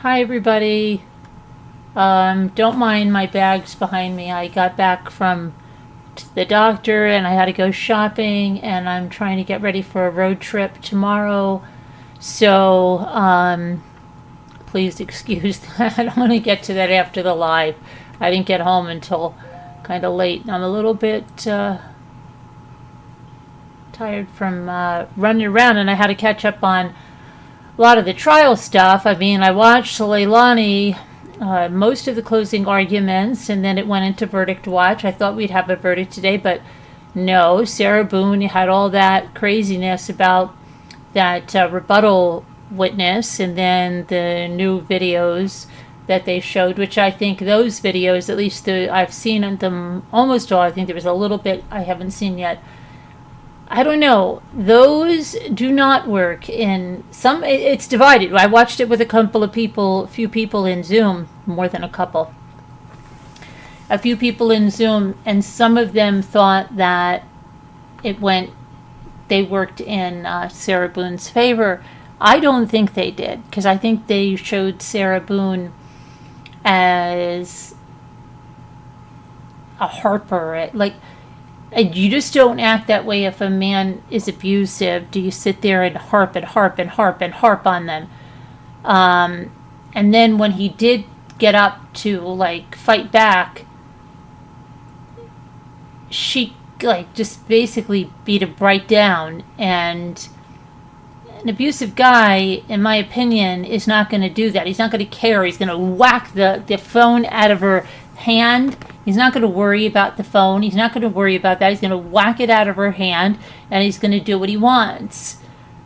Hi, everybody. Don't mind my bags behind me. I got back from the doctor and I had to go shopping, and I'm trying to get ready for a road trip tomorrow. So, please excuse that. I'm going to get to that after the live. I didn't get home until kind of late. I'm a little bit tired from running around, and I had to catch up on a lot of the trial stuff. I mean, I watched Leilani, most of the closing arguments, and then it went into verdict watch. I thought we'd have a verdict today, but no. Sarah Boone had all that craziness about that rebuttal witness, and then the new videos that they showed, which I think those videos, at least I've seen them almost all. I think there was a little bit I haven't seen yet. I don't know. Those do not work in some. It's divided. I watched it with a few people in Zoom, more than a couple. A few people in Zoom, and some of them thought that they worked in Sarah Boone's favor. I don't think they did, because I think they showed Sarah Boone as a harper. You just don't act that way if a man is abusive. Do you sit there and harp and harp and harp and harp on them? And then when he did get up to fight back, she just basically beat him right down. And an abusive guy, in my opinion, is not going to do that. He's not going to care. He's going to whack the phone out of her hand. He's not going to worry about the phone. He's not going to worry about that. He's going to whack it out of her hand, and he's going to do what he wants.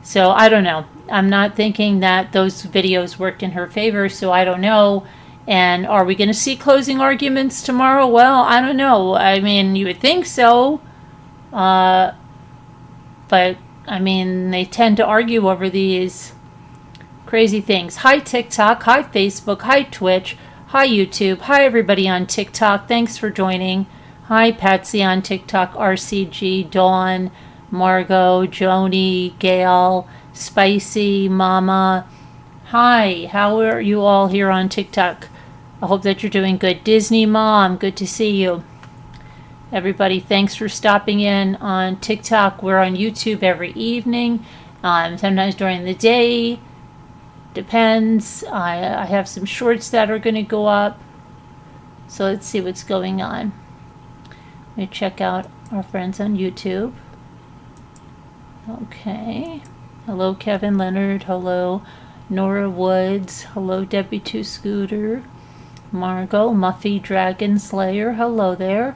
So I don't know. I'm not thinking that those videos worked in her favor, so I don't know. And are we going to see closing arguments tomorrow? Well, I don't know. I mean, you would think so. But, I mean, they tend to argue over these crazy things. Hi, TikTok. Hi, Facebook. Hi, Twitch. Hi, YouTube. Hi, everybody on TikTok. Thanks for joining. Hi, Patsy on TikTok, RCG, Dawn, Margot, Joni, Gail, Spicy, Mama. Hi, how are you all here on TikTok? I hope that you're doing good. Disney Mom, good to see you. Everybody, thanks for stopping in on TikTok. We're on YouTube every evening, sometimes during the day. Depends. I have some shorts that are going to go up. So let's see what's going on. Let me check out our friends on YouTube. Okay. Hello, Kevin Leonard. Hello, Nora Woods. Hello, Debbie Two Scooter. Margot, Muffy Dragon Slayer. Hello there.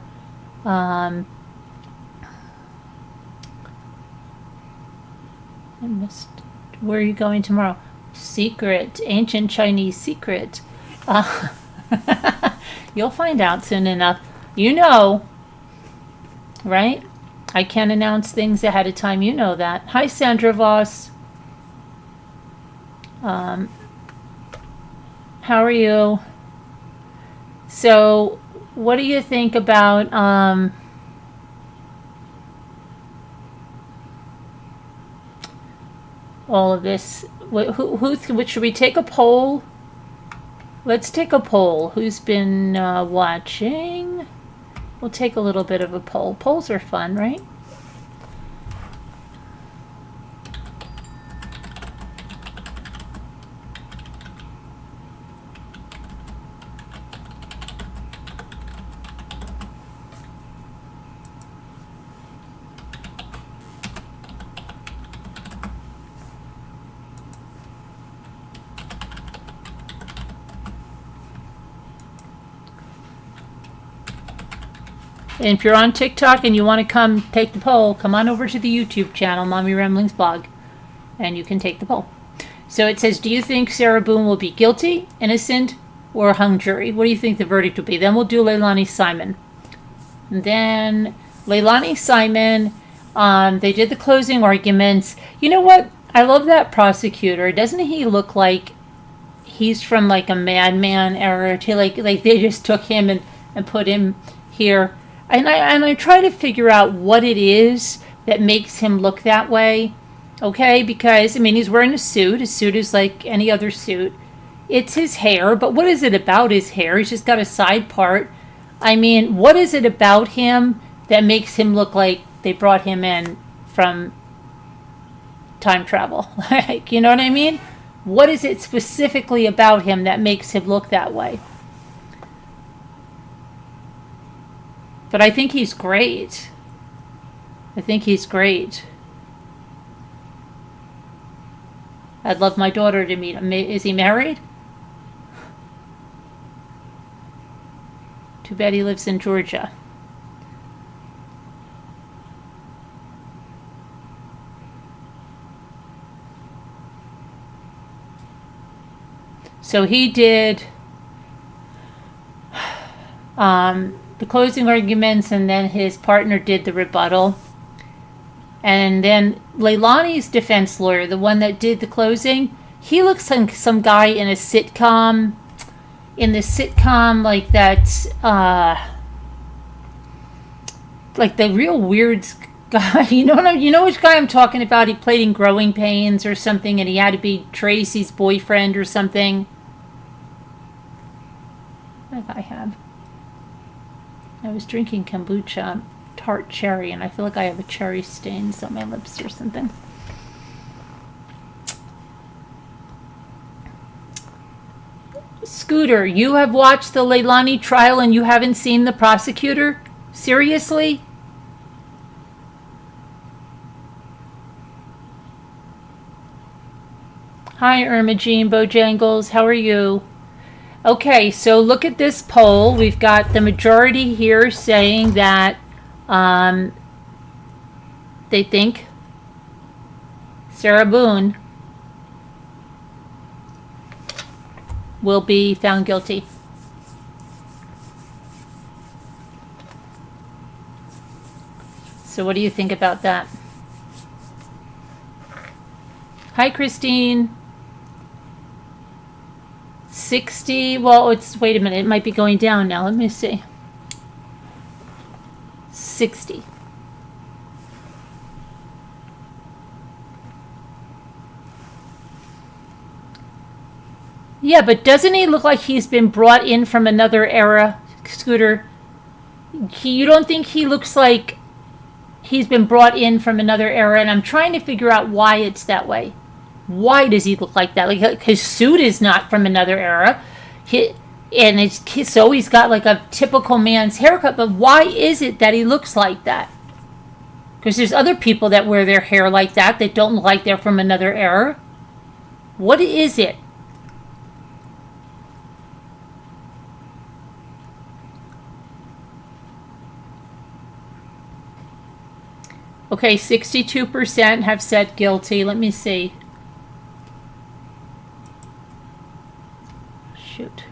I missed. Where are you going tomorrow? Secret, ancient Chinese secret. You'll find out soon enough. You know, right? I can't announce things ahead of time. You know that. Hi, Sandra Voss. How are you? So, what do you think about all of this? Should we take a poll? Let's take a poll. Who's been watching? We'll take a little bit of a poll. Polls are fun, right? And if you're on TikTok and you want to come take the poll, come on over to the YouTube channel, Mommy Ramblings blog, and you can take the poll. So it says, do you think Sarah Boone will be guilty, innocent, or hung jury? What do you think the verdict will be? Then we'll do Leilani Simon. And then Leilani Simon, they did the closing arguments. You know what? I love that prosecutor. Doesn't he look like he's from a Mad Men era? Like they just took him and put him here. And I try to figure out what it is that makes him look that way. Okay, because, I mean, he's wearing a suit. A suit is like any other suit. It's his hair, but what is it about his hair? He's just got a side part. I mean, what is it about him that makes him look like they brought him in from time travel? Like, you know what I mean? What is it specifically about him that makes him look that way? But I think he's great. I think he's great. I'd love my daughter to meet him. Is he married? Too bad he lives in Georgia. So he did the closing arguments, and then his partner did the rebuttal. And then Leilani's defense lawyer, the one that did the closing, he looks like some guy in a sitcom. In the sitcom, like that, like the real weird guy. You know which guy I'm talking about? He played in Growing Pains or something, and he had to be Tracy's boyfriend or something. What did I have? I was drinking kombucha, tart cherry, and I feel like I have a cherry stains on my lips or something. Scooter, you have watched the Leilani trial and you haven't seen the prosecutor? Seriously? Hi, Irma Jean Bojangles. How are you? Okay, so look at this poll. We've got the majority here saying that they think Sarah Boone will be found guilty. So what do you think about that? Hi, Christine. 60, well, wait a minute, it might be going down now. Let me see. 60. Yeah, but doesn't he look like he's been brought in from another era, Scooter? You don't think he looks like he's been brought in from another era? And I'm trying to figure out why it's that way. Why does he look like that? Like, his suit is not from another era. So he's got like a typical man's haircut. But why is it that he looks like that? Because there's other people that wear their hair like that don't look like they're from another era. What is it? Okay, 62% have said guilty. Let me see. Shoot.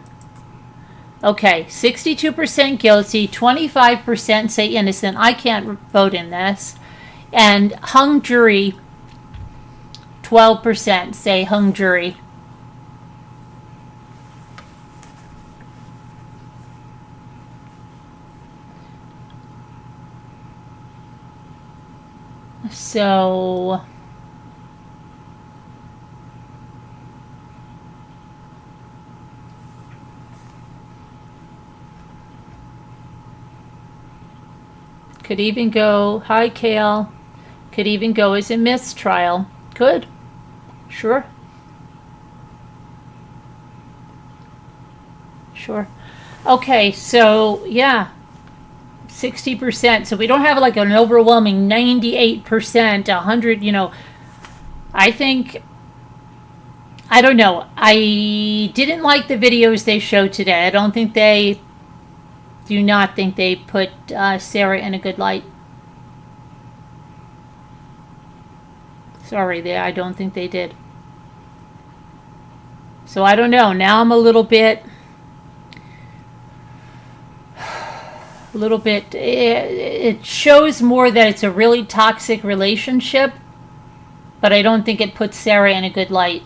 Okay, 62% guilty, 25% say innocent. I can't vote in this. And hung jury, 12% say hung jury. So could even go, hi Kale, could even go as a mistrial. Could. Sure. Sure. Okay, so yeah. 60%. So we don't have like an overwhelming 98%, 100, I think, I don't know. I didn't like the videos they showed today. I do not think they put Sarah in a good light. Sorry, I don't think they did. So I don't know. Now I'm a little bit, it shows more that it's a really toxic relationship, but I don't think it puts Sarah in a good light.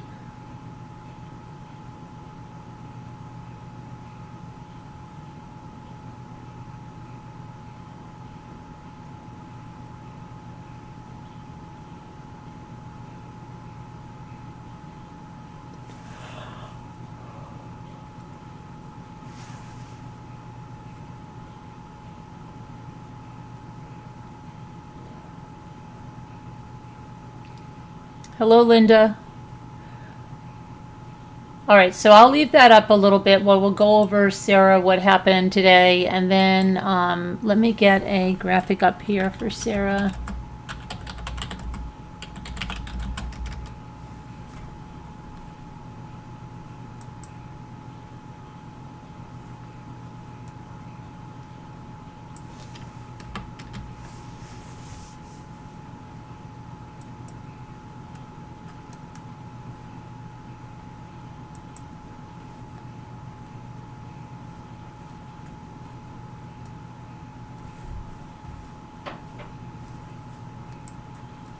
Hello, Linda. All right, so I'll leave that up a little bit while we'll go over, Sarah, what happened today. And then let me get a graphic up here for Sarah.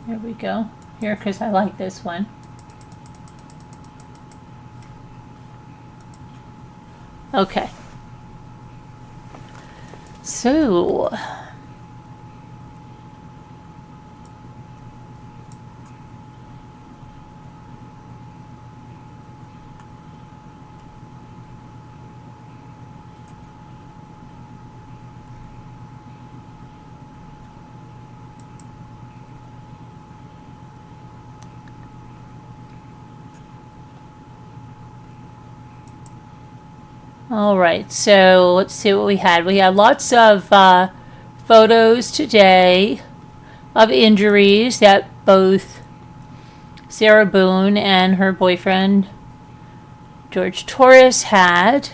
There we go. Here, because I like this one. Okay. So, all right, so let's see what we had. We had lots of photos today of injuries that both Sarah Boone and her boyfriend George Torres had.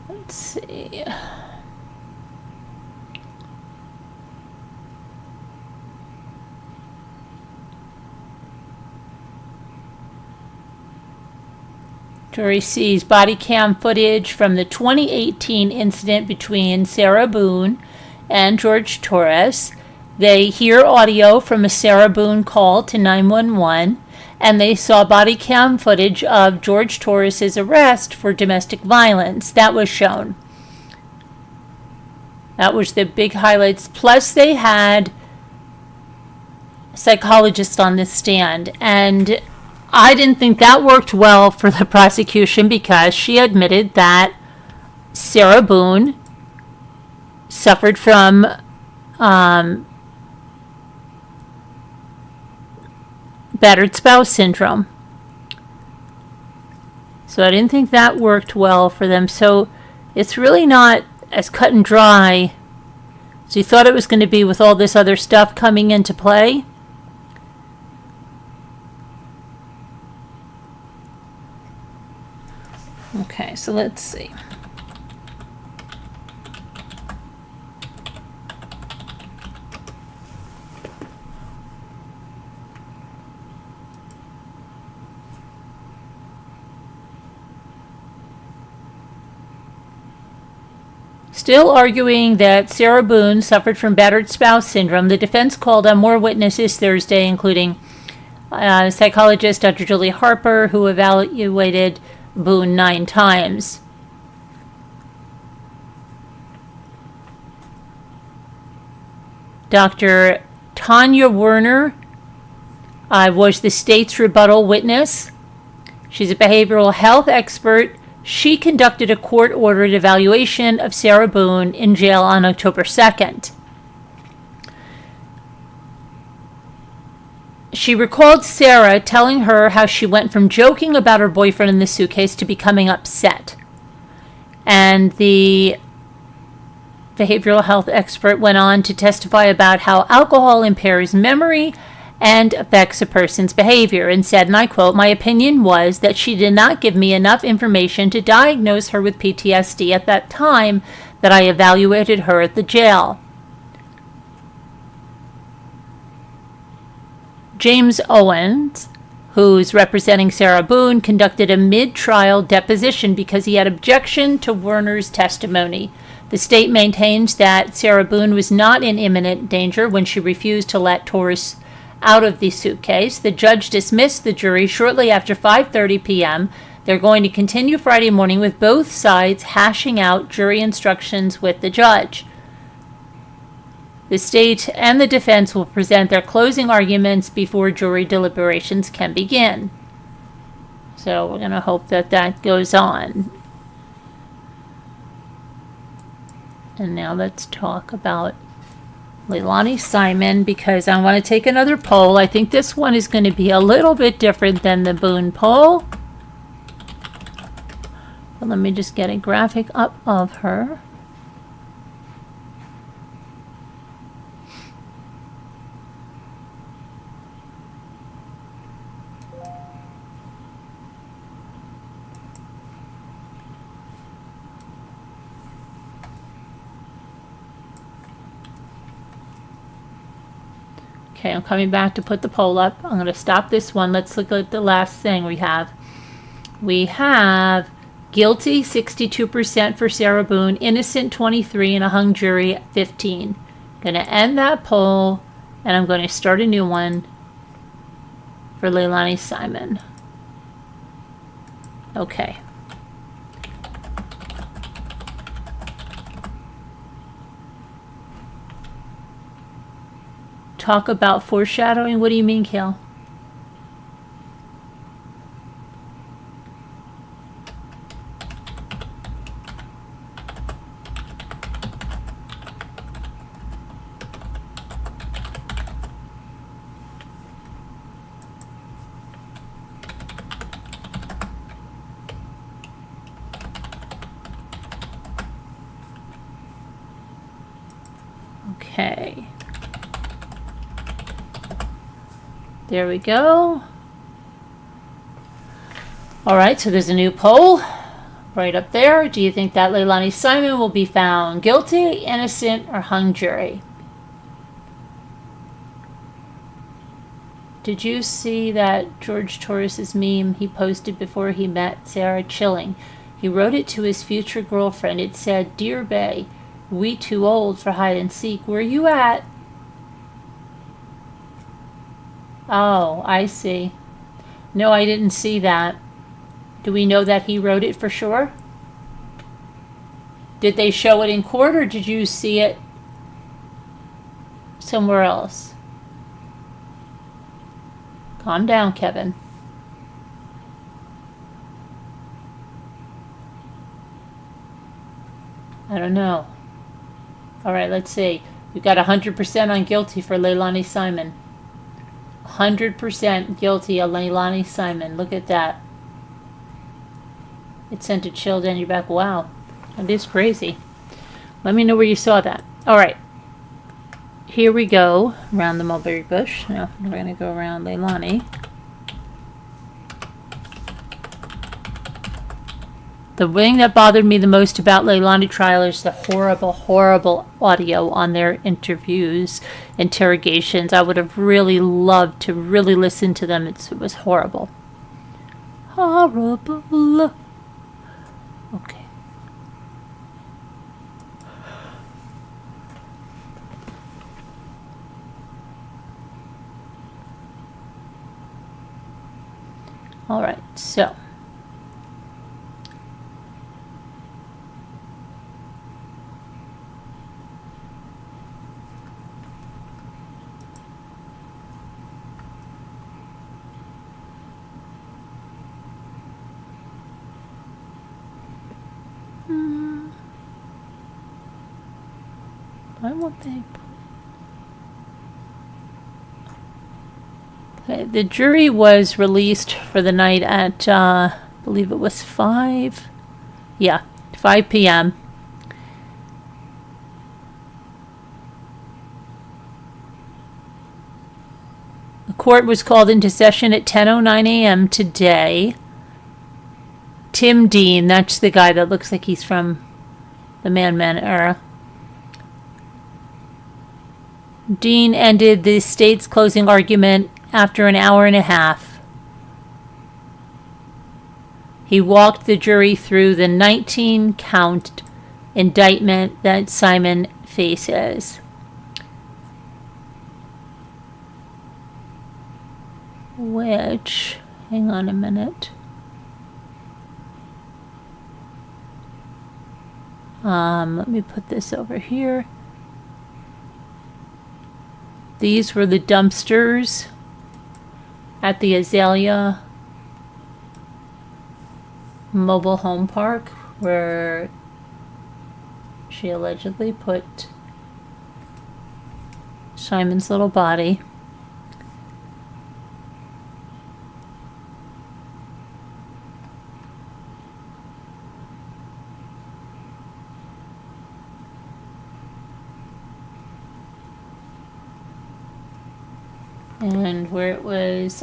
Let's see. Jury sees body cam footage from the 2018 incident between Sarah Boone and George Torres. They hear audio from a Sarah Boone call to 911, and they saw body cam footage of George Torres' arrest for domestic violence. That was shown. That was the big highlights. Plus, they had a psychologist on the stand, and I didn't think that worked well for the prosecution because she admitted that Sarah Boone suffered from battered spouse syndrome. So I didn't think that worked well for them. So it's really not as cut and dry as you thought it was going to be with all this other stuff coming into play. Okay, so let's see. Still arguing that Sarah Boone suffered from battered spouse syndrome, the defense called on more witnesses Thursday, including psychologist Dr. Julie Harper, who evaluated Boone 9 times. Dr. Tanya Werner was the state's rebuttal witness. She's a behavioral health expert. She conducted a court-ordered evaluation of Sarah Boone in jail on October 2nd. She recalled Sarah telling her how she went from joking about her boyfriend in the suitcase to becoming upset. And the behavioral health expert went on to testify about how alcohol impairs memory and affects a person's behavior, and said, and I quote, "My opinion was that she did not give me enough information to diagnose her with PTSD at that time that I evaluated her at the jail." James Owens, who's representing Sarah Boone, conducted a mid-trial deposition because he had objection to Werner's testimony. The state maintains that Sarah Boone was not in imminent danger when she refused to let Torres out of the suitcase. The judge dismissed the jury shortly after 5:30 p.m. They're going to continue Friday morning with both sides hashing out jury instructions with the judge. The state and the defense will present their closing arguments before jury deliberations can begin. So we're going to hope that that goes on. And now let's talk about Leilani Simon, because I want to take another poll. I think this one is going to be a little bit different than the Boone poll. But let me just get a graphic up of her. Okay, I'm coming back to put the poll up. I'm going to stop this one. Let's look at the last thing we have. We have guilty 62% for Sarah Boone, innocent 23, and a hung jury 15. Going to end that poll, and I'm going to start a new one for Leilani Simon. Okay. Talk about foreshadowing. What do you mean, Kale? Okay. There we go. All right, so there's a new poll right up there. Do you think that Leilani Simon will be found guilty, innocent, or hung jury? Did you see that George Torres's meme he posted before he met Sarah? Chilling. He wrote it to his future girlfriend. It said, "Dear Bae, we too old for hide and seek. Where you at?" Oh, I see. No, I didn't see that. Do we know that he wrote it for sure? Did they show it in court, or did you see it somewhere else? Calm down, Kevin. I don't know. All right, let's see. We've got 100% on guilty for Leilani Simon. 100% guilty of Leilani Simon. Look at that. It sent a chill down your back. Wow. That is crazy. Let me know where you saw that. All right. Here we go. Around the mulberry bush. Now we're going to go around Leilani. The thing that bothered me the most about Leilani trial is the horrible, horrible audio on their interrogations. I would have really loved to really listen to them. It was horrible. Horrible. Okay. All right, so. Why won't they? Okay, the jury was released for the night at, I believe it was 5 p.m. The court was called into session at 10:09 a.m. today. Tim Dean, that's the guy that looks like he's from the Man Men era. Dean ended the state's closing argument after an hour and a half. He walked the jury through the 19-count indictment that Simon faces. Which, hang on a minute. Let me put this over here. These were the dumpsters at the Azalea mobile home park where she allegedly put Simon's little body. And where it was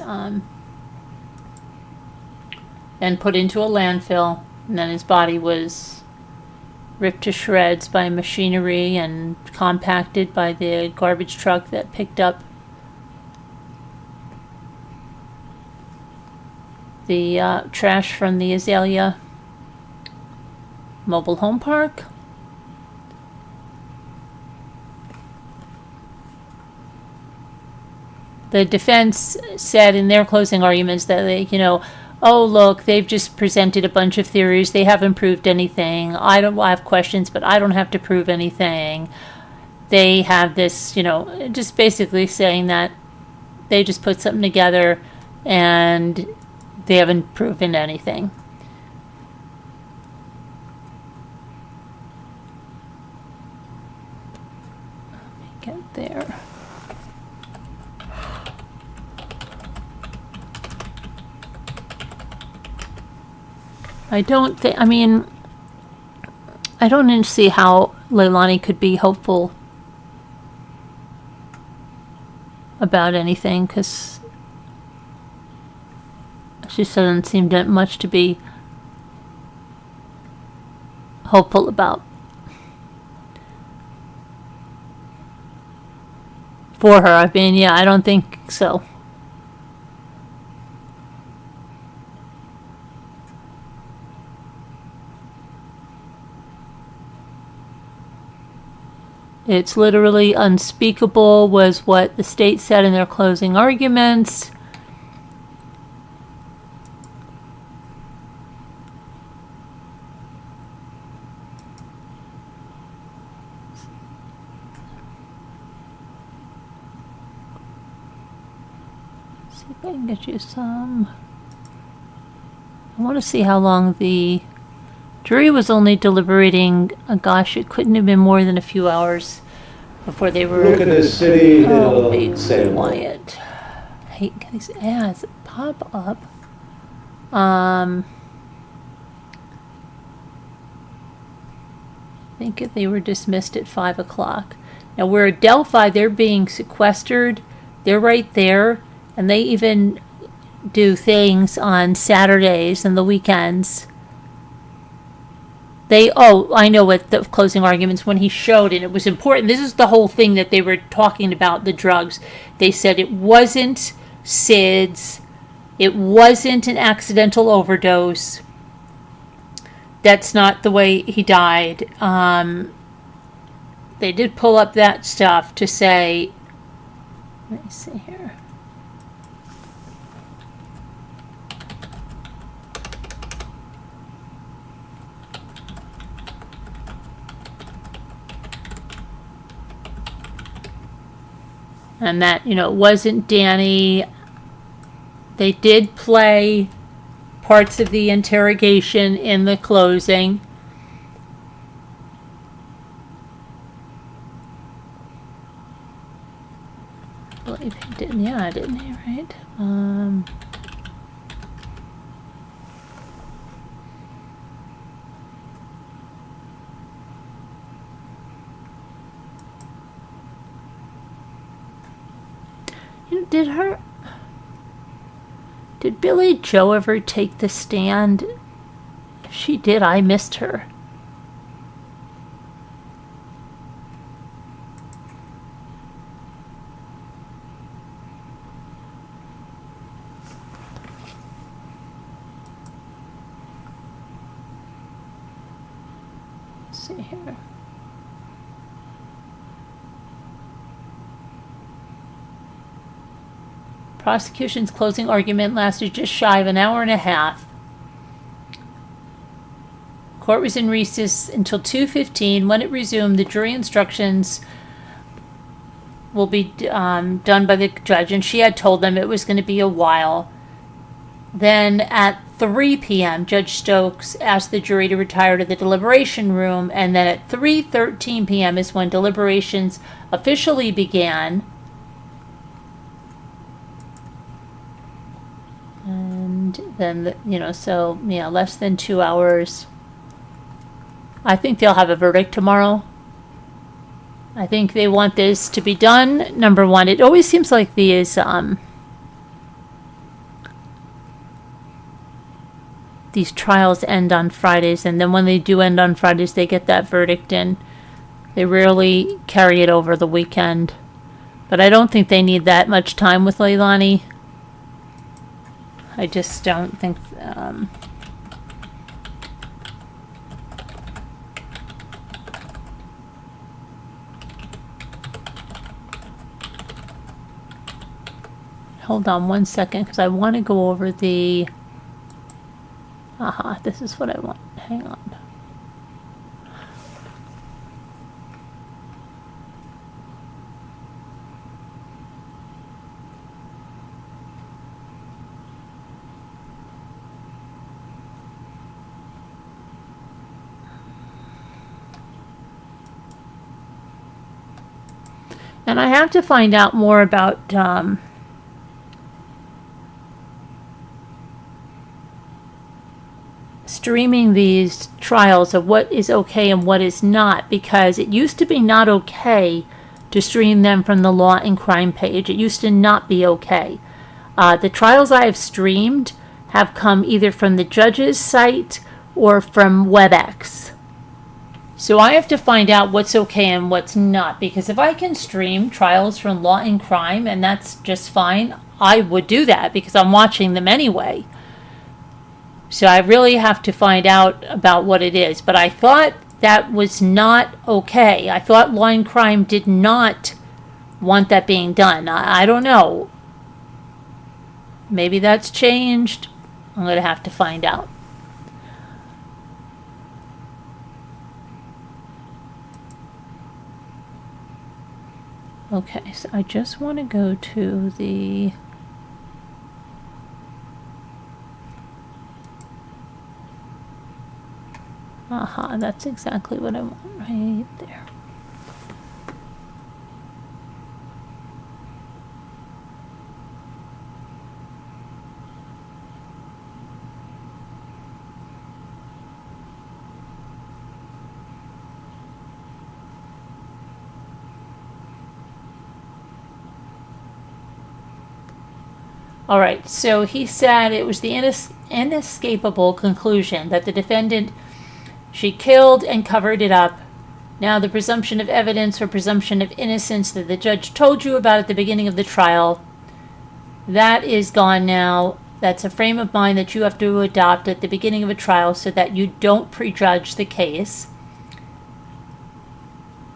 and put into a landfill, and then his body was ripped to shreds by machinery and compacted by the garbage truck that picked up the trash from the Azalea mobile home park. The defense said in their closing arguments that they, oh, look, they've just presented a bunch of theories. They haven't proved anything. I have questions, but I don't have to prove anything. They have this, just basically saying that they just put something together and they haven't proven anything. Let me get there. I don't see how Leilani could be hopeful about anything, because she doesn't seem that much to be hopeful about. For her, I don't think so. It's literally unspeakable, was what the state said in their closing arguments. See if I can get you some. I want to see how long the jury was only deliberating. Gosh, it couldn't have been more than a few hours before they were. Look at this city, Be quiet. I hate these ads that pop up. I think they were dismissed at 5 o'clock. Now, where at Delphi, they're being sequestered. They're right there, and they even do things on Saturdays and the weekends. I know what the closing arguments when he showed, and it was important. This is the whole thing that they were talking about, the drugs. They said it wasn't SIDS. It wasn't an accidental overdose. That's not the way he died. They did pull up that stuff to say, let me see here. And that, it wasn't Danny. They did play parts of the interrogation in the closing. I believe he did. Yeah, didn't he? Right? Did Billy Joe ever take the stand? If she did, I missed her. Let's see here. Prosecution's closing argument lasted just shy of an hour and a half. Court was in recess until 2:15. When it resumed, the jury instructions will be done by the judge, and she had told them it was going to be a while. Then at 3 p.m., Judge Stokes asked the jury to retire to the deliberation room, and then at 3:13 p.m. is when deliberations officially began. And then, so, less than 2 hours. I think they'll have a verdict tomorrow. I think they want this to be done. Number one, it always seems like these trials end on Fridays, and then when they do end on Fridays, they get that verdict in. They rarely carry it over the weekend. But I don't think they need that much time with Leilani. I just don't think... Hold on one second, because I want to go over the... this is what I want. Hang on. And I have to find out more about... streaming these trials of what is okay and what is not, because it used to be not okay to stream them from the Law and Crime page. It used to not be okay. The trials I have streamed have come either from the judge's site or from WebEx. So I have to find out what's okay and what's not, because if I can stream trials from Law and Crime and that's just fine, I would do that because I'm watching them anyway. So I really have to find out about what it is. But I thought that was not okay. I thought Law and Crime did not want that being done. I don't know. Maybe that's changed. I'm going to have to find out. Okay, so I just want to go to the... that's exactly what I want right there. All right, so he said it was the inescapable conclusion that the defendant, she killed and covered it up. Now the presumption of evidence or presumption of innocence that the judge told you about at the beginning of the trial, that is gone now. That's a frame of mind that you have to adopt at the beginning of a trial so that you don't prejudge the case.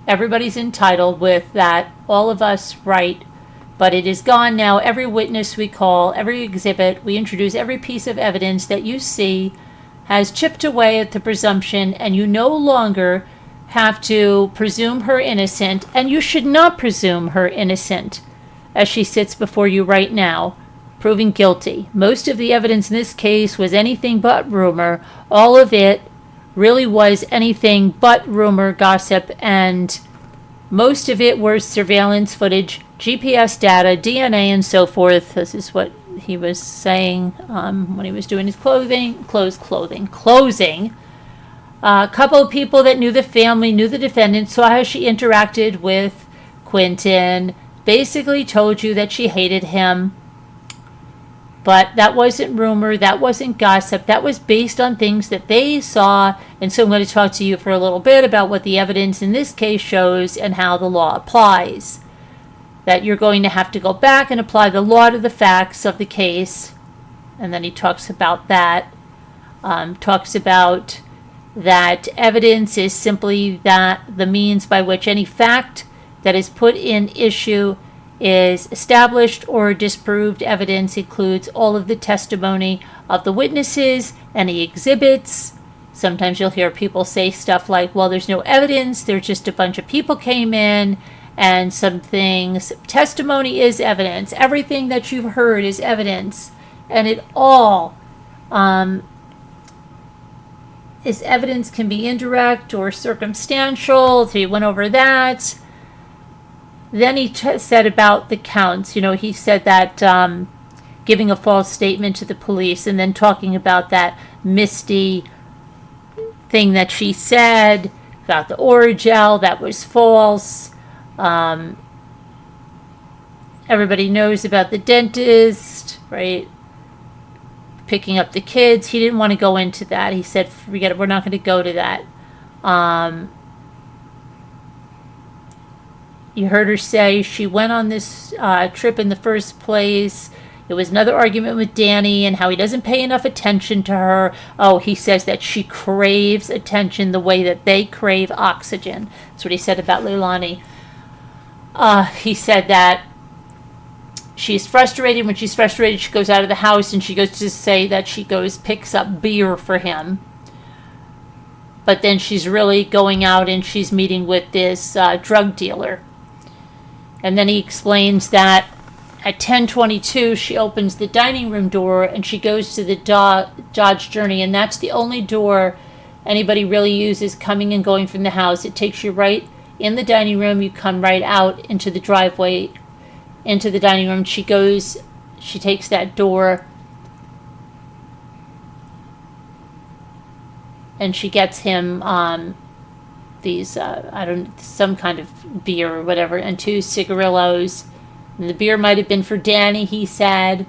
Everybody's entitled with that. All of us, right? But it is gone now. Every witness we call, every exhibit, we introduce every piece of evidence that you see has chipped away at the presumption, and you no longer have to presume her innocent, and you should not presume her innocent as she sits before you right now, proving guilty. Most of the evidence in this case was anything but rumor. All of it really was anything but rumor, gossip, and most of it was surveillance footage, GPS data, DNA, and so forth. This is what he was saying when he was doing his closing. A couple of people that knew the family, knew the defendant, saw how she interacted with Quentin, basically told you that she hated him. But that wasn't rumor, that wasn't gossip, that was based on things that they saw. And so I'm going to talk to you for a little bit about what the evidence in this case shows and how the law applies. That you're going to have to go back and apply the law to the facts of the case. And then he talks about that. Talks about that evidence is simply that the means by which any fact that is put in issue is established or disproved. Evidence includes all of the testimony of the witnesses, any exhibits. Sometimes you'll hear people say stuff like, well, there's no evidence, there's just a bunch of people came in, and some things, testimony is evidence. Everything that you've heard is evidence, and it all His evidence can be indirect or circumstantial. So he went over that. Then he said about the counts. He said that giving a false statement to the police, and then talking about that misty thing that she said about the Oragel, that was false. Everybody knows about the dentist, right? Picking up the kids. He didn't want to go into that. He said, forget it, we're not going to go to that. You heard her say she went on this trip in the first place. It was another argument with Danny and how he doesn't pay enough attention to her. Oh, he says that she craves attention the way that they crave oxygen. That's what he said about Leilani. He said that she's frustrated. When she's frustrated, she goes out of the house and she goes to say that she picks up beer for him. But then she's really going out and she's meeting with this drug dealer. And then he explains that at 10:22, she opens the dining room door and she goes to the Dodge Journey, and that's the only door anybody really uses coming and going from the house. It takes you right in the dining room. You come right out into the driveway, into the dining room. She takes that door, and she gets him some kind of beer or whatever, and 2 cigarillos. And the beer might have been for Danny, he said,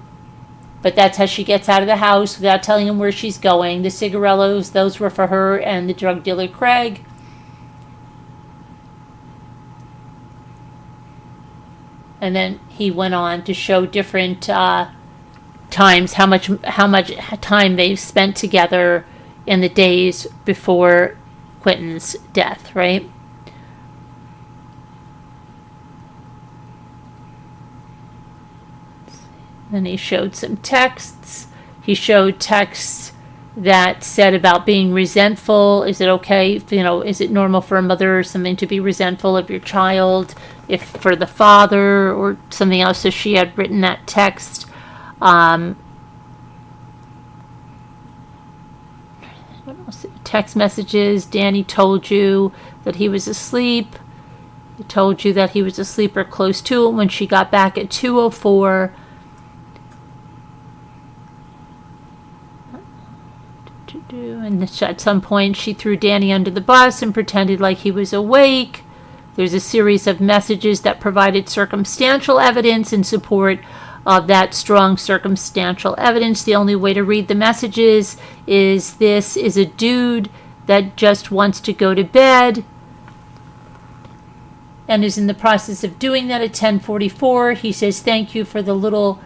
but that's how she gets out of the house without telling him where she's going. The cigarillos, those were for her and the drug dealer Craig. And then he went on to show different times, how much time they've spent together in the days before Quentin's death, right? Then he showed some texts. He showed texts that said about being resentful. Is it okay? Is it normal for a mother or something to be resentful of your child? If for the father or something else. So she had written that text. What else? Text messages. Danny told you that he was asleep. He told you that he was asleep or close to it when she got back at 2:04. And at some point she threw Danny under the bus and pretended like he was awake. There's a series of messages that provided circumstantial evidence in support of that strong circumstantial evidence. The only way to read the messages is this is a dude that just wants to go to bed and is in the process of doing that at 10:44. He says, thank you for the little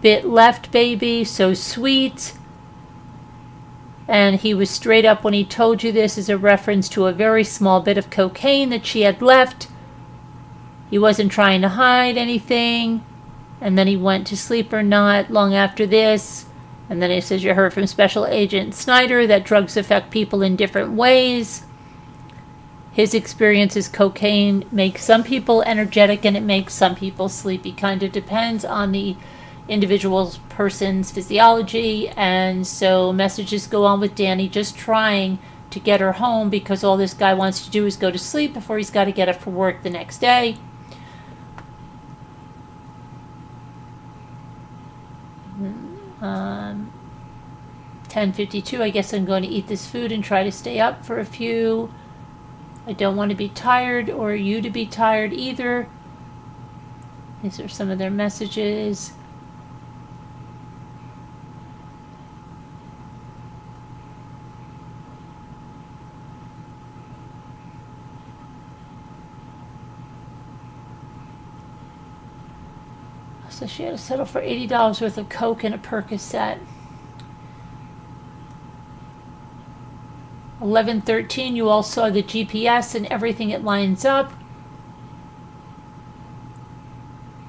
bit left, baby. So sweet. And he was straight up when he told you this is a reference to a very small bit of cocaine that she had left. He wasn't trying to hide anything. And then he went to sleep or not long after this. And then he says, you heard from Special Agent Snyder that drugs affect people in different ways. His experience is cocaine makes some people energetic and it makes some people sleepy. Kind of depends on the individual's person's physiology. And so messages go on with Danny just trying to get her home because all this guy wants to do is go to sleep before he's got to get up for work the next day. Um, 10:52, I guess I'm going to eat this food and try to stay up for a few. I don't want to be tired or you to be tired either. These are some of their messages. So she had to settle for $80 worth of Coke and a Percocet. 11:13, you all saw the GPS and everything, it lines up.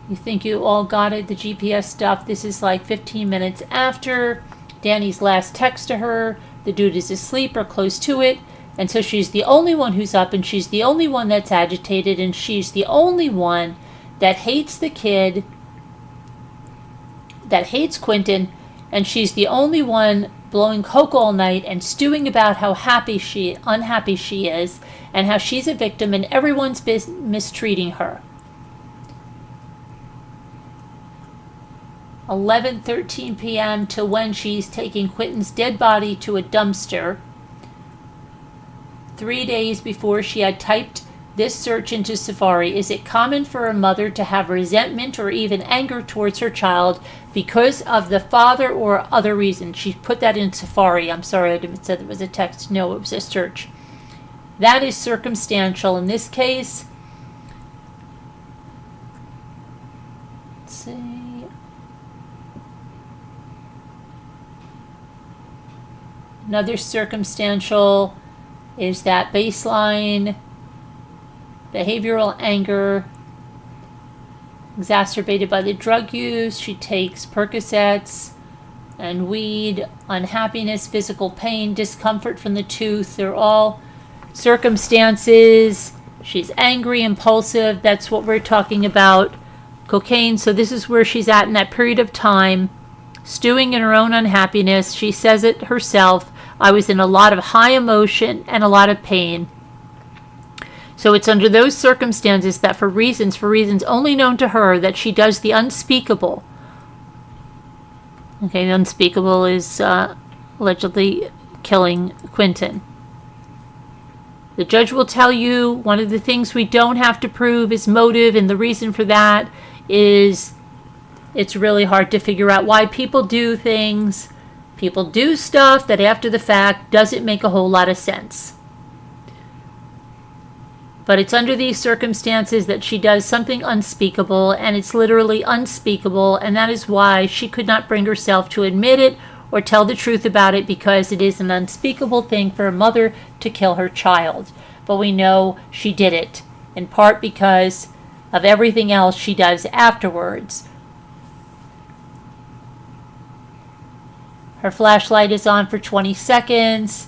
You think you all got it, the GPS stuff. This is like 15 minutes after Danny's last text to her. The dude is asleep or close to it. And so she's the only one who's up, and she's the only one that's agitated, and she's the only one that hates the kid, that hates Quentin, And she's the only one blowing coke all night and stewing about how unhappy she is, and how she's a victim and everyone's mistreating her. 11:13 p.m. to when she's taking Quentin's dead body to a dumpster. 3 days before she had typed this search into Safari. Is it common for a mother to have resentment or even anger towards her child because of the father or other reasons? She put that in Safari. I'm sorry, I said it was a text. No, it was a search. That is circumstantial. In this case, let's see. Another circumstantial is that baseline behavioral anger exacerbated by the drug use. She takes Percocets and weed, unhappiness, physical pain, discomfort from the tooth. They're all circumstances. She's angry, impulsive. That's what we're talking about. Cocaine. So this is where she's at in that period of time, stewing in her own unhappiness. She says it herself. I was in a lot of high emotion and a lot of pain. So it's under those circumstances that for reasons only known to her, that she does the unspeakable. Okay, the unspeakable is allegedly killing Quentin. The judge will tell you one of the things we don't have to prove is motive, and the reason for that is it's really hard to figure out why people do things. People do stuff that after the fact doesn't make a whole lot of sense. But it's under these circumstances that she does something unspeakable, and it's literally unspeakable, and that is why she could not bring herself to admit it or tell the truth about it, because it is an unspeakable thing for a mother to kill her child. But we know she did it, in part because of everything else she does afterwards. Her flashlight is on for 20 seconds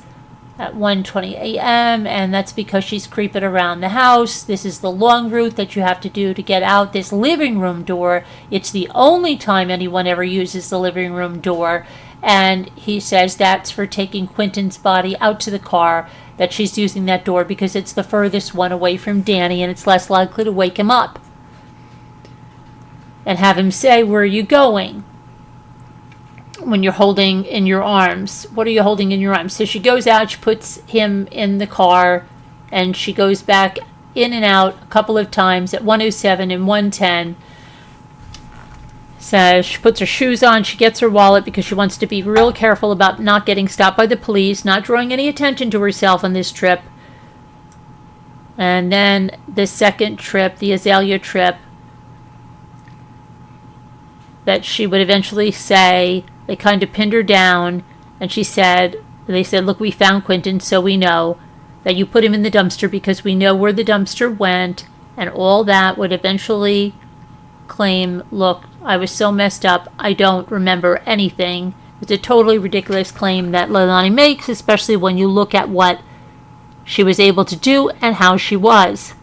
at 1:20 a.m., and that's because she's creeping around the house. This is the long route that you have to do to get out this living room door. It's the only time anyone ever uses the living room door, and he says that's for taking Quentin's body out to the car, that she's using that door because it's the furthest one away from Danny and it's less likely to wake him up and have him say, "Where are you going?" when you're holding in your arms. What are you holding in your arms? So she goes out, she puts him in the car, and she goes back in and out a couple of times at 1:07 and 1:10. So she puts her shoes on, she gets her wallet because she wants to be real careful about not getting stopped by the police, not drawing any attention to herself on this trip. And then the second trip, the Azalea trip, that she would eventually say, they kind of pinned her down, and they said, look, we found Quentin, so we know that you put him in the dumpster because we know where the dumpster went, and all that would eventually claim, look, I was so messed up, I don't remember anything. It's a totally ridiculous claim that Leilani makes, especially when you look at what she was able to do and how she was.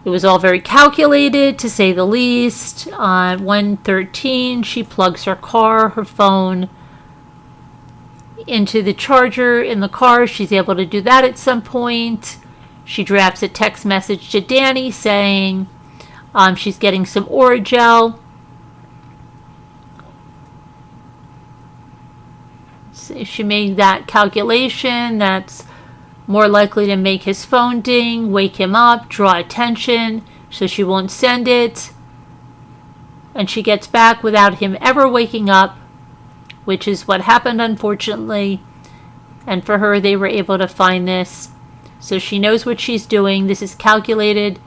It was all very calculated, to say the least. On 1:13, she plugs her phone into the charger in the car. She's able to do that at some point. She drafts a text message to Danny saying she's getting some Oragel. So she made that calculation. That's more likely to make his phone ding, wake him up, draw attention, so she won't send it. And she gets back without him ever waking up, which is what happened, unfortunately. And for her, they were able to find this. So she knows what she's doing. This is calculated.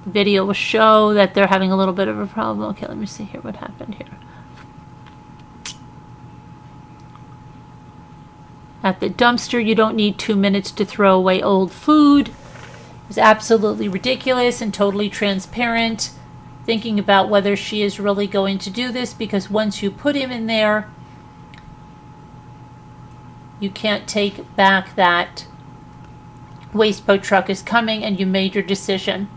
The video will show that they're having a little bit of a problem. Okay, let me see here what happened here. At the dumpster, you don't need 2 minutes to throw away old food. It was absolutely ridiculous and totally transparent. Thinking about whether she is really going to do this, because once you put him in there, you can't take back that waste boat truck is coming, and you made your decision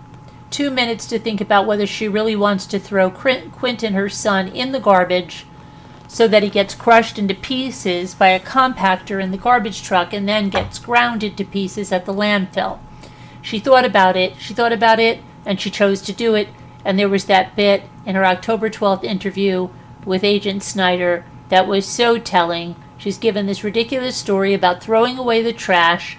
2 minutes to think about whether she really wants to throw Quentin, her son, in the garbage so that he gets crushed into pieces by a compactor in the garbage truck and then gets grounded to pieces at the landfill. She thought about it, and she chose to do it. And there was that bit in her October 12th interview with Agent Snyder that was so telling. She's given this ridiculous story about throwing away the trash,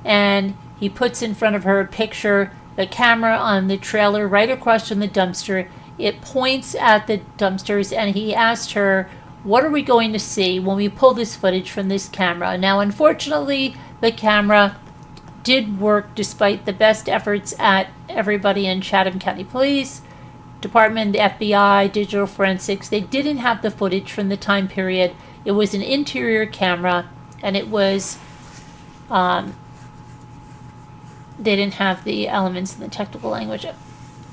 and he puts in front of her a picture, the camera on the trailer right across from the dumpster. It points at the dumpsters, and he asked her, what are we going to see when we pull this footage from this camera? Now, unfortunately, the camera did work despite the best efforts at everybody in Chatham County Police Department, the FBI, Digital Forensics. They didn't have the footage from the time period. It was an interior camera, and it was, they didn't have the elements in the technical language.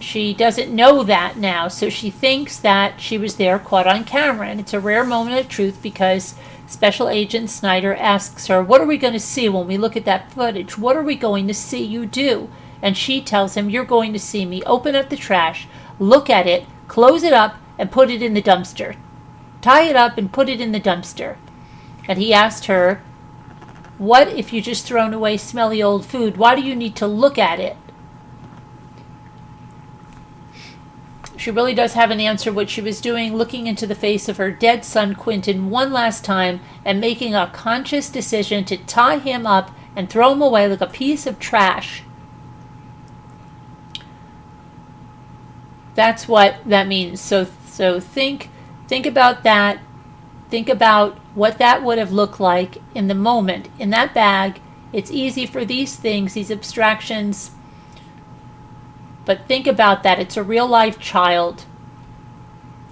She doesn't know that now, so she thinks that she was there caught on camera, and it's a rare moment of truth because Special Agent Snyder asks her, what are we going to see when we look at that footage? What are we going to see you do? And she tells him, you're going to see me open up the trash, look at it, close it up, and put it in the dumpster. Tie it up and put it in the dumpster. And he asked her, what if you just thrown away smelly old food? Why do you need to look at it? She really does have an answer what she was doing, looking into the face of her dead son Quentin one last time and making a conscious decision to tie him up and throw him away like a piece of trash. That's what that means. So think about that. Think about what that would have looked like in the moment. In that bag, it's easy for these things, these abstractions. But think about that. It's a real-life child.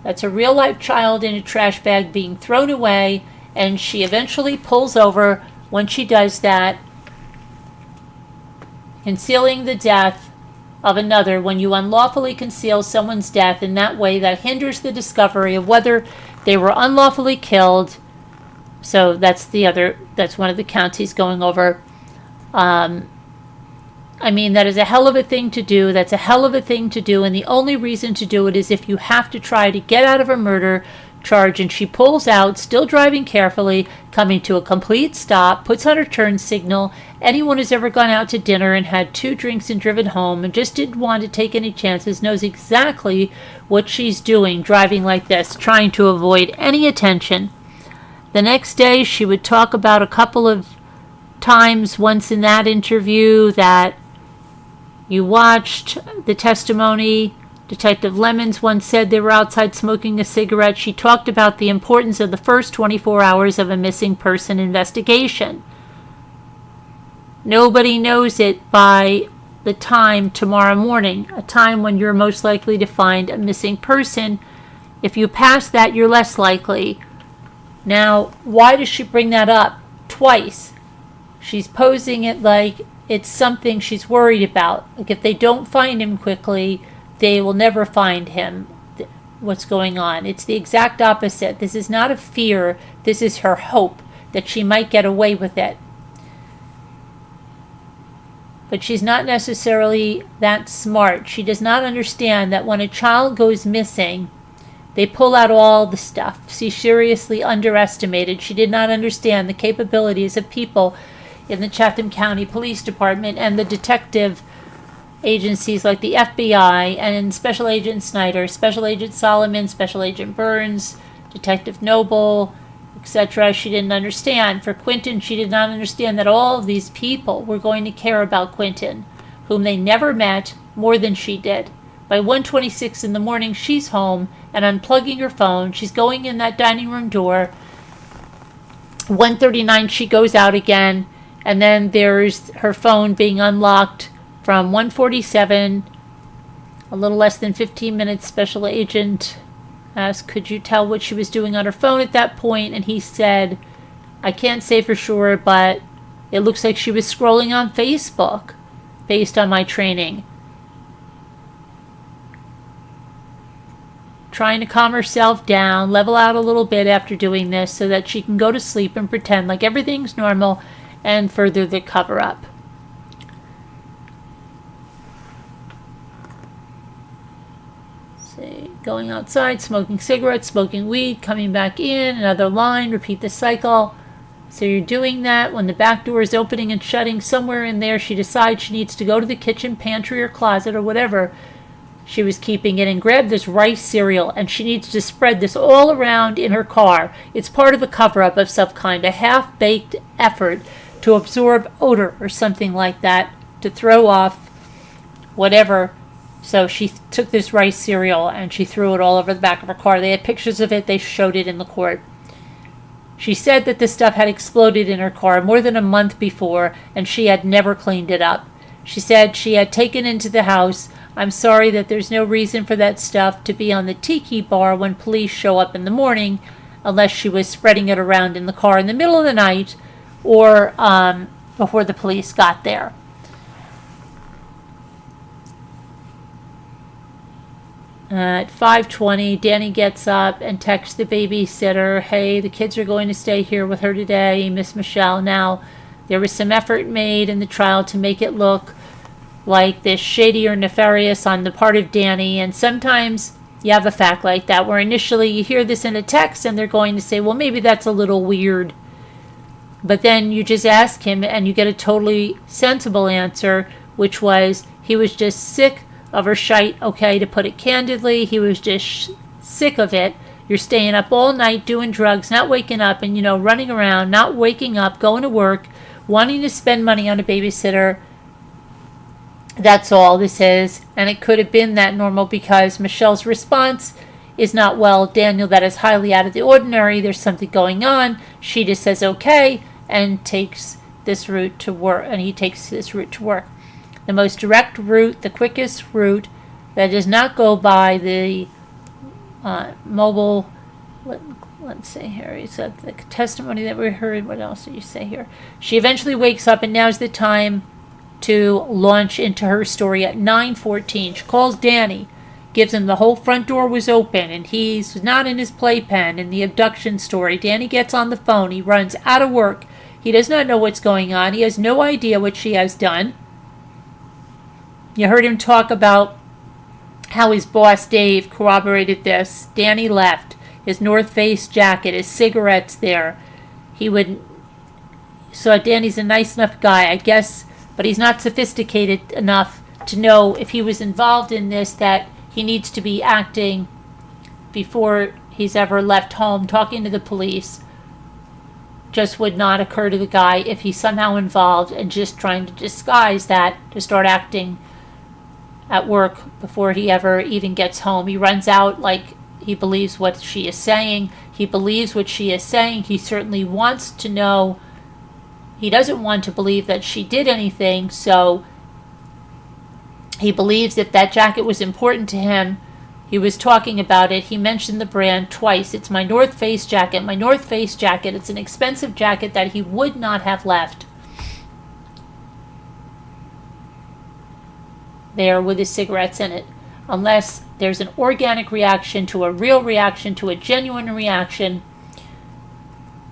That's a real-life child in a trash bag being thrown away, and she eventually pulls over when she does that, concealing the death of another. When you unlawfully conceal someone's death in that way, that hinders the discovery of whether they were unlawfully killed. So that's one of the counts he's going over. I mean, that is a hell of a thing to do. That's a hell of a thing to do. And the only reason to do it is if you have to try to get out of a murder charge. And she pulls out, still driving carefully, coming to a complete stop, puts on her turn signal. Anyone who's ever gone out to dinner and had 2 drinks and driven home and just didn't want to take any chances knows exactly what she's doing, driving like this, trying to avoid any attention. The next day, she would talk about a couple of times, once in that interview, that you watched the testimony. Detective Lemons once said they were outside smoking a cigarette. She talked about the importance of the first 24 hours of a missing person investigation. Nobody knows it by the time tomorrow morning, a time when you're most likely to find a missing person. If you pass that, you're less likely. Now, why does she bring that up twice? She's posing it like it's something she's worried about. Like if they don't find him quickly, they will never find him. What's going on? It's the exact opposite. This is not a fear. This is her hope that she might get away with it. But she's not necessarily that smart. She does not understand that when a child goes missing, they pull out all the stuff. She's seriously underestimated. She did not understand the capabilities of people in the Chatham County Police Department and the detective agencies like the FBI and Special Agent Snyder, Special Agent Solomon, Special Agent Burns, Detective Noble, etc. She didn't understand. For Quentin, she did not understand that all of these people were going to care about Quentin, whom they never met, more than she did. By 1:26 in the morning, she's home and unplugging her phone. She's going in that dining room door. 1:39, she goes out again. And then there's her phone being unlocked from 1:47, a little less than 15 minutes. Special Agent asked, could you tell what she was doing on her phone at that point? And he said, I can't say for sure, but it looks like she was scrolling on Facebook based on my training. Trying to calm herself down, level out a little bit after doing this so that she can go to sleep and pretend like everything's normal and further the cover-up. going outside, smoking cigarettes, smoking weed, coming back in, another line, repeat the cycle. So you're doing that. When the back door is opening and shutting, somewhere in there she decides she needs to go to the kitchen, pantry, or closet, or whatever she was keeping it, and grab this rice cereal, and she needs to spread this all around in her car. It's part of a cover-up of some kind, a half-baked effort to absorb odor or something like that, to throw off whatever. So she took this rice cereal and she threw it all over the back of her car. They had pictures of it. They showed it in the court. She said that the stuff had exploded in her car more than a month before, and she had never cleaned it up. She said she had taken into the house. I'm sorry that there's no reason for that stuff to be on the tiki bar when police show up in the morning, unless she was spreading it around in the car in the middle of the night or before the police got there. At 5:20, Danny gets up and texts the babysitter, hey, the kids are going to stay here with her today, Miss Michelle. Now, there was some effort made in the trial to make it look like this shady or nefarious on the part of Danny, and sometimes you have a fact like that where initially you hear this in a text and they're going to say, well, maybe that's a little weird. But then you just ask him and you get a totally sensible answer, which was he was just sick of her shite, okay, to put it candidly. He was just sick of it. You're staying up all night doing drugs, not waking up, and, running around, not waking up, going to work, wanting to spend money on a babysitter. That's all this is. And it could have been that normal because Michelle's response is not, well, Daniel, that is highly out of the ordinary. There's something going on. She just says, okay, and takes this route to work. And he takes this route to work. The most direct route, the quickest route that does not go by the mobile. Let's see here. He said the testimony that we heard. What else did you say here? She eventually wakes up, and now's the time to launch into her story at 9:14. She calls Danny, gives him the whole front door was open, and he's not in his playpen in the abduction story. Danny gets on the phone. He runs out of work. He does not know what's going on. He has no idea what she has done. You heard him talk about how his boss, Dave, corroborated this. Danny left. His North Face jacket, his cigarettes there. So Danny's a nice enough guy, I guess, but he's not sophisticated enough to know if he was involved in this that he needs to be acting before he's ever left home, talking to the police. Just would not occur to the guy if he's somehow involved and just trying to disguise that to start acting at work before he ever even gets home. He runs out like he believes what she is saying. He believes what she is saying. He certainly wants to know. He doesn't want to believe that she did anything, so he believes if that jacket was important to him, he was talking about it. He mentioned the brand twice. It's my North Face jacket, my North Face jacket. It's an expensive jacket that he would not have left there with his cigarettes in it, unless there's an organic reaction to a real reaction to a genuine reaction,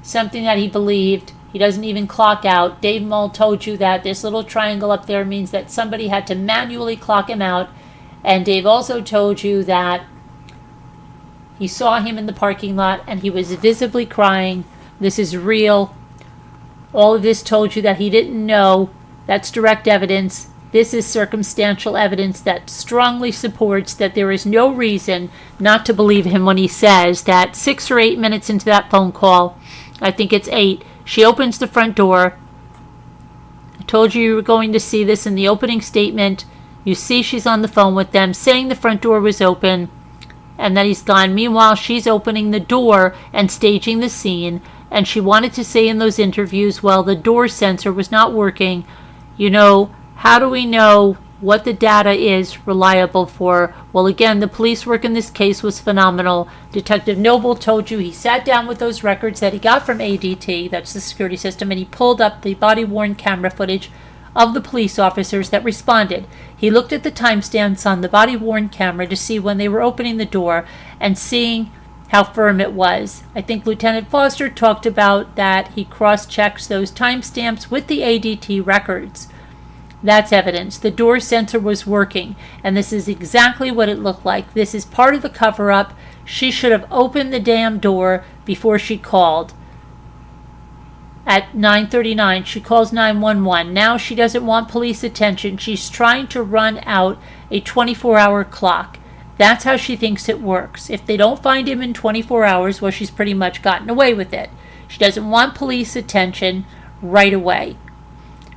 something that he believed. He doesn't even clock out. Dave Mull told you that this little triangle up there means that somebody had to manually clock him out, and Dave also told you that he saw him in the parking lot and he was visibly crying. This is real. All of this told you that he didn't know. That's direct evidence. This is circumstantial evidence that strongly supports that there is no reason not to believe him when he says that 6 or 8 minutes into that phone call, I think it's 8, she opens the front door. I told you were going to see this in the opening statement. You see she's on the phone with them saying the front door was open and that he's gone. Meanwhile, she's opening the door and staging the scene, and she wanted to say in those interviews, well, the door sensor was not working. How do we know what the data is reliable for? Well, again, the police work in this case was phenomenal. Detective Noble told you he sat down with those records that he got from ADT, that's the security system, and he pulled up the body-worn camera footage of the police officers that responded. He looked at the timestamps on the body-worn camera to see when they were opening the door and seeing how firm it was. I think Lieutenant Foster talked about that he cross-checks those timestamps with the ADT records. That's evidence. The door sensor was working, and this is exactly what it looked like. This is part of the cover-up. She should have opened the damn door before she called. At 9:39, she calls 911. Now she doesn't want police attention. She's trying to run out a 24-hour clock. That's how she thinks it works. If they don't find him in 24 hours, well, she's pretty much gotten away with it. She doesn't want police attention right away.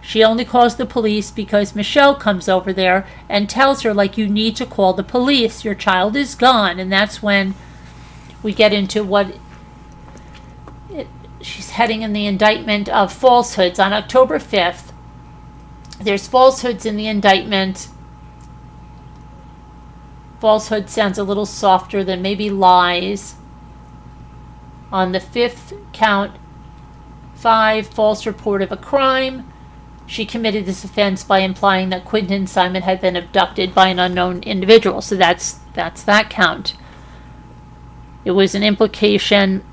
She only calls the police because Michelle comes over there and tells her, like, you need to call the police. Your child is gone. And that's when we get into she's heading in the indictment of falsehoods. On October 5th, there's falsehoods in the indictment. Falsehood sounds a little softer than maybe lies. On the 5th count, 5, false report of a crime. She committed this offense by implying that Quentin Simon had been abducted by an unknown individual. So that's that count. It was an implication.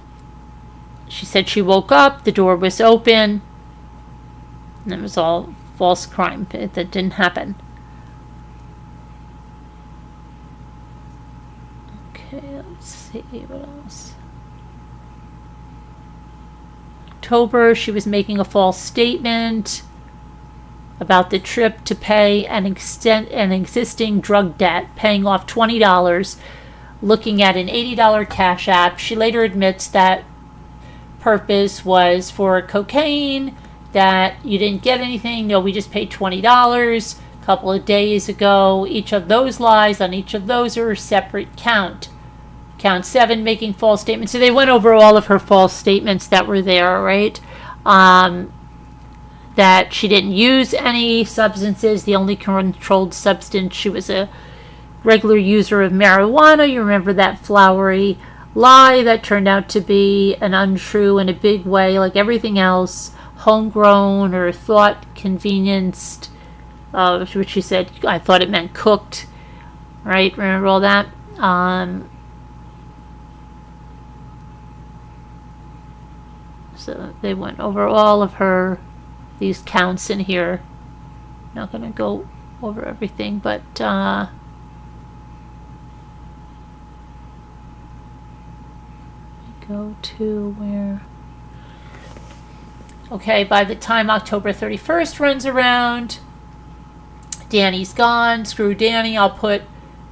She said she woke up, the door was open, and it was all false crime. That didn't happen. Okay, let's see what else. October, she was making a false statement about the trip to pay an existing drug debt, paying off $20, looking at an $80 Cash App. She later admits that purpose was for cocaine, that you didn't get anything. No, we just paid $20 a couple of days ago. Each of those lies on each of those are a separate count. Count 7, making false statements. So they went over all of her false statements that were there, right? That she didn't use any substances. The only controlled substance, she was a regular user of marijuana. You remember that flowery lie that turned out to be an untrue in a big way, like everything else, homegrown or thought convenienced, which she said, I thought it meant cooked, right? Remember all that? So they went over all of these counts in here. Not going to go over everything, but go to where? Okay, by the time October 31st runs around, Danny's gone. Screw Danny, I'll put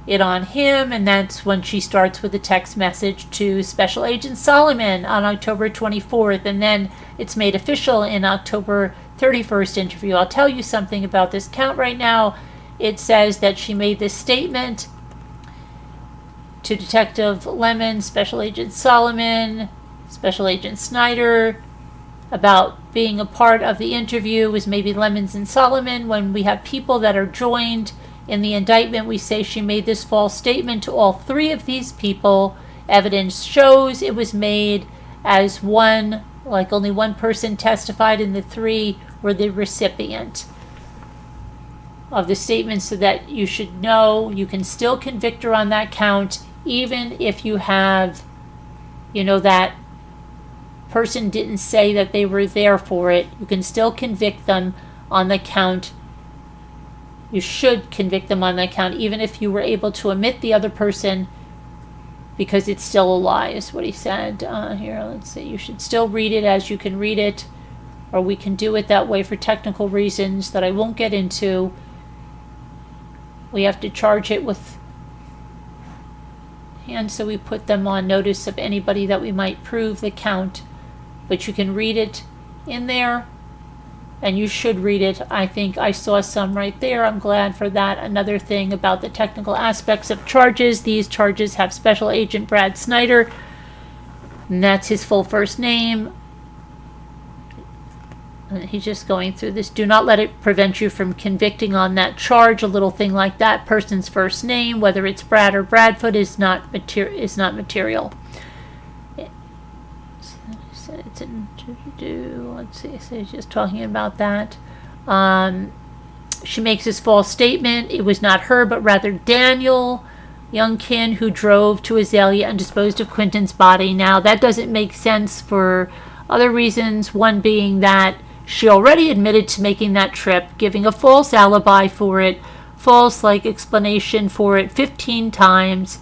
it on him. And that's when she starts with a text message to Special Agent Solomon on October 24th. And then it's made official in October 31st interview. I'll tell you something about this count right now. It says that she made this statement to Detective Lemon, Special Agent Solomon, Special Agent Snyder, about being a part of the interview was maybe Lemons and Solomon. When we have people that are joined in the indictment, we say she made this false statement to all 3 of these people. Evidence shows it was made as one, like only one person testified, and the 3 were the recipient of the statement, so that you should know you can still convict her on that count, even if you have, that person didn't say that they were there for it. You can still convict them on the count. You should convict them on that count, even if you were able to omit the other person, because it's still a lie, is what he said. Here, let's see. You should still read it as you can read it, or we can do it that way for technical reasons that I won't get into. We have to charge it with, and so we put them on notice of anybody that we might prove the count. But you can read it in there, and you should read it. I think I saw some right there. I'm glad for that. Another thing about the technical aspects of charges. These charges have Special Agent Brad Snyder, and that's his full first name. And he's just going through this. Do not let it prevent you from convicting on that charge. A little thing like that. Person's first name, whether it's Brad or Bradford, is not material. It's let's see, so he's just talking about that. She makes this false statement. It was not her, but rather Daniel Youngkin, who drove to Azalea and disposed of Quentin's body. Now, that doesn't make sense for other reasons. One being that She already admitted to making that trip, giving a false alibi for it, false explanation for it 15 times.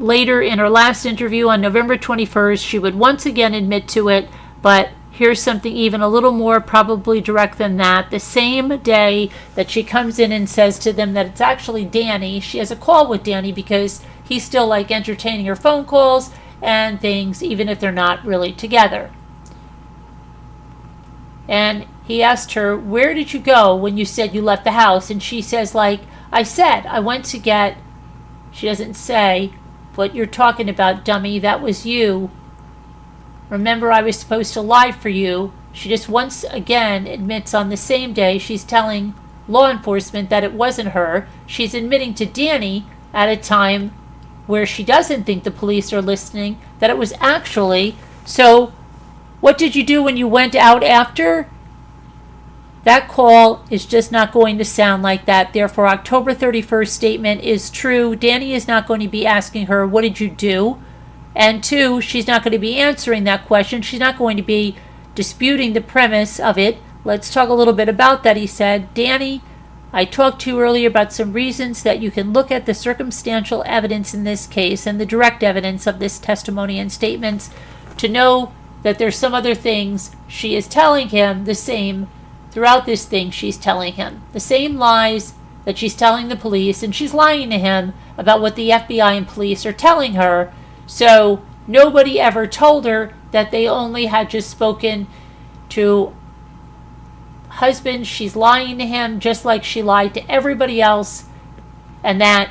Later, in her last interview on November 21st, she would once again admit to it, but here's something even a little more probably direct than that. The same day that she comes in and says to them that it's actually Danny, she has a call with Danny because he's still entertaining her phone calls and things, even if they're not really together. And he asked her, where did you go when you said you left the house? And she says, I said, I went to get, she doesn't say, what you're talking about, dummy, that was you. Remember, I was supposed to lie for you. She just once again admits on the same day she's telling law enforcement that it wasn't her. She's admitting to Danny at a time where she doesn't think the police are listening that it was actually. So what did you do when you went out after? That call is just not going to sound like that. Therefore, October 31st statement is true. Danny is not going to be asking her, what did you do? And two, she's not going to be answering that question. She's not going to be disputing the premise of it. Let's talk a little bit about that, he said. Danny, I talked to you earlier about some reasons that you can look at the circumstantial evidence in this case and the direct evidence of this testimony and statements to know that there's some other things she is telling him the same throughout this thing she's telling him. The same lies that she's telling the police, and she's lying to him about what the FBI and police are telling her. So nobody ever told her that they only had just spoken to husband. She's lying to him just like she lied to everybody else, and that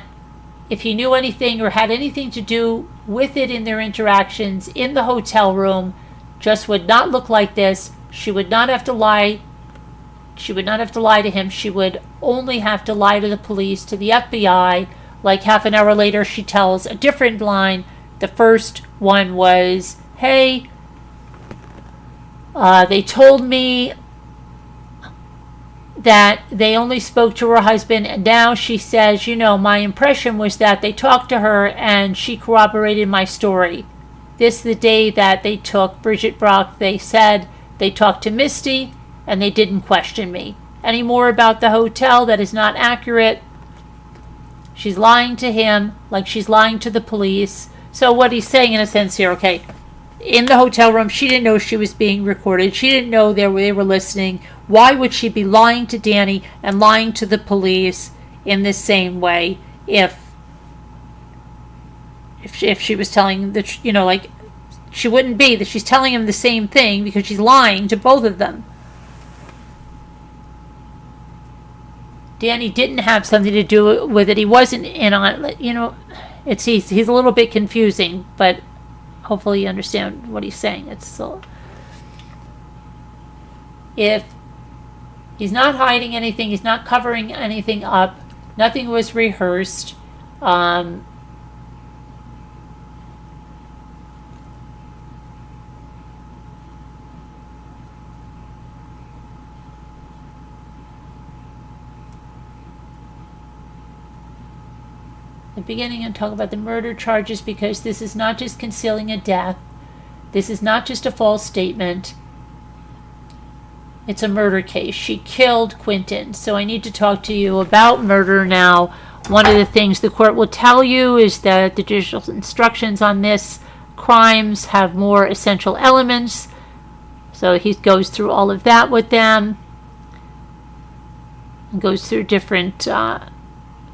if he knew anything or had anything to do with it in their interactions in the hotel room, just would not look like this. She would not have to lie. She would not have to lie to him. She would only have to lie to the police, to the FBI. Like half an hour later, she tells a different line. The first one was, hey, they told me that they only spoke to her husband, and now she says, my impression was that they talked to her and she corroborated my story. This the day that they took Bridget Brock, they said they talked to Misty and they didn't question me. Any more about the hotel that is not accurate? She's lying to him like she's lying to the police. So what he's saying in a sense here, okay, in the hotel room, she didn't know she was being recorded. She didn't know they were listening. Why would she be lying to Danny and lying to the police in the same way if she was telling she wouldn't be, that she's telling him the same thing because she's lying to both of them. Danny didn't have something to do with it. He wasn't in on it. He's a little bit confusing, but hopefully you understand what he's saying. If he's not hiding anything, he's not covering anything up, nothing was rehearsed. The beginning and talk about the murder charges, because this is not just concealing a death. This is not just a false statement. It's a murder case. She killed Quentin. So I need to talk to you about murder now. One of the things the court will tell you is that the judicial instructions on this crimes have more essential elements. So he goes through all of that with them. And goes through different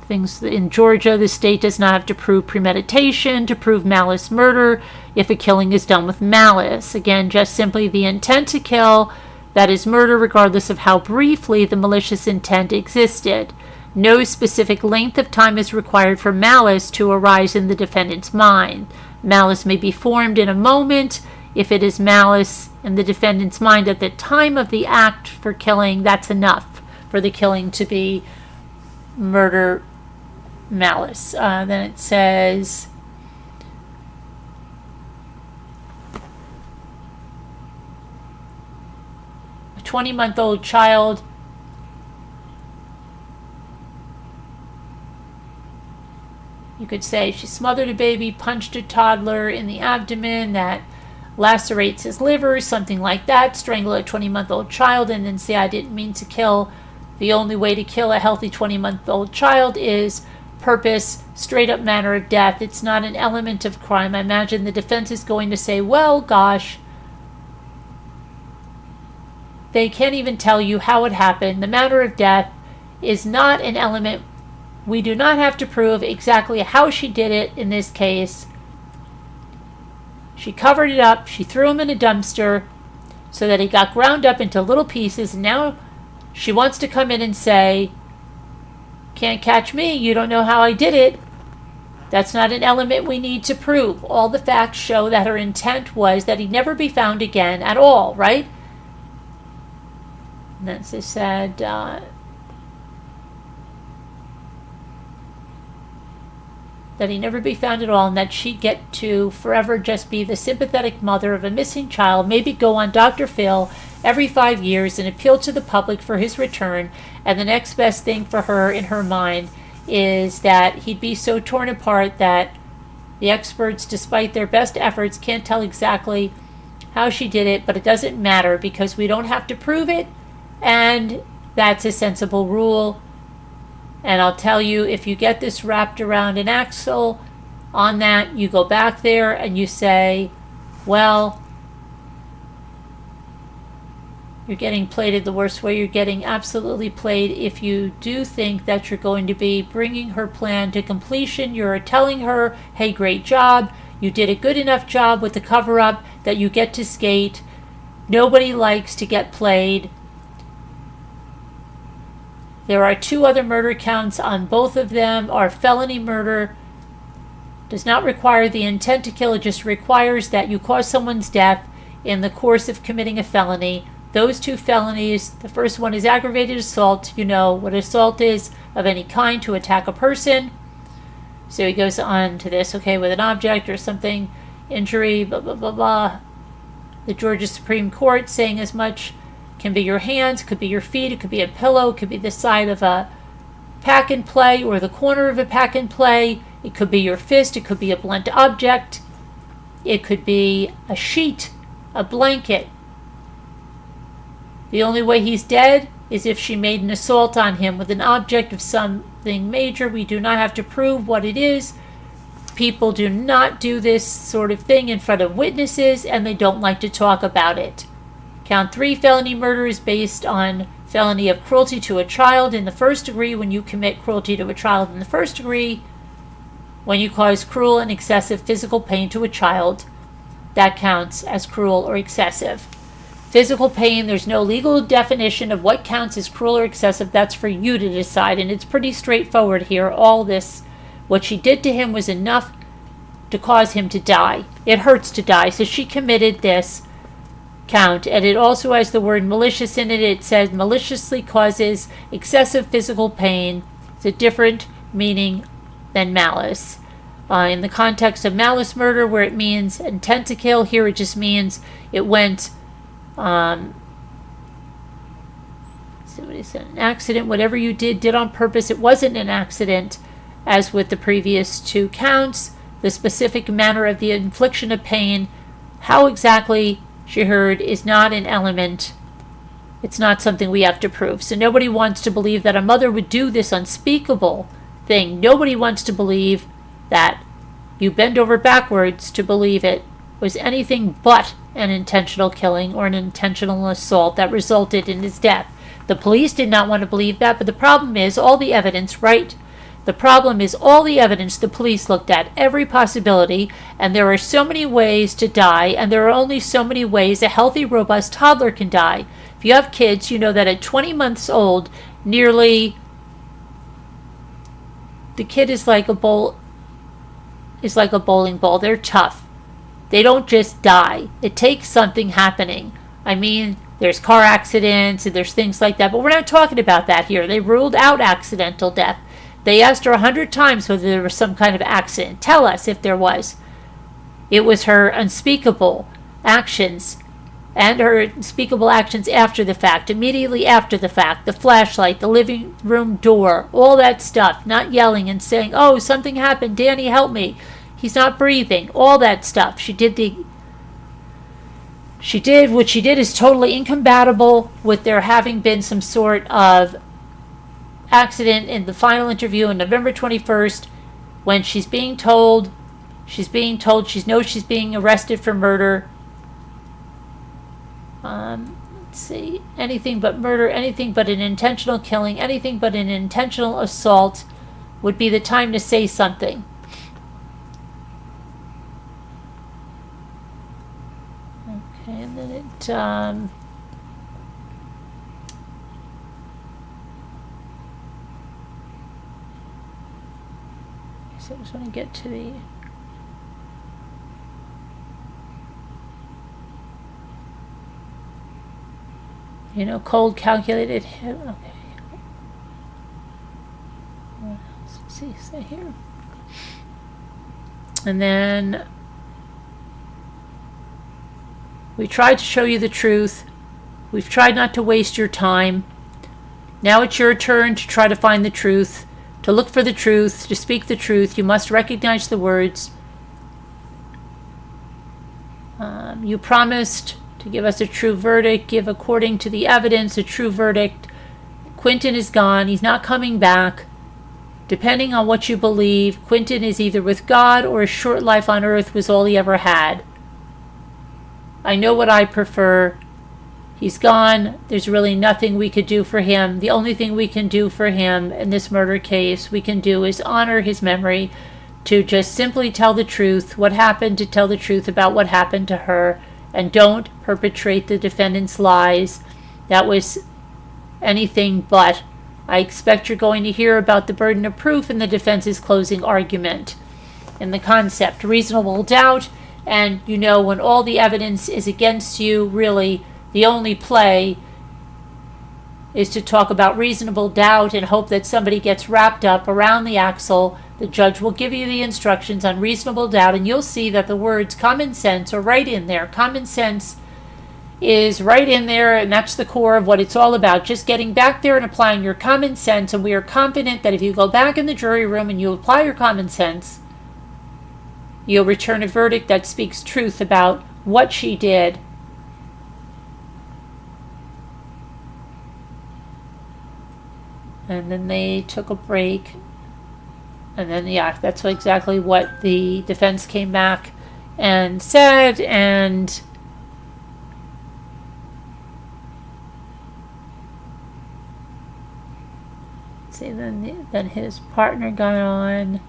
things. In Georgia, the state does not have to prove premeditation to prove malice murder if a killing is done with malice. Again, just simply the intent to kill, that is murder regardless of how briefly the malicious intent existed. No specific length of time is required for malice to arise in the defendant's mind. Malice may be formed in a moment. If it is malice in the defendant's mind at the time of the act for killing, that's enough for the killing to be murder malice. Then it says, a 20-month-old child you could say she smothered a baby, punched a toddler in the abdomen, that lacerates his liver, something like that, strangle a 20-month-old child, and then say, I didn't mean to kill. The only way to kill a healthy 20-month-old child is purpose, straight up manner of death. It's not an element of crime. I imagine the defense is going to say, well, gosh, they can't even tell you how it happened. The manner of death is not an element. We do not have to prove exactly how she did it in this case. She covered it up. She threw him in a dumpster so that he got ground up into little pieces. And now she wants to come in and say, can't catch me. You don't know how I did it. That's not an element we need to prove. All the facts show that her intent was that he'd never be found again at all, right? And then they said, that he'd never be found at all, and that she'd get to forever just be the sympathetic mother of a missing child, maybe go on Dr. Phil every 5 years and appeal to the public for his return, and the next best thing for her in her mind is that he'd be so torn apart that the experts, despite their best efforts, can't tell exactly how she did it, but it doesn't matter because we don't have to prove it, and that's a sensible rule. And I'll tell you, if you get this wrapped around an axle on that, you go back there and you say, well, you're getting plated the worst way. You're getting absolutely played if you do think that you're going to be bringing her plan to completion. You're telling her, hey, great job. You did a good enough job with the cover-up that you get to skate. Nobody likes to get played. There are 2 other murder counts on both of them. Are felony murder. Does not require the intent to kill. It just requires that you cause someone's death in the course of committing a felony. Those 2 felonies, the first one is aggravated assault. You know what assault is, of any kind, to attack a person. So he goes on to this, okay, with an object or something, injury, blah, blah, blah, blah. The Georgia Supreme Court saying as much. Can be your hands, could be your feet, it could be a pillow, it could be the side of a pack and play or the corner of a pack and play. It could be your fist, it could be a blunt object. It could be a sheet, a blanket. The only way he's dead is if she made an assault on him with an object of something major. We do not have to prove what it is. People do not do this sort of thing in front of witnesses, and they don't like to talk about it. Count 3 felony murder is based on felony of cruelty to a child in the first degree. When you commit cruelty to a child in the first degree, when you cause cruel and excessive physical pain to a child, that counts as cruel or excessive. Physical pain, there's no legal definition of what counts as cruel or excessive. That's for you to decide, and it's pretty straightforward here. All this, what she did to him was enough to cause him to die. It hurts to die, so she committed this count, and it also has the word malicious in it. It says maliciously causes excessive physical pain. It's a different meaning than malice. In the context of malice murder, where it means intent to kill, here it just means it went, somebody said an accident, whatever you did on purpose. It wasn't an accident, as with the previous 2 counts. The specific manner of the infliction of pain, how exactly she heard, is not an element. It's not something we have to prove. So nobody wants to believe that a mother would do this unspeakable thing. Nobody wants to believe that you bend over backwards to believe it was anything but an intentional killing or an intentional assault that resulted in his death. The police did not want to believe that, but the problem is all the evidence, right? The problem is all the evidence the police looked at, every possibility, and there are so many ways to die, and there are only so many ways a healthy, robust toddler can die. If you have kids, you know that at 20 months old, the kid is like a bowling ball. They're tough. They don't just die. It takes something happening. I mean, there's car accidents and there's things like that, but we're not talking about that here. They ruled out accidental death. They asked her 100 times whether there was some kind of accident. Tell us if there was. It was her unspeakable actions and her unspeakable actions after the fact, immediately after the fact, the flashlight, the living room door, all that stuff, not yelling and saying, oh, something happened, Danny, help me. He's not breathing, all that stuff. She did the what she did is totally incompatible with there having been some sort of accident in the final interview on November 21st when she knows she's being arrested for murder. Let's see, anything but murder, anything but an intentional killing, anything but an intentional assault would be the time to say something. Okay, and then it, so I just want to get to the, cold, calculated hit. Okay. What else? Let's see, say here. And then we tried to show you the truth. We've tried not to waste your time. Now it's your turn to try to find the truth, to look for the truth, to speak the truth. You must recognize the words. You promised to give us a true verdict, give according to the evidence a true verdict. Quentin is gone. He's not coming back. Depending on what you believe, Quentin is either with God or a short life on earth was all he ever had. I know what I prefer. He's gone. There's really nothing we could do for him. The only thing we can do for him in this murder case we can do is honor his memory, to just simply tell the truth, what happened, to tell the truth about what happened to her, and don't perpetrate the defendant's lies. That was anything but. I expect you're going to hear about the burden of proof in the defense's closing argument. And the concept, reasonable doubt, and when all the evidence is against you, really the only play is to talk about reasonable doubt and hope that somebody gets wrapped up around the axle. The judge will give you the instructions on reasonable doubt, and you'll see that the words common sense are right in there. Common sense is right in there, and that's the core of what it's all about. Just getting back there and applying your common sense, and we are confident that if you go back in the jury room and you apply your common sense, you'll return a verdict that speaks truth about what she did. And then they took a break. And then, that's exactly what the defense came back and said. And see, then his partner got on.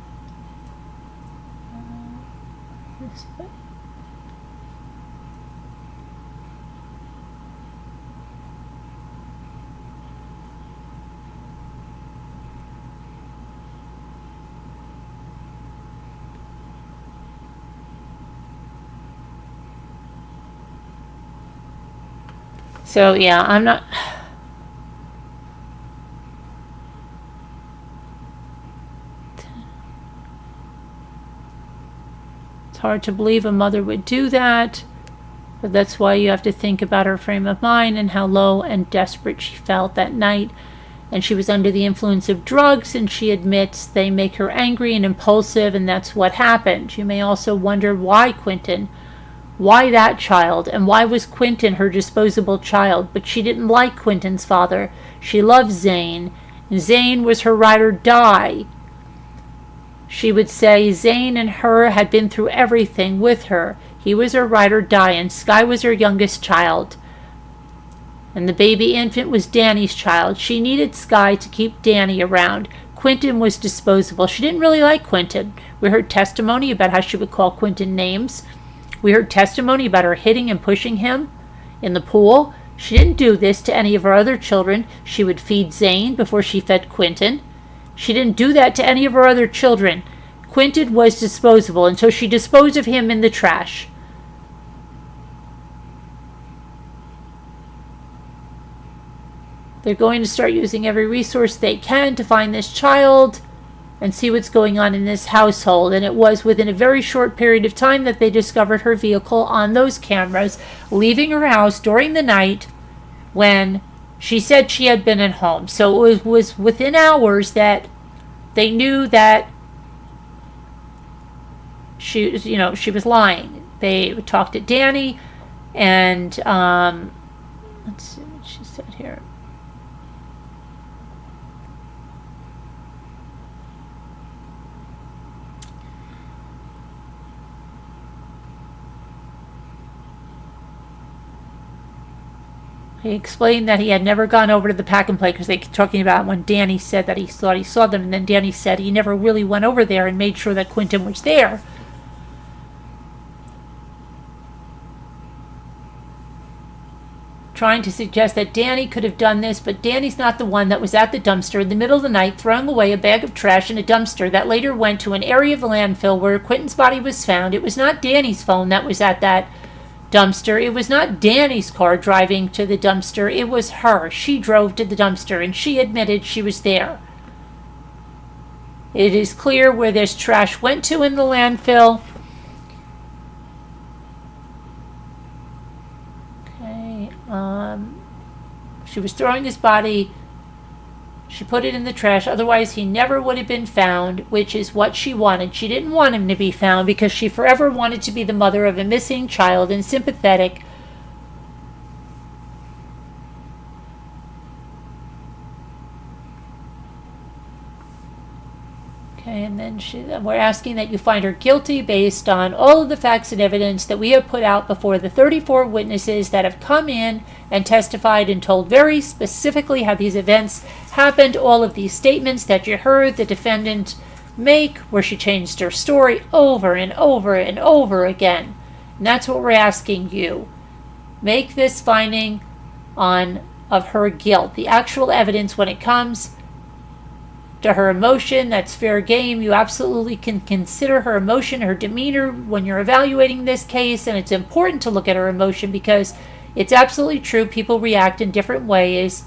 This way. So, I'm not... It's hard to believe a mother would do that, but that's why you have to think about her frame of mind and how low and desperate she felt that night. And she was under the influence of drugs, and she admits they make her angry and impulsive, and that's what happened. You may also wonder why Quentin. Why that child? And why was Quentin her disposable child? But she didn't like Quentin's father. She loved Zane. Zane was her ride or die. She would say Zane and her had been through everything with her. He was her ride or die, and Sky was her youngest child. And the baby infant was Danny's child. She needed Sky to keep Danny around. Quentin was disposable. She didn't really like Quentin. We heard testimony about how she would call Quentin names. We heard testimony about her hitting and pushing him in the pool. She didn't do this to any of her other children. She would feed Zane before she fed Quentin. She didn't do that to any of her other children. Quentin was disposable, and so she disposed of him in the trash. They're going to start using every resource they can to find this child and see what's going on in this household. And it was within a very short period of time that they discovered her vehicle on those cameras, leaving her house during the night when she said she had been at home. So it was within hours that they knew that she was lying. They talked to Danny, And let's see what she said here. He explained that he had never gone over to the pack and play because they were talking about when Danny said that he thought he saw them, and then Danny said he never really went over there and made sure that Quentin was there. Trying to suggest that Danny could have done this, but Danny's not the one that was at the dumpster in the middle of the night throwing away a bag of trash in a dumpster that later went to an area of the landfill where Quentin's body was found. It was not Danny's phone that was at that dumpster. It was not Danny's car driving to the dumpster. It was her. She drove to the dumpster, and she admitted she was there. It is clear where this trash went to in the landfill. Okay. She was throwing his body. She put it in the trash. Otherwise, he never would have been found, which is what she wanted. She didn't want him to be found because she forever wanted to be the mother of a missing child and sympathetic. Okay, and then we're asking that you find her guilty based on all of the facts and evidence that we have put out before the 34 witnesses that have come in and testified and told very specifically how these events happened. All of these statements that you heard the defendant make, where she changed her story over and over and over again. And that's what we're asking you. Make this finding of her guilt. The actual evidence when it comes to her emotion, that's fair game. You absolutely can consider her emotion, her demeanor when you're evaluating this case, and it's important to look at her emotion because it's absolutely true. People react in different ways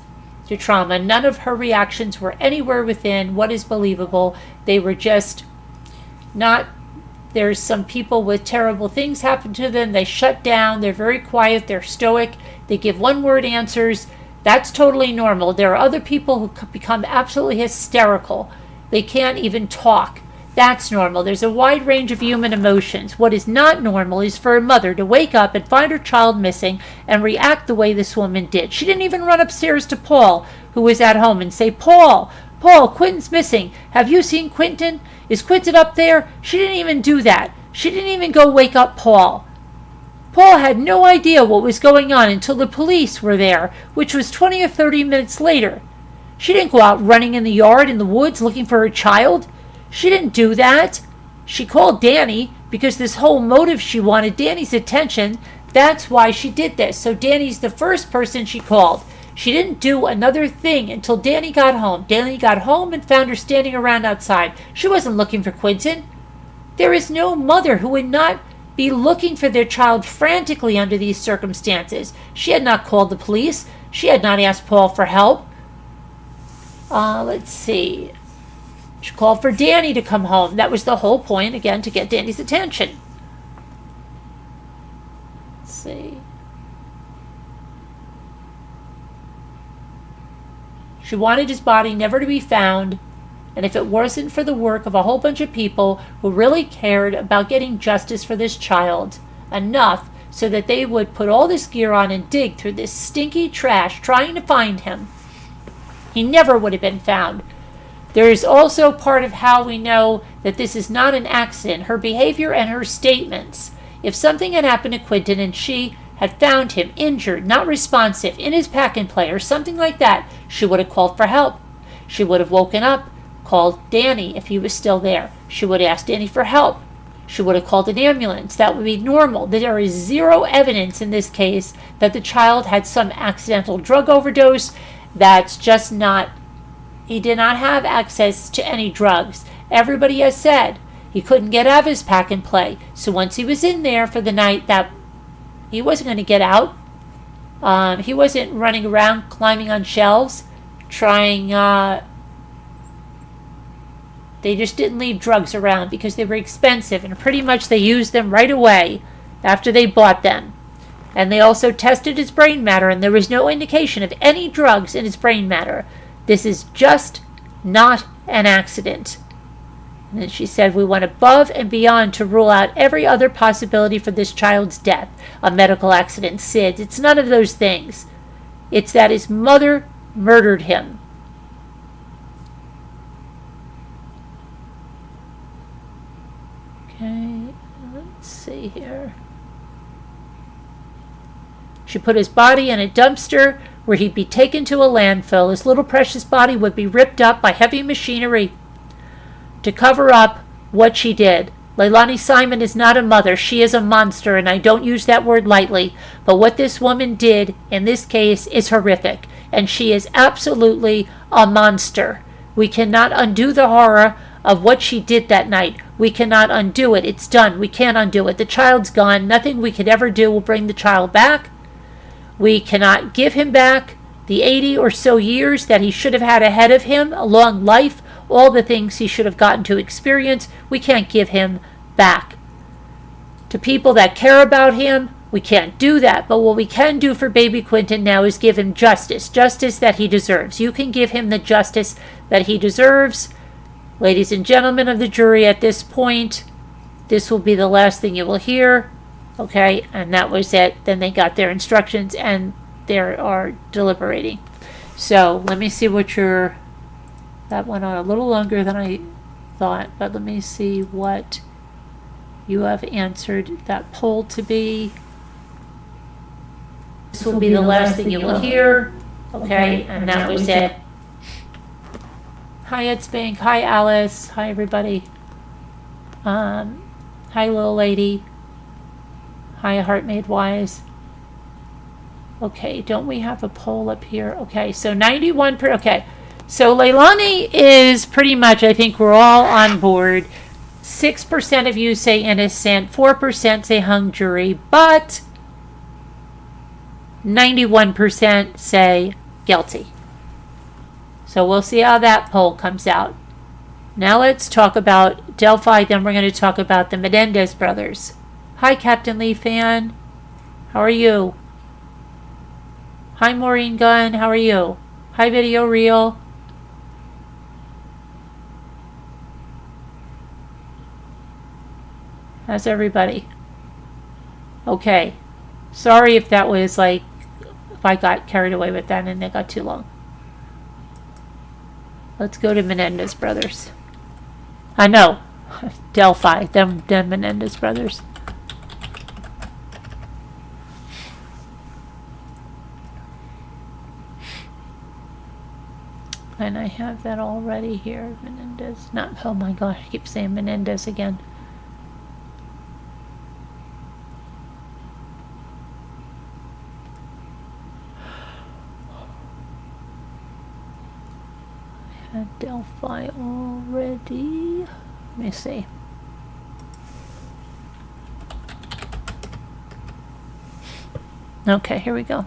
to trauma. None of her reactions were anywhere within what is believable. They were just not. There's some people with terrible things happen to them. They shut down. They're very quiet. They're stoic. They give one-word answers. That's totally normal. There are other people who become absolutely hysterical. They can't even talk. That's normal. There's a wide range of human emotions. What is not normal is for a mother to wake up and find her child missing and react the way this woman did. She didn't even run upstairs to Paul, who was at home, and say, Paul, Quentin's missing. Have you seen Quentin? Is Quentin up there? She didn't even do that. She didn't even go wake up Paul. Paul had no idea what was going on until the police were there, which was 20 or 30 minutes later. She didn't go out running in the yard in the woods looking for her child. She didn't do that. She called Danny because this whole motive, she wanted Danny's attention. That's why she did this. So Danny's the first person she called. She didn't do another thing until Danny got home. Danny got home and found her standing around outside. She wasn't looking for Quentin. There is no mother who would not be looking for their child frantically under these circumstances. She had not called the police. She had not asked Paul for help. Let's see. She called for Danny to come home. That was the whole point, again, to get Danny's attention. Let's see. She wanted his body never to be found. And if it wasn't for the work of a whole bunch of people who really cared about getting justice for this child enough so that they would put all this gear on and dig through this stinky trash trying to find him, he never would have been found. There is also part of how we know that this is not an accident, her behavior and her statements. If something had happened to Quentin and she had found him injured, not responsive, in his pack and play or something like that, she would have called for help. She would have woken up, called Danny if he was still there. She would have asked Danny for help. She would have called an ambulance. That would be normal. There is zero evidence in this case that the child had some accidental drug overdose. That's just not. He did not have access to any drugs. Everybody has said he couldn't get out of his pack and play. So once he was in there for the night, that he wasn't going to get out. He wasn't running around climbing on shelves, trying. They just didn't leave drugs around because they were expensive, and pretty much they used them right away after they bought them. And they also tested his brain matter, and there was no indication of any drugs in his brain matter. This is just not an accident. And then she said, we went above and beyond to rule out every other possibility for this child's death, a medical accident, SIDS. It's none of those things. It's that his mother murdered him. Okay, let's see here. She put his body in a dumpster where he'd be taken to a landfill. His little precious body would be ripped up by heavy machinery to cover up what she did. Leilani Simon is not a mother. She is a monster, and I don't use that word lightly. But what this woman did in this case is horrific, and she is absolutely a monster. We cannot undo the horror of what she did that night. We cannot undo it. It's done. We can't undo it. The child's gone. Nothing we could ever do will bring the child back. We cannot give him back the 80 or so years that he should have had ahead of him, a long life, all the things he should have gotten to experience. We can't give him back. To people that care about him, we can't do that. But what we can do for baby Quentin now is give him justice that he deserves. You can give him the justice that he deserves. Ladies and gentlemen of the jury, at this point, this will be the last thing you will hear. Okay, and that was it. Then they got their instructions and they are deliberating. So let me see what that went on a little longer than I thought, but let me see what you have answered that poll to be. This will be the last thing you will hear. Okay, and that was it. Hi, Ed Spank. Hi, Alice. Hi, everybody. Hi, little lady. Hi, Heart Made Wise. Okay, don't we have a poll up here? Okay, so 91%. Okay, so Leilani is pretty much, I think we're all on board. 6% of you say innocent, 4% say hung jury, but 91% say guilty. So we'll see how that poll comes out. Now let's talk about Delphi, then we're going to talk about the Menendez brothers. Hi, Captain Lee fan. How are you? Hi, Maureen Gunn. How are you? Hi, Video Reel. How's everybody? Okay. Sorry if that was if I got carried away with that and it got too long. Let's go to Menendez brothers. I know. Delphi. Them Menendez brothers. And I have that already here. Menendez. Not, oh my gosh, I keep saying Menendez again. I had Delphi already. Let me see. Okay, here we go.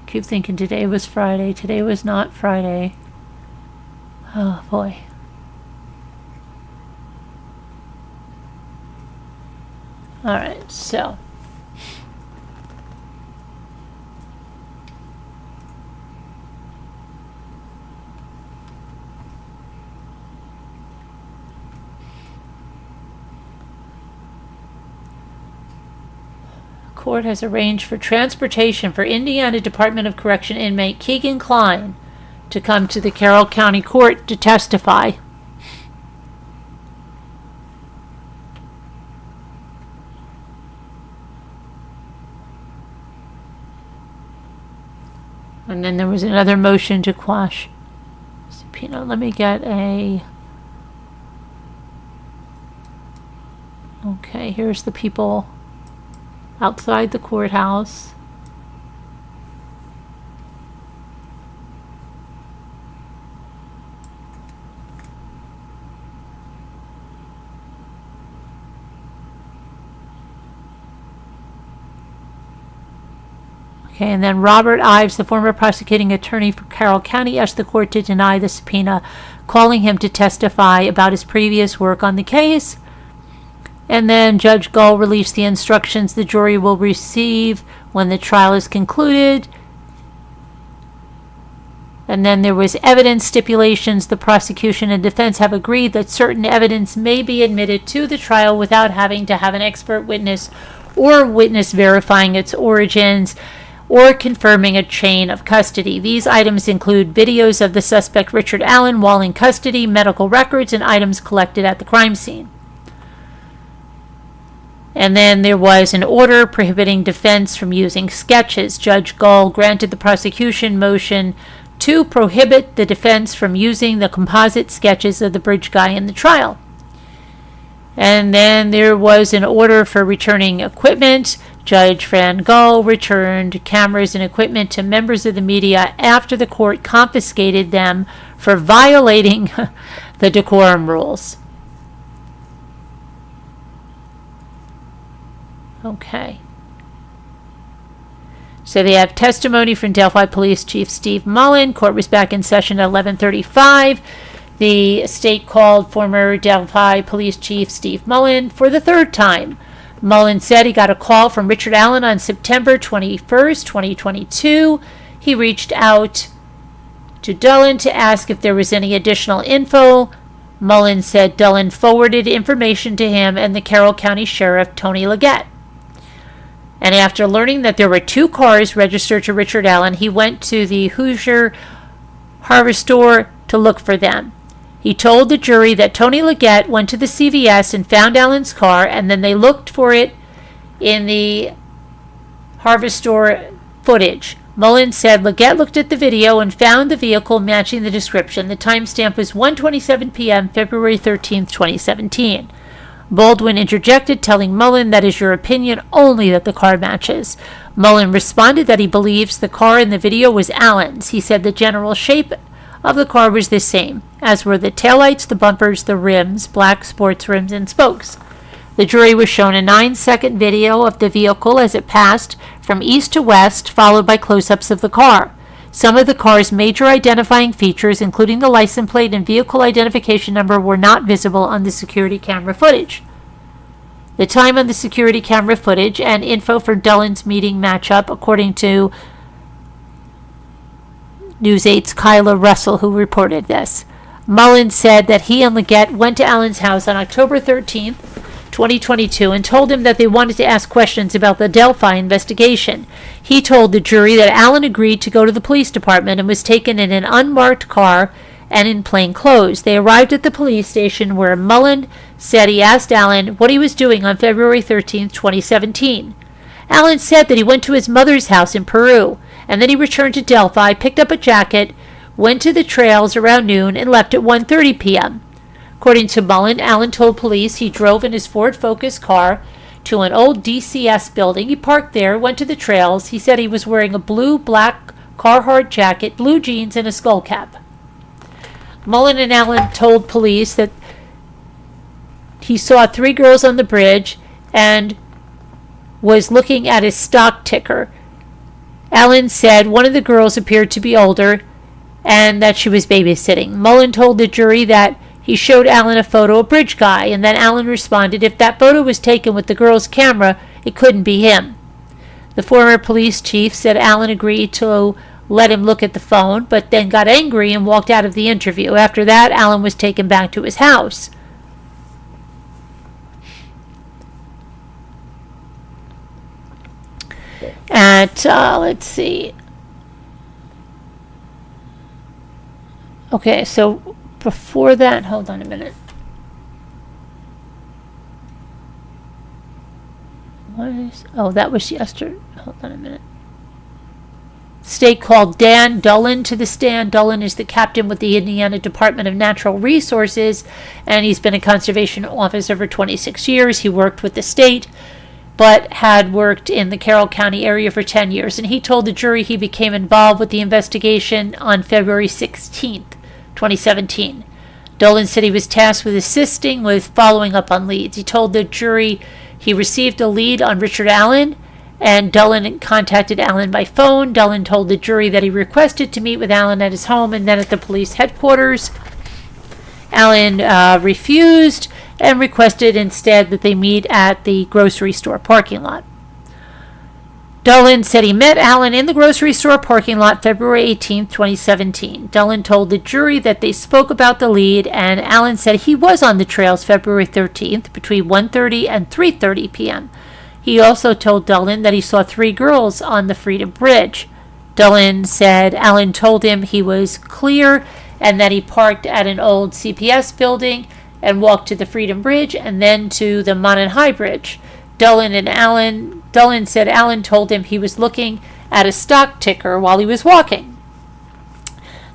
Keep thinking today was Friday. Today was not Friday. Oh boy. Alright, so. Court has arranged for transportation for Indiana Department of Correction inmate Keegan Klein to come to the Carroll County Court to testify. And then there was another motion to quash subpoena. Let me get a... Okay, here's the people outside the courthouse. Okay, and then Robert Ives, the former prosecuting attorney for Carroll County, asked the court to deny the subpoena, calling him to testify about his previous work on the case. And then Judge Gull released the instructions the jury will receive when the trial is concluded. And then there was evidence stipulations. The prosecution and defense have agreed that certain evidence may be admitted to the trial without having to have an expert witness or witness verifying its origins or confirming a chain of custody. These items include videos of the suspect Richard Allen while in custody, medical records, and items collected at the crime scene. And then there was an order prohibiting defense from using sketches. Judge Gall granted the prosecution motion to prohibit the defense from using the composite sketches of the bridge guy in the trial. And then there was an order for returning equipment. Judge Van Gall returned cameras and equipment to members of the media after the court confiscated them for violating the decorum rules. Okay. So they have testimony from Delphi Police Chief Steve Mullen. Court was back in session at 11:35. The state called former Delphi Police Chief Steve Mullen for the third time. Mullen said he got a call from Richard Allen on September 21st, 2022. He reached out to Dullen to ask if there was any additional info. Mullen said Dullen forwarded information to him and the Carroll County Sheriff, Tony Leggett. And after learning that there were 2 cars registered to Richard Allen, he went to the Hoosier Harvest Store to look for them. He told the jury that Tony Leggett went to the CVS and found Allen's car, and then they looked for it in the Harvest Store footage. Mullen said Leggett looked at the video and found the vehicle matching the description. The timestamp was 1:27 p.m., February 13th, 2017. Baldwin interjected, telling Mullen that is your opinion only that the car matches. Mullen responded that he believes the car in the video was Allen's. He said the general shape of the car was the same, as were the taillights, the bumpers, the rims, black sports rims, and spokes. The jury was shown a 9-second video of the vehicle as it passed from east to west, followed by close-ups of the car. Some of the car's major identifying features, including the license plate and vehicle identification number, were not visible on the security camera footage. The time on the security camera footage and info for Dullen's meeting match up, according to News 8's Kyla Russell, who reported this. Mullen said that he and Leggett went to Allen's house on October 13th, 2022, and told him that they wanted to ask questions about the Delphi investigation. He told the jury that Allen agreed to go to the police department and was taken in an unmarked car and in plain clothes. They arrived at the police station where Mullen said he asked Allen what he was doing on February 13th, 2017. Allen said that he went to his mother's house in Peru, and then he returned to Delphi, picked up a jacket, went to the trails around noon, and left at 1:30 p.m. According to Mullen, Allen told police he drove in his Ford Focus car to an old DCS building. He parked there, went to the trails. He said he was wearing a blue-black Carhartt jacket, blue jeans, and a skull cap. Mullen and Allen told police that he saw 3 girls on the bridge and was looking at his stock ticker. Allen said one of the girls appeared to be older and that she was babysitting. Mullen told the jury that he showed Allen a photo of Bridge Guy, and then Allen responded if that photo was taken with the girl's camera, it couldn't be him. The former police chief said Allen agreed to let him look at the phone, but then got angry and walked out of the interview. After that, Allen was taken back to his house. Let's see. Okay, so before that, hold on a minute. That was yesterday. Hold on a minute. State called Dan Dullen to the stand. Dullen is the captain with the Indiana Department of Natural Resources, and he's been a conservation officer for 26 years. He worked with the state, but had worked in the Carroll County area for 10 years. And he told the jury he became involved with the investigation on February 16th, 2017. Dullen said he was tasked with assisting with following up on leads. He told the jury he received a lead on Richard Allen, and Dullen contacted Allen by phone. Dullen told the jury that he requested to meet with Allen at his home and then at the police headquarters. Allen refused and requested instead that they meet at the grocery store parking lot. Dolan said he met Allen in the grocery store parking lot February 18, 2017. Dolan told the jury that they spoke about the lead, and Allen said he was on the trails February 13th between 1:30 and 3:30 p.m. He also told Dolan that he saw 3 girls on the Freedom Bridge. Dolan said Allen told him he was clear and that he parked at an old CPS building and walked to the Freedom Bridge and then to the Monon High Bridge. Dolan said Allen told him he was looking at a stock ticker while he was walking.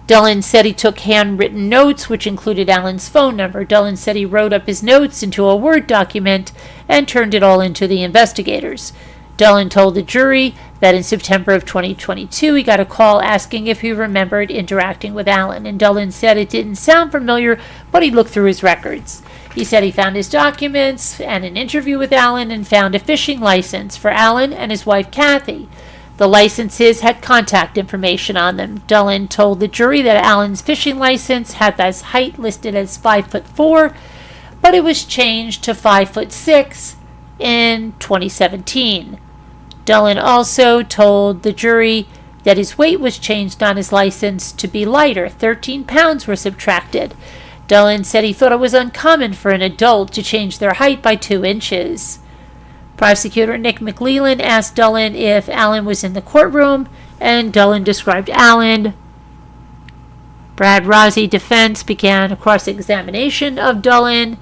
Dolan said he took handwritten notes, which included Allen's phone number. Dolan said he wrote up his notes into a Word document and turned it all into the investigators. Dolan told the jury that in September of 2022, he got a call asking if he remembered interacting with Allen, and Dolan said it didn't sound familiar, but he looked through his records. He said he found his documents and an interview with Allen and found a fishing license for Allen and his wife Kathy. The licenses had contact information on them. Dolan told the jury that Allen's fishing license had his height listed as 5'4", but it was changed to 5'6" in 2017. Dolan also told the jury that his weight was changed on his license to be lighter. 13 pounds were subtracted. Dolan said he thought it was uncommon for an adult to change their height by 2 inches. Prosecutor Nick McLeland asked Dolan if Allen was in the courtroom, and Dolan described Allen. Brad Rozzi defense began a cross-examination of Dolan,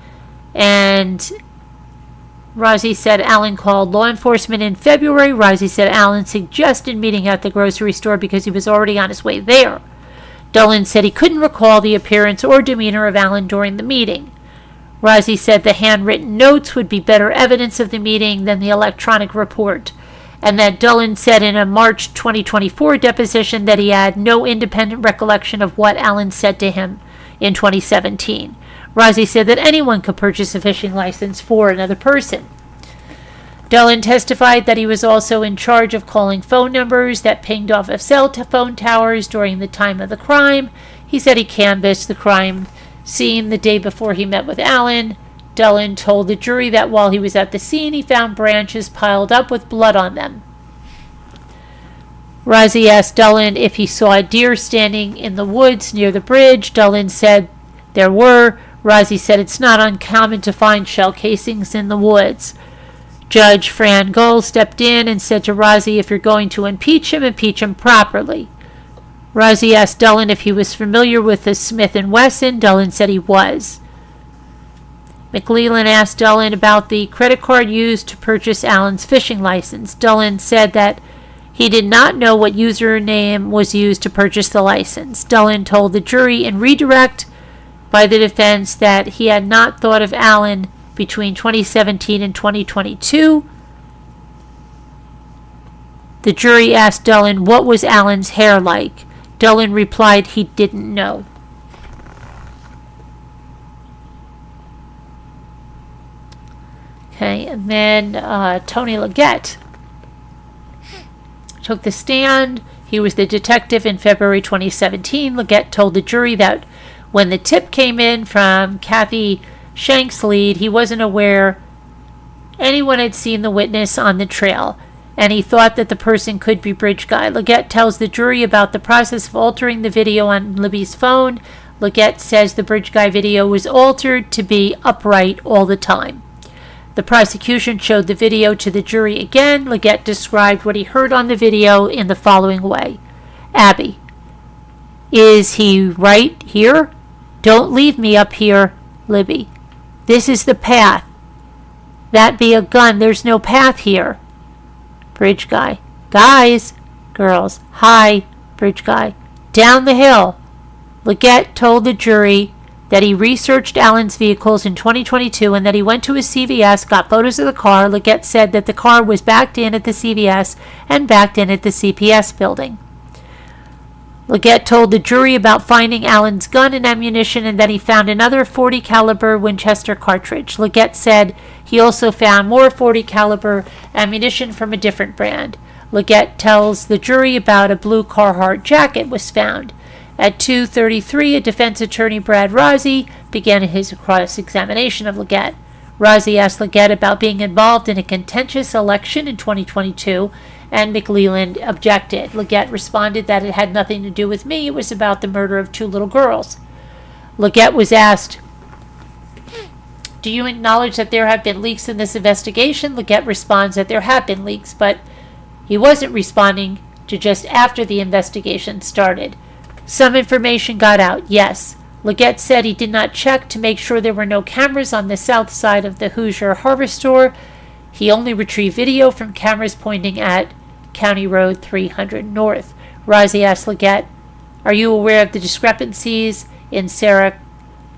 and Rozzi said Allen called law enforcement in February. Rozzi said Allen suggested meeting at the grocery store because he was already on his way there. Dolan said he couldn't recall the appearance or demeanor of Allen during the meeting. Rozzi said the handwritten notes would be better evidence of the meeting than the electronic report, and that Dolan said in a March 2024 deposition that he had no independent recollection of what Allen said to him in 2017. Rozzi said that anyone could purchase a fishing license for another person. Dolan testified that he was also in charge of calling phone numbers that pinged off of cell phone towers during the time of the crime. He said he canvassed the crime scene the day before he met with Allen. Dolan told the jury that while he was at the scene, he found branches piled up with blood on them. Rozzi asked Dolan if he saw a deer standing in the woods near the bridge. Dolan said there were. Rozzi said it's not uncommon to find shell casings in the woods. Judge Fran Gull stepped in and said to Rozzi, if you're going to impeach him properly. Rozzi asked Dolan if he was familiar with the Smith & Wesson. Dolan said he was. McLeland asked Dolan about the credit card used to purchase Allen's fishing license. Dolan said that he did not know what username was used to purchase the license. Dolan told the jury in redirect by the defense that he had not thought of Allen between 2017 and 2022. The jury asked Dolan what was Allen's hair like. Dolan replied he didn't know. Okay, and then Tony Leggett took the stand. He was the detective in February 2017. Leggett told the jury that when the tip came in from Kathy Shank's lead, he wasn't aware anyone had seen the witness on the trail, and he thought that the person could be Bridge Guy. Leggett tells the jury about the process of altering the video on Libby's phone. Leggett says the Bridge Guy video was altered to be upright all the time. The prosecution showed the video to the jury again. Leggett described what he heard on the video in the following way. Abby, is he right here? Don't leave me up here, Libby. This is the path. That be a gun. There's no path here. Bridge Guy. Guys. Girls. Hi. Bridge Guy. Down the hill. Leggett told the jury that he researched Allen's vehicles in 2022 and that he went to his CVS, got photos of the car. Leggett said that the car was backed in at the CVS and backed in at the CPS building. Leggett told the jury about finding Allen's gun and ammunition and that he found another .40 caliber Winchester cartridge. Leggett said he also found more .40 caliber ammunition from a different brand. Leggett tells the jury about a blue Carhartt jacket was found. At 2:33, a defense attorney, Brad Rozzi, began his cross-examination of Leggett. Rozzi asked Leggett about being involved in a contentious election in 2022 and McLeland objected. Leggett responded that it had nothing to do with me. It was about the murder of 2 little girls. Leggett was asked, "Do you acknowledge that there have been leaks in this investigation?" Leggett responds that there have been leaks, but he wasn't responding to just after the investigation started. "Some information got out, yes." Leggett said he did not check to make sure there were no cameras on the south side of the Hoosier Harbor store. He only retrieved video from cameras pointing at County Road 300 North. Rozzi asked Leggett, "Are you aware of the discrepancies in Sarah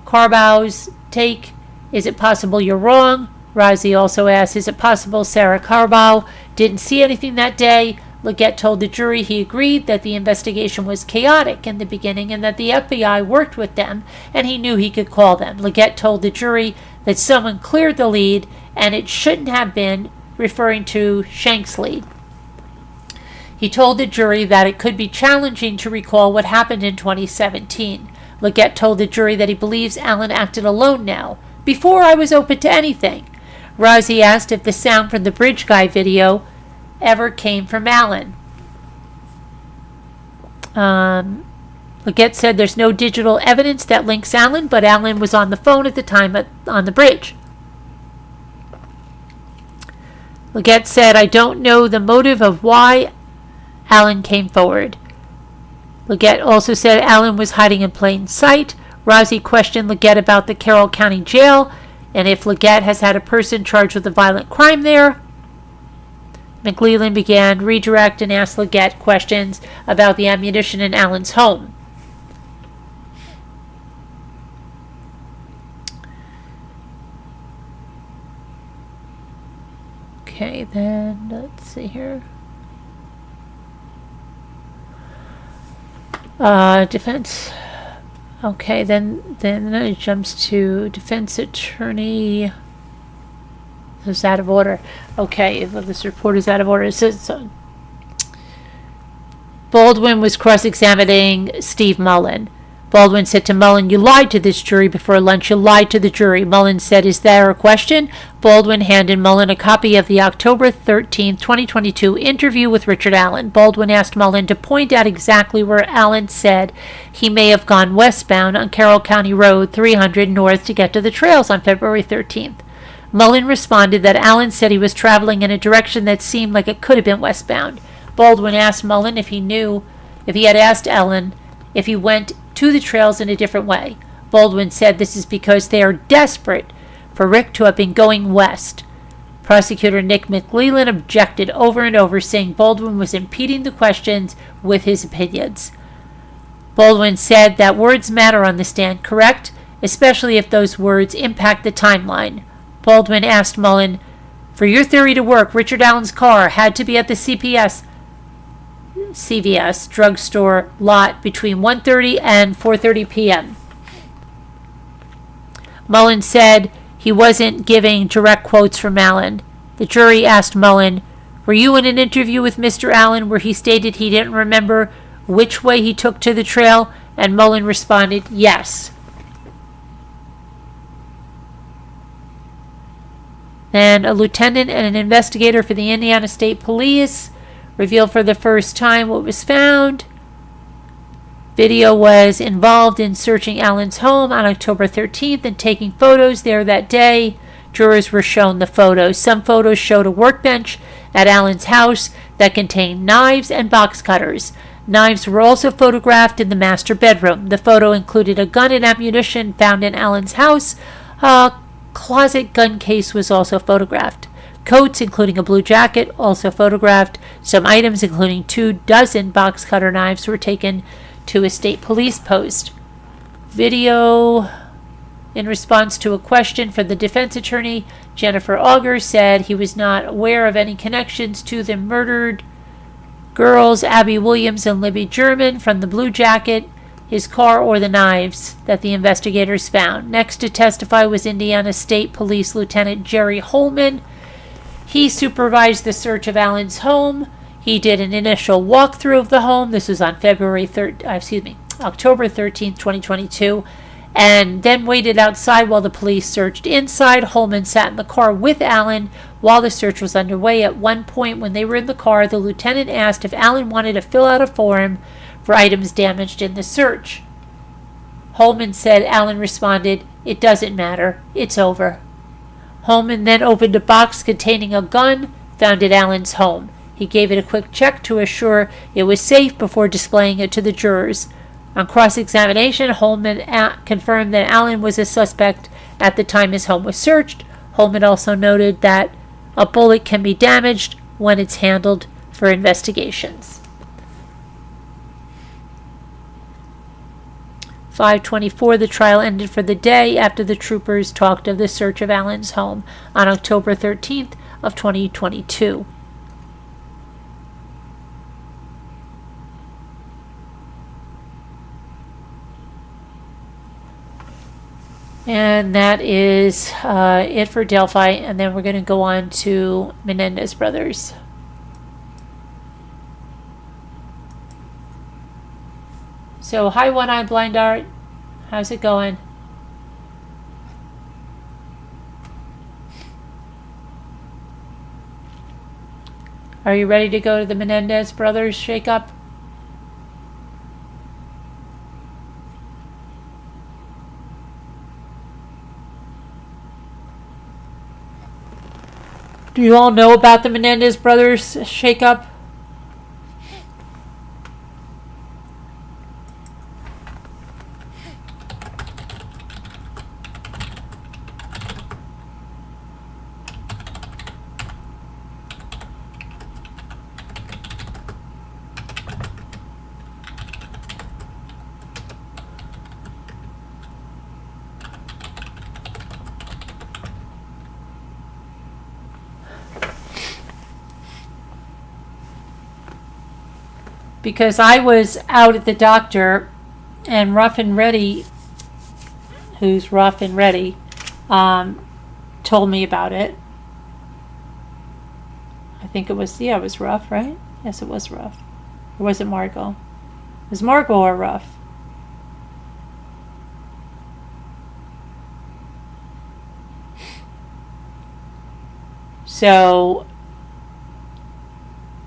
Carbow's take? Is it possible you're wrong?" Rozzi also asked, "Is it possible Sarah Carbow didn't see anything that day?" Leggett told the jury he agreed that the investigation was chaotic in the beginning and that the FBI worked with them and he knew he could call them. Leggett told the jury that someone cleared the lead and it shouldn't have been, referring to Shank's lead. He told the jury that it could be challenging to recall what happened in 2017. Leggett told the jury that he believes Allen acted alone now. "Before, I was open to anything." Rozzi asked if the sound from the Bridge Guy video ever came from Allen. Leggett said there's no digital evidence that links Allen, but Allen was on the phone at the time on the bridge. Leggett said, "I don't know the motive of why Allen came forward." Leggett also said Allen was hiding in plain sight. Rozzi questioned Leggett about the Carroll County Jail and if Leggett has had a person charged with a violent crime there. McLeland began redirect and asked Leggett questions about the ammunition in Allen's home. Okay, then let's see here. Defense. Okay, then it jumps to defense attorney. This is out of order. Okay, this report is out of order. It says Baldwin was cross-examining Steve Mullen. Baldwin said to Mullen, "You lied to this jury before lunch. You lied to the jury." Mullen said, "Is there a question?" Baldwin handed Mullen a copy of the October 13th, 2022 interview with Richard Allen. Baldwin asked Mullen to point out exactly where Allen said he may have gone westbound on Carroll County Road 300 North to get to the trails on February 13th. Mullen responded that Allen said he was traveling in a direction that seemed like it could have been westbound. Baldwin asked Mullen if he had asked Allen if he went to the trails in a different way. Baldwin said this is because they are desperate for Rick to have been going west. Prosecutor Nick McLeland objected over and over, saying Baldwin was impeding the questions with his opinions. Baldwin said that words matter on the stand, correct? Especially if those words impact the timeline. Baldwin asked Mullen, "For your theory to work, Richard Allen's car had to be at the CVS drugstore lot between 1:30 and 4:30 p.m. Mullen said he wasn't giving direct quotes from Allen. The jury asked Mullen, "Were you in an interview with Mr. Allen where he stated he didn't remember which way he took to the trail?" And Mullen responded, "Yes." Then a lieutenant and an investigator for the Indiana State Police revealed for the first time what was found. Video was involved in searching Allen's home on October 13th and taking photos there that day. Jurors were shown the photos. Some photos showed a workbench at Allen's house that contained knives and box cutters. Knives were also photographed in the master bedroom. The photo included a gun and ammunition found in Allen's house. A closet gun case was also photographed. Coats, including a blue jacket, also photographed. Some items, including 24 box cutter knives, were taken to a state police post. Video, in response to a question from the defense attorney, Jennifer Auger, said he was not aware of any connections to the murdered girls, Abby Williams and Libby German, from the blue jacket, his car, or the knives that the investigators found. Next to testify was Indiana State Police Lieutenant Jerry Holman. He supervised the search of Allen's home. He did an initial walkthrough of the home. This was on October 13th, 2022. and then waited outside while the police searched inside. Holman sat in the car with Allen while the search was underway. At one point, when they were in the car, the lieutenant asked if Allen wanted to fill out a form for items damaged in the search. Holman said. Allen responded, "It doesn't matter. It's over." Holman then opened a box containing a gun found at Allen's home. He gave it a quick check to assure it was safe before displaying it to the jurors. On cross-examination, Holman confirmed that Allen was a suspect at the time his home was searched. Holman also noted that a bullet can be damaged when it's handled for investigations. 5:24, the trial ended for the day after the troopers talked of the search of Allen's home on October 13th of 2022. And that is it for Delphi, and then we're going to go on to Menendez brothers. So, hi, One-Eyed Blind Art. How's it going? Are you ready to go to the Menendez brothers shakeup? Do you all know about the Menendez brothers shakeup? Because I was out at the doctor, and Rough and Ready, who's Rough and Ready, told me about it. I think it was Rough, right? Yes, it was Rough. Or was it Margot? It was Margot or Rough? So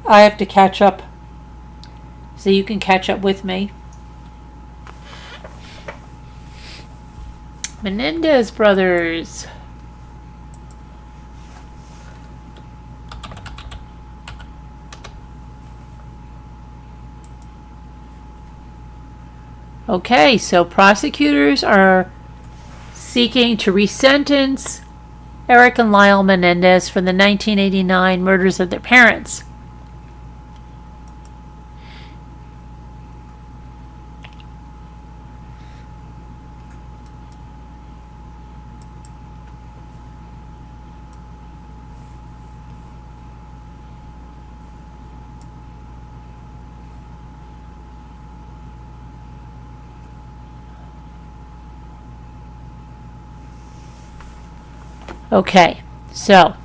I have to catch up. So you can catch up with me. Menendez brothers. Okay, so prosecutors are seeking to resentence Eric and Lyle Menendez for the 1989 murders of their parents. Okay, so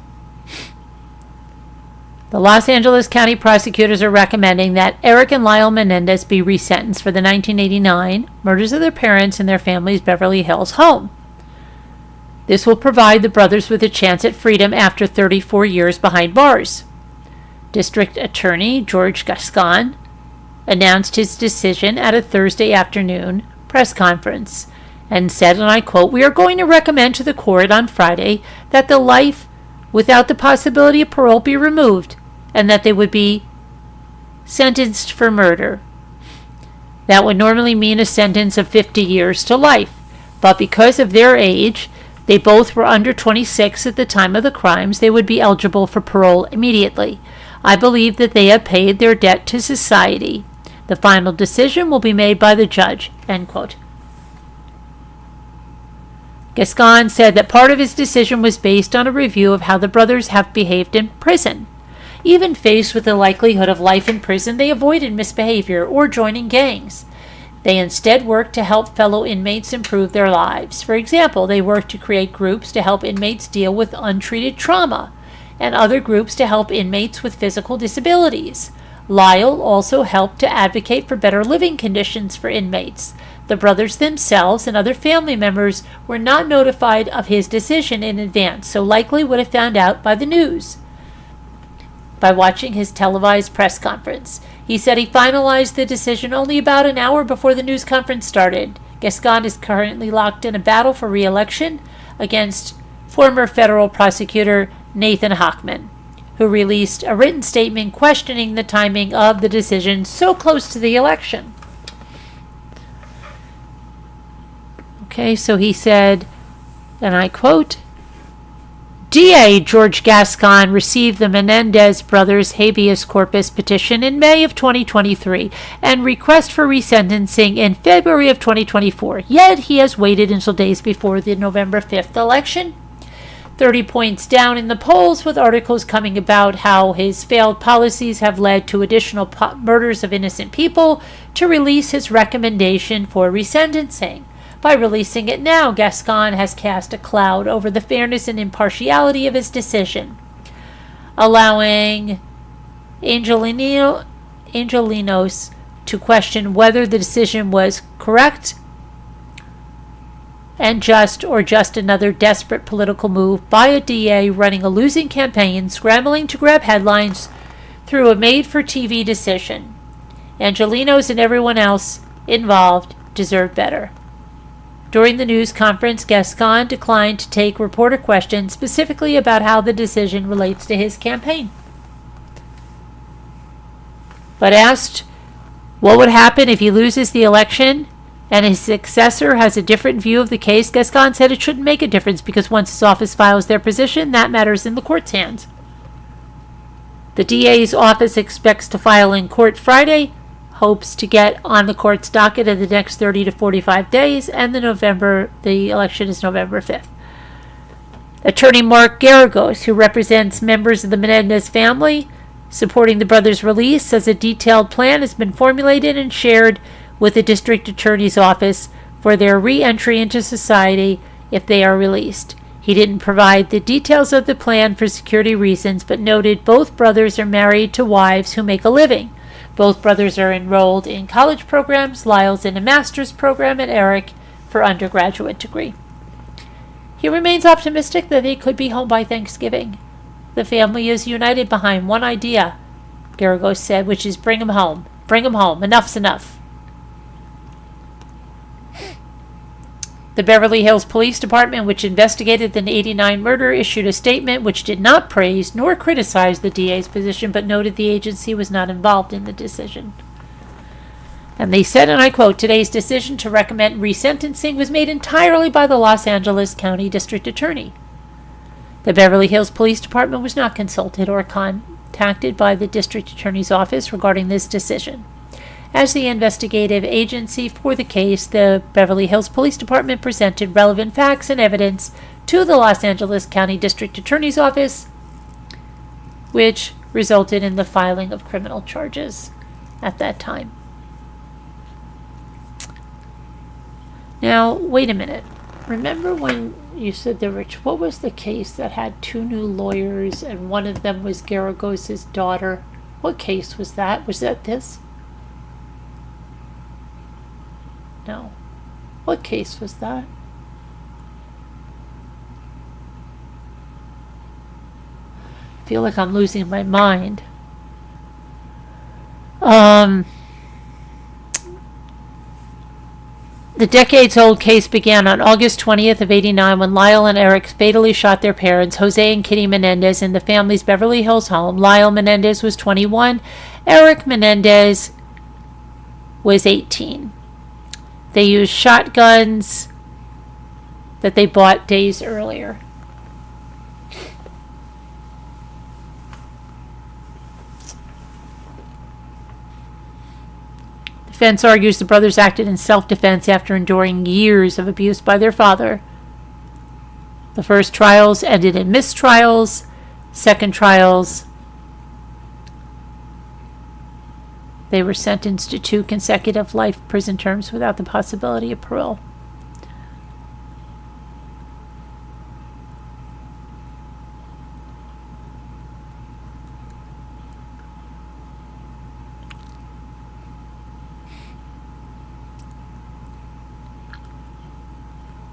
the Los Angeles County prosecutors are recommending that Eric and Lyle Menendez be resentenced for the 1989 murders of their parents in their family's Beverly Hills home. This will provide the brothers with a chance at freedom after 34 years behind bars. District Attorney George Gascon announced his decision at a Thursday afternoon press conference and said, and I quote, "We are going to recommend to the court on Friday that the life without the possibility of parole be removed and that they would be sentenced for murder. That would normally mean a sentence of 50 years to life, but because of their age, they both were under 26 at the time of the crimes, they would be eligible for parole immediately. I believe that they have paid their debt to society. The final decision will be made by the judge," end quote. Gascon said that part of his decision was based on a review of how the brothers have behaved in prison. Even faced with the likelihood of life in prison, they avoided misbehavior or joining gangs. They instead worked to help fellow inmates improve their lives. For example, they worked to create groups to help inmates deal with untreated trauma, and other groups to help inmates with physical disabilities. Lyle also helped to advocate for better living conditions for inmates. The brothers themselves and other family members were not notified of his decision in advance, so likely would have found out by the news, by watching his televised press conference. He said he finalized the decision only about an hour before the news conference started. Gascon is currently locked in a battle for re-election against former federal prosecutor Nathan Hochman, who released a written statement questioning the timing of the decision so close to the election. Okay, so he said, and I quote, DA George Gascon received the Menendez brothers' habeas corpus petition in May of 2023 and request for resentencing in February of 2024, yet he has waited until days before the November 5th election. 30 points down in the polls, with articles coming about how his failed policies have led to additional murders of innocent people, to release his recommendation for resentencing. By releasing it now, Gascon has cast a cloud over the fairness and impartiality of his decision, allowing Angelinos to question whether the decision was correct and just, or just another desperate political move by a DA running a losing campaign, scrambling to grab headlines through a made-for-TV decision. Angelinos and everyone else involved deserve better. During the news conference, Gascon declined to take reporter questions specifically about how the decision relates to his campaign. But asked what would happen if he loses the election and his successor has a different view of the case, Gascon said it shouldn't make a difference because once his office files their position, that matters in the court's hands. The DA's office expects to file in court Friday, hopes to get on the court's docket in the next 30 to 45 days, and the election is November 5th. Attorney Mark Garagos, who represents members of the Menendez family supporting the brothers' release, says a detailed plan has been formulated and shared with the district attorney's office for their re-entry into society if they are released. He didn't provide the details of the plan for security reasons, but noted both brothers are married to wives who make a living. Both brothers are enrolled in college programs, Lyle's in a master's program, and Eric for undergraduate degree. He remains optimistic that they could be home by Thanksgiving. The family is united behind one idea, Garagos said, which is bring him home. Bring him home. Enough's enough. The Beverly Hills Police Department, which investigated the 89 murder, issued a statement which did not praise nor criticize the DA's position, but noted the agency was not involved in the decision. And they said, and I quote, today's decision to recommend resentencing was made entirely by the Los Angeles County District Attorney. The Beverly Hills Police Department was not consulted or contacted by the District Attorney's office regarding this decision. As the investigative agency for the case, the Beverly Hills Police Department presented relevant facts and evidence to the Los Angeles County District Attorney's office, which resulted in the filing of criminal charges at that time. Now, wait a minute. Remember when you said there were, what was the case that had two new lawyers and one of them was Garagos' daughter? What case was that? Was that this? No. What case was that? I feel like I'm losing my mind. The decades-old case began on August 20th of 89 when Lyle and Eric fatally shot their parents, Jose and Kitty Menendez, in the family's Beverly Hills home. Lyle Menendez was 21. Eric Menendez was 18. They used shotguns that they bought days earlier. The defense argues the brothers acted in self-defense after enduring years of abuse by their father. The first trials ended in mistrials. Second trials, they were sentenced to 2 consecutive life prison terms without the possibility of parole.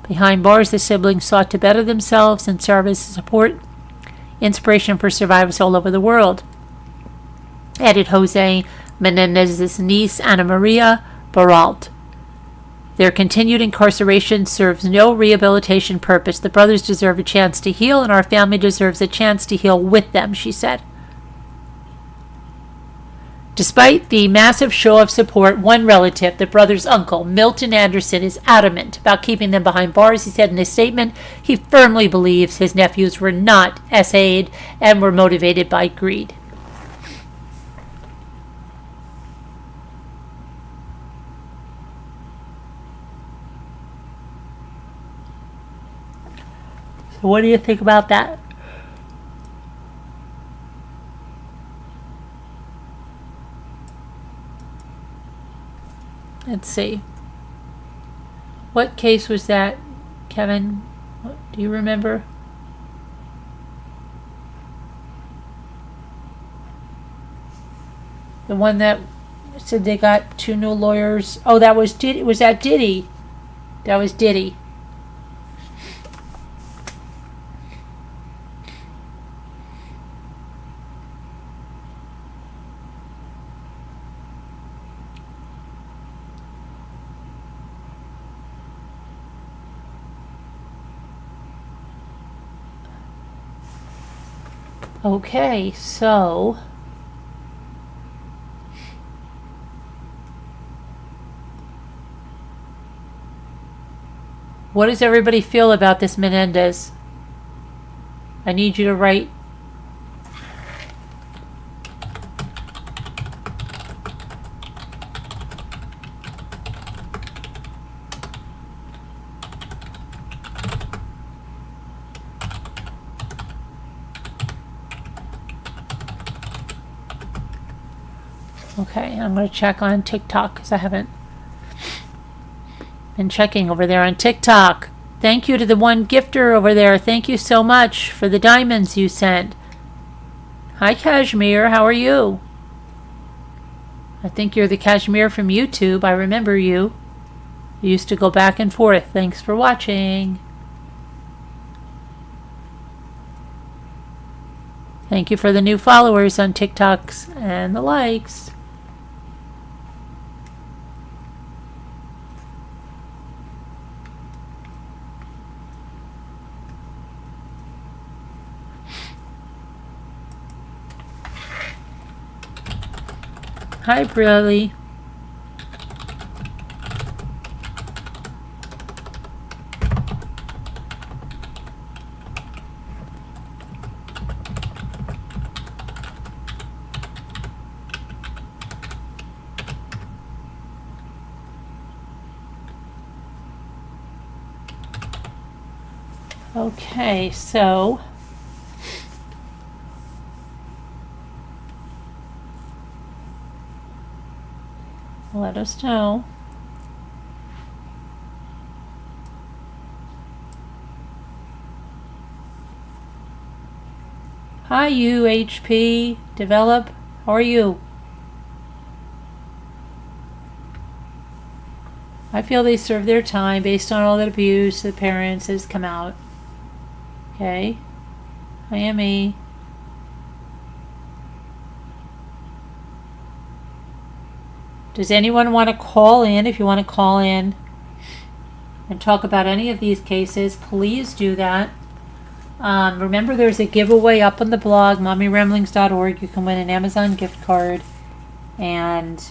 Behind bars, the siblings sought to better themselves and serve as support, inspiration for survivors all over the world, added Jose Menendez's niece, Ana Maria Baralt. Their continued incarceration serves no rehabilitation purpose. The brothers deserve a chance to heal, and our family deserves a chance to heal with them, she said. Despite the massive show of support, one relative, the brother's uncle, Milton Anderson, is adamant about keeping them behind bars. He said in a statement he firmly believes his nephews were not SA'd and were motivated by greed. So what do you think about that? Let's see. What case was that, Kevin? Do you remember? The one that said they got 2 new lawyers. Oh, that was Diddy. Was that Diddy? That was Diddy. Okay, so what does everybody feel about this Menendez? I need you to write. Okay, I'm going to check on TikTok because I haven't been checking over there on TikTok. Thank you to the one gifter over there. Thank you so much for the diamonds you sent. Hi, Kashmir. How are you? I think you're the Kashmir from YouTube. I remember you. You used to go back and forth. Thanks for watching. Thank you for the new followers on TikToks and the likes. Hi, Briley. Okay, so let us know. Hi, UHP Develop. How are you? I feel they served their time based on all that abuse the parents has come out. Okay. I am a. Does anyone want to call in? If you want to call in and talk about any of these cases, please do that. Remember, there's a giveaway up on the blog, mommyramblings.org. You can win an Amazon gift card. And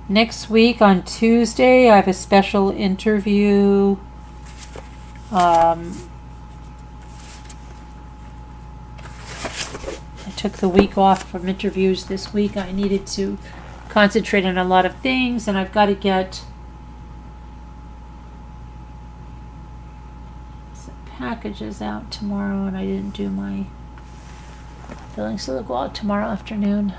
next week on Tuesday, I have a special interview. I took the week off from interviews this week. I needed to concentrate on a lot of things, and I've got to get some packages out tomorrow, and I didn't do my billing, so they'll go out tomorrow afternoon.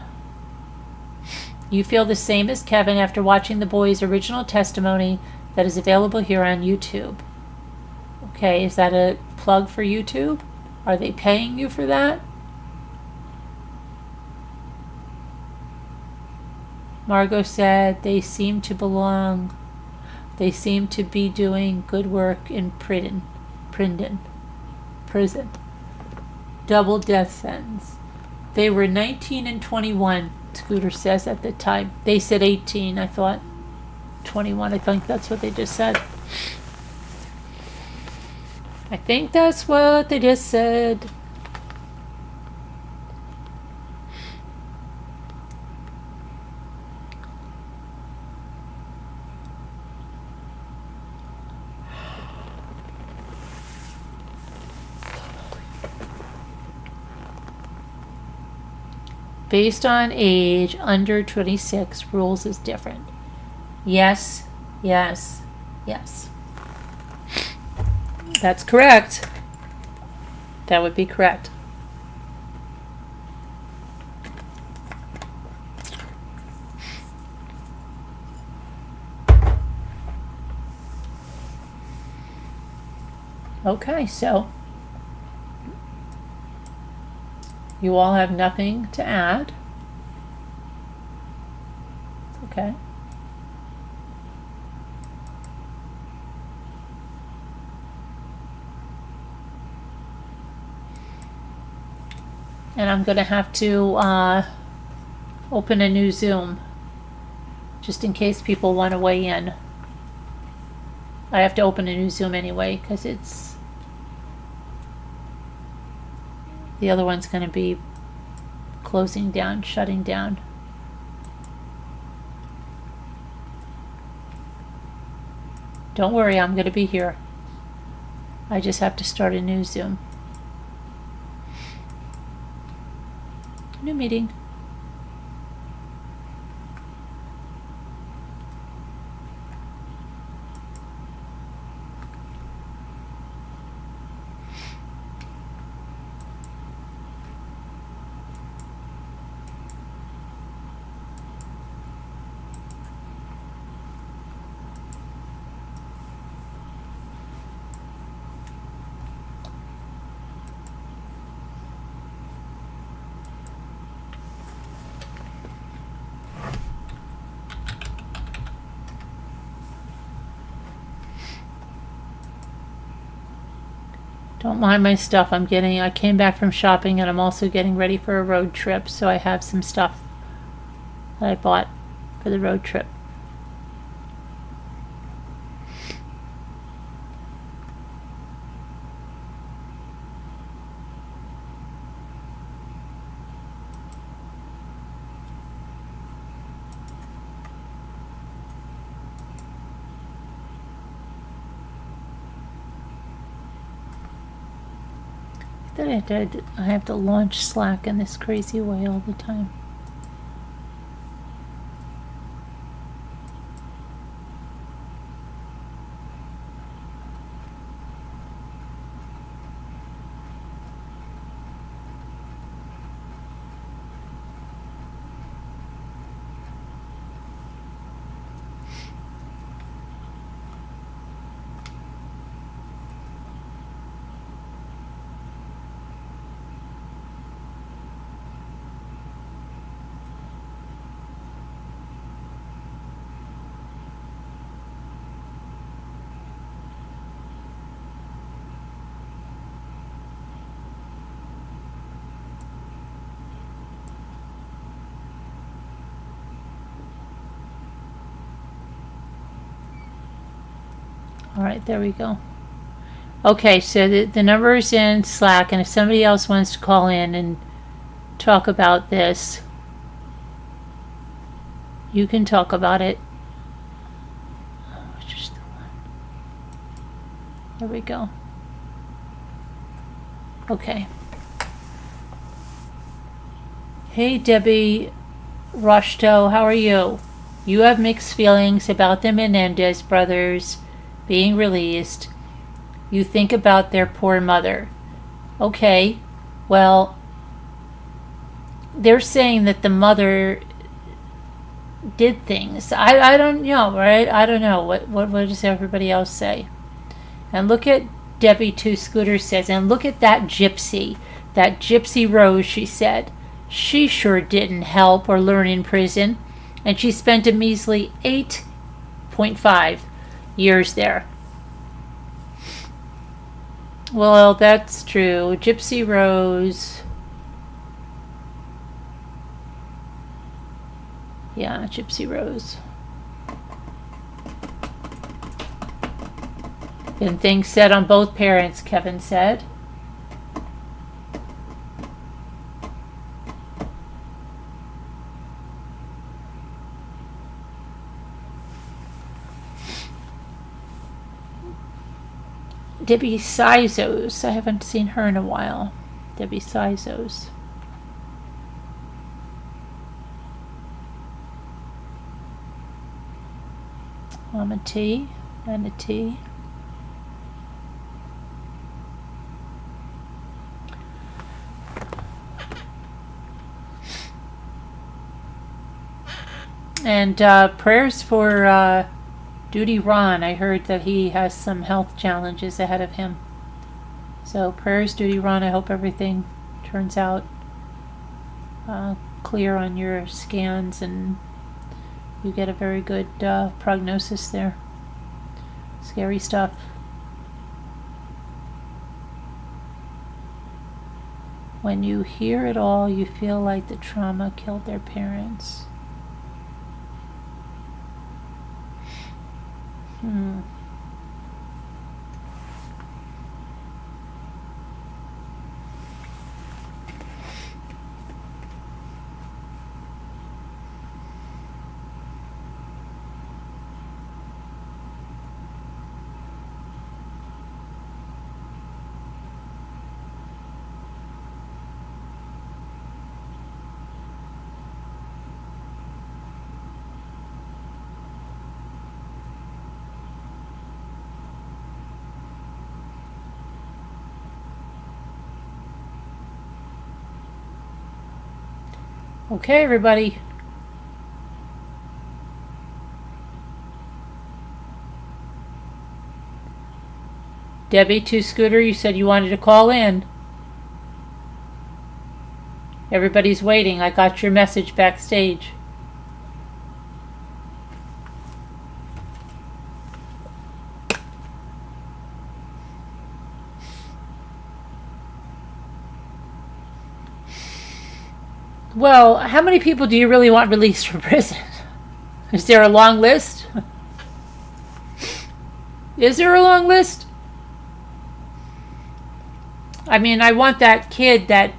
You feel the same as Kevin after watching the boys' original testimony that is available here on YouTube. Okay, is that a plug for YouTube? Are they paying you for that? Margot said they seem to belong. They seem to be doing good work in prison. Double death sentence. They were 19 and 21, Scooter says at the time. They said 18, I thought. 21, I think that's what they just said. I think that's what they just said. Based on age, under 26, rules is different. Yes, yes, yes. That's correct. That would be correct. Okay, so you all have nothing to add. It's okay. And I'm going to have to open a new Zoom just in case people want to weigh in. I have to open a new Zoom anyway because it's the other one's going to be closing down, shutting down. Don't worry, I'm going to be here. I just have to start a new Zoom. New meeting. Don't mind my stuff. I came back from shopping and I'm also getting ready for a road trip, so I have some stuff that I bought for the road trip. I have to launch Slack in this crazy way all the time. All right, there we go. Okay, so the number is in Slack, and if somebody else wants to call in and talk about this, you can talk about it. Which is the one? There we go. Okay. Hey, Debbie Rushto, how are you? You have mixed feelings about the Menendez brothers being released. You think about their poor mother. Okay, well, they're saying that the mother did things. I don't know, right? I don't know. What does everybody else say? And look at Debbie Two Scooter says, and look at that gypsy Rose, she said. She sure didn't help or learn in prison, and she spent a measly 8.5. years there. Well, that's true. Gypsy Rose. Yeah, Gypsy Rose. Been things said on both parents, Kevin said. Debbie Sizos. I haven't seen her in a while. Debbie Sizos. Mama T. Anna T. And prayers for Duty Ron. I heard that he has some health challenges ahead of him. So prayers, Duty Ron. I hope everything turns out clear on your scans and you get a very good prognosis there. Scary stuff. When you hear it all, you feel like the trauma killed their parents. Okay, everybody. Debbie, to Scooter, you said you wanted to call in. Everybody's waiting. I got your message backstage. Well, how many people do you really want released from prison? Is there a long list? Is there a long list? I mean, I want that kid, that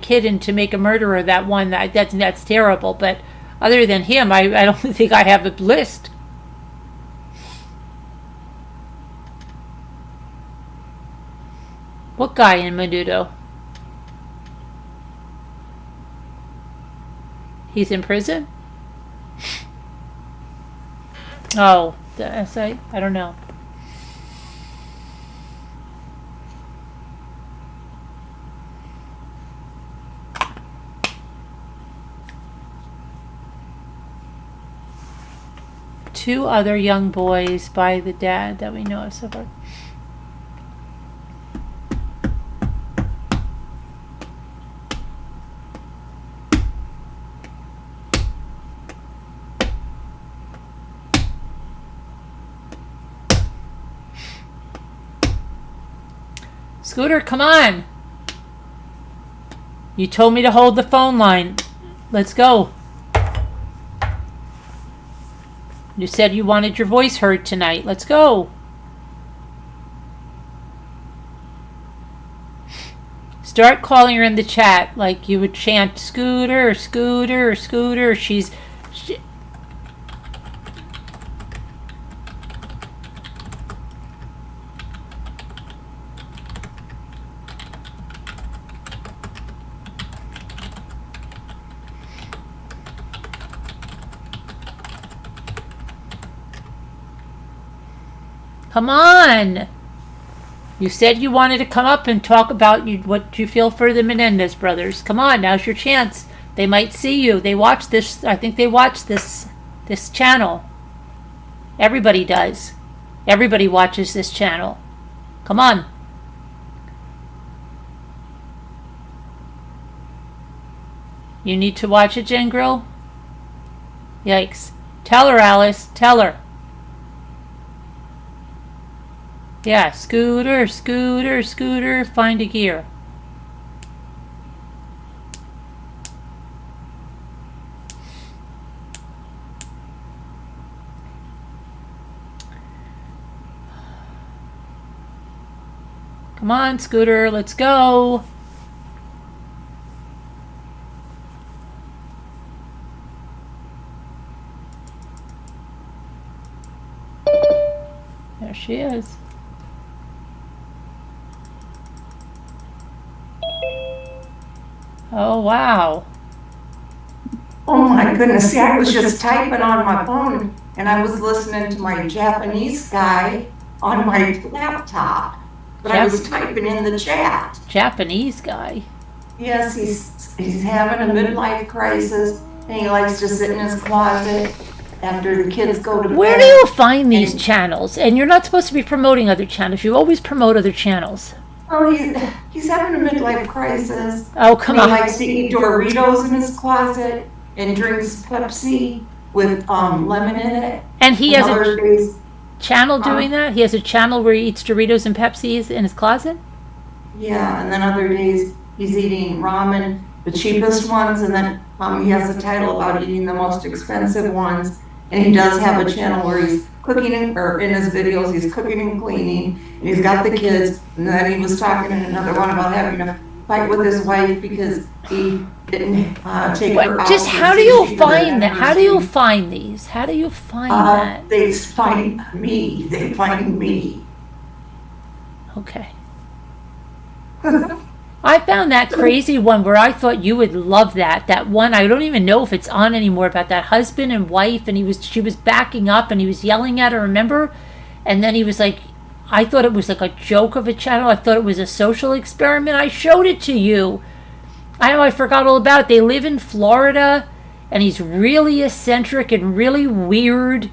kid in To Make a Murderer, that one, that's terrible. But other than him, I don't think I have a list. What guy in Menudo? He's in prison? Oh, the essay? I don't know. Two other young boys by the dad that we know of so far. Scooter, come on. You told me to hold the phone line. Let's go. You said you wanted your voice heard tonight. Let's go. Start calling her in the chat like you would chant Scooter, Scooter, Scooter. She Come on! You said you wanted to come up and talk about what you feel for the Menendez brothers. Come on, now's your chance. They might see you. They watch this. I think they watch this channel. Everybody does. Everybody watches this channel. Come on. You need to watch it, Jen Grill? Yikes. Tell her, Alice. Tell her. Yeah, scooter, scooter, scooter, find a gear. Come on, scooter, let's go. There she is. Oh, wow. Oh my goodness, see, I was just typing on my phone and I was listening to my Japanese guy on my laptop, but I was typing in the chat. Japanese guy? Yes, he's having a midlife crisis and he likes to sit in his closet after the kids go to bed. Where do you find these channels? And you're not supposed to be promoting other channels. You always promote other channels. Oh, he's having a midlife crisis. Oh, come on. He likes to eat Doritos in his closet and drinks Pepsi with lemon in it. And he has a channel doing that? He has a channel where he eats Doritos and Pepsi in his closet? Yeah, and then other days he's eating ramen, the cheapest ones, and then he has a title about eating the most expensive ones. And he does have a channel where he's cooking, or in his videos, he's cooking and cleaning, and he's got the kids. And then he was talking in another one about having a fight with his wife because he didn't take her out. Just how do you find that? How do you find these? How do you find that? They find me. They find me. Okay. I found that crazy one where I thought you would love that. That one, I don't even know if it's on anymore, about that husband and wife, and she was backing up and he was yelling at her, remember? And then he was like, I thought it was like a joke of a channel. I thought it was a social experiment. I showed it to you. I know I forgot all about it. They live in Florida and he's really eccentric and really weird.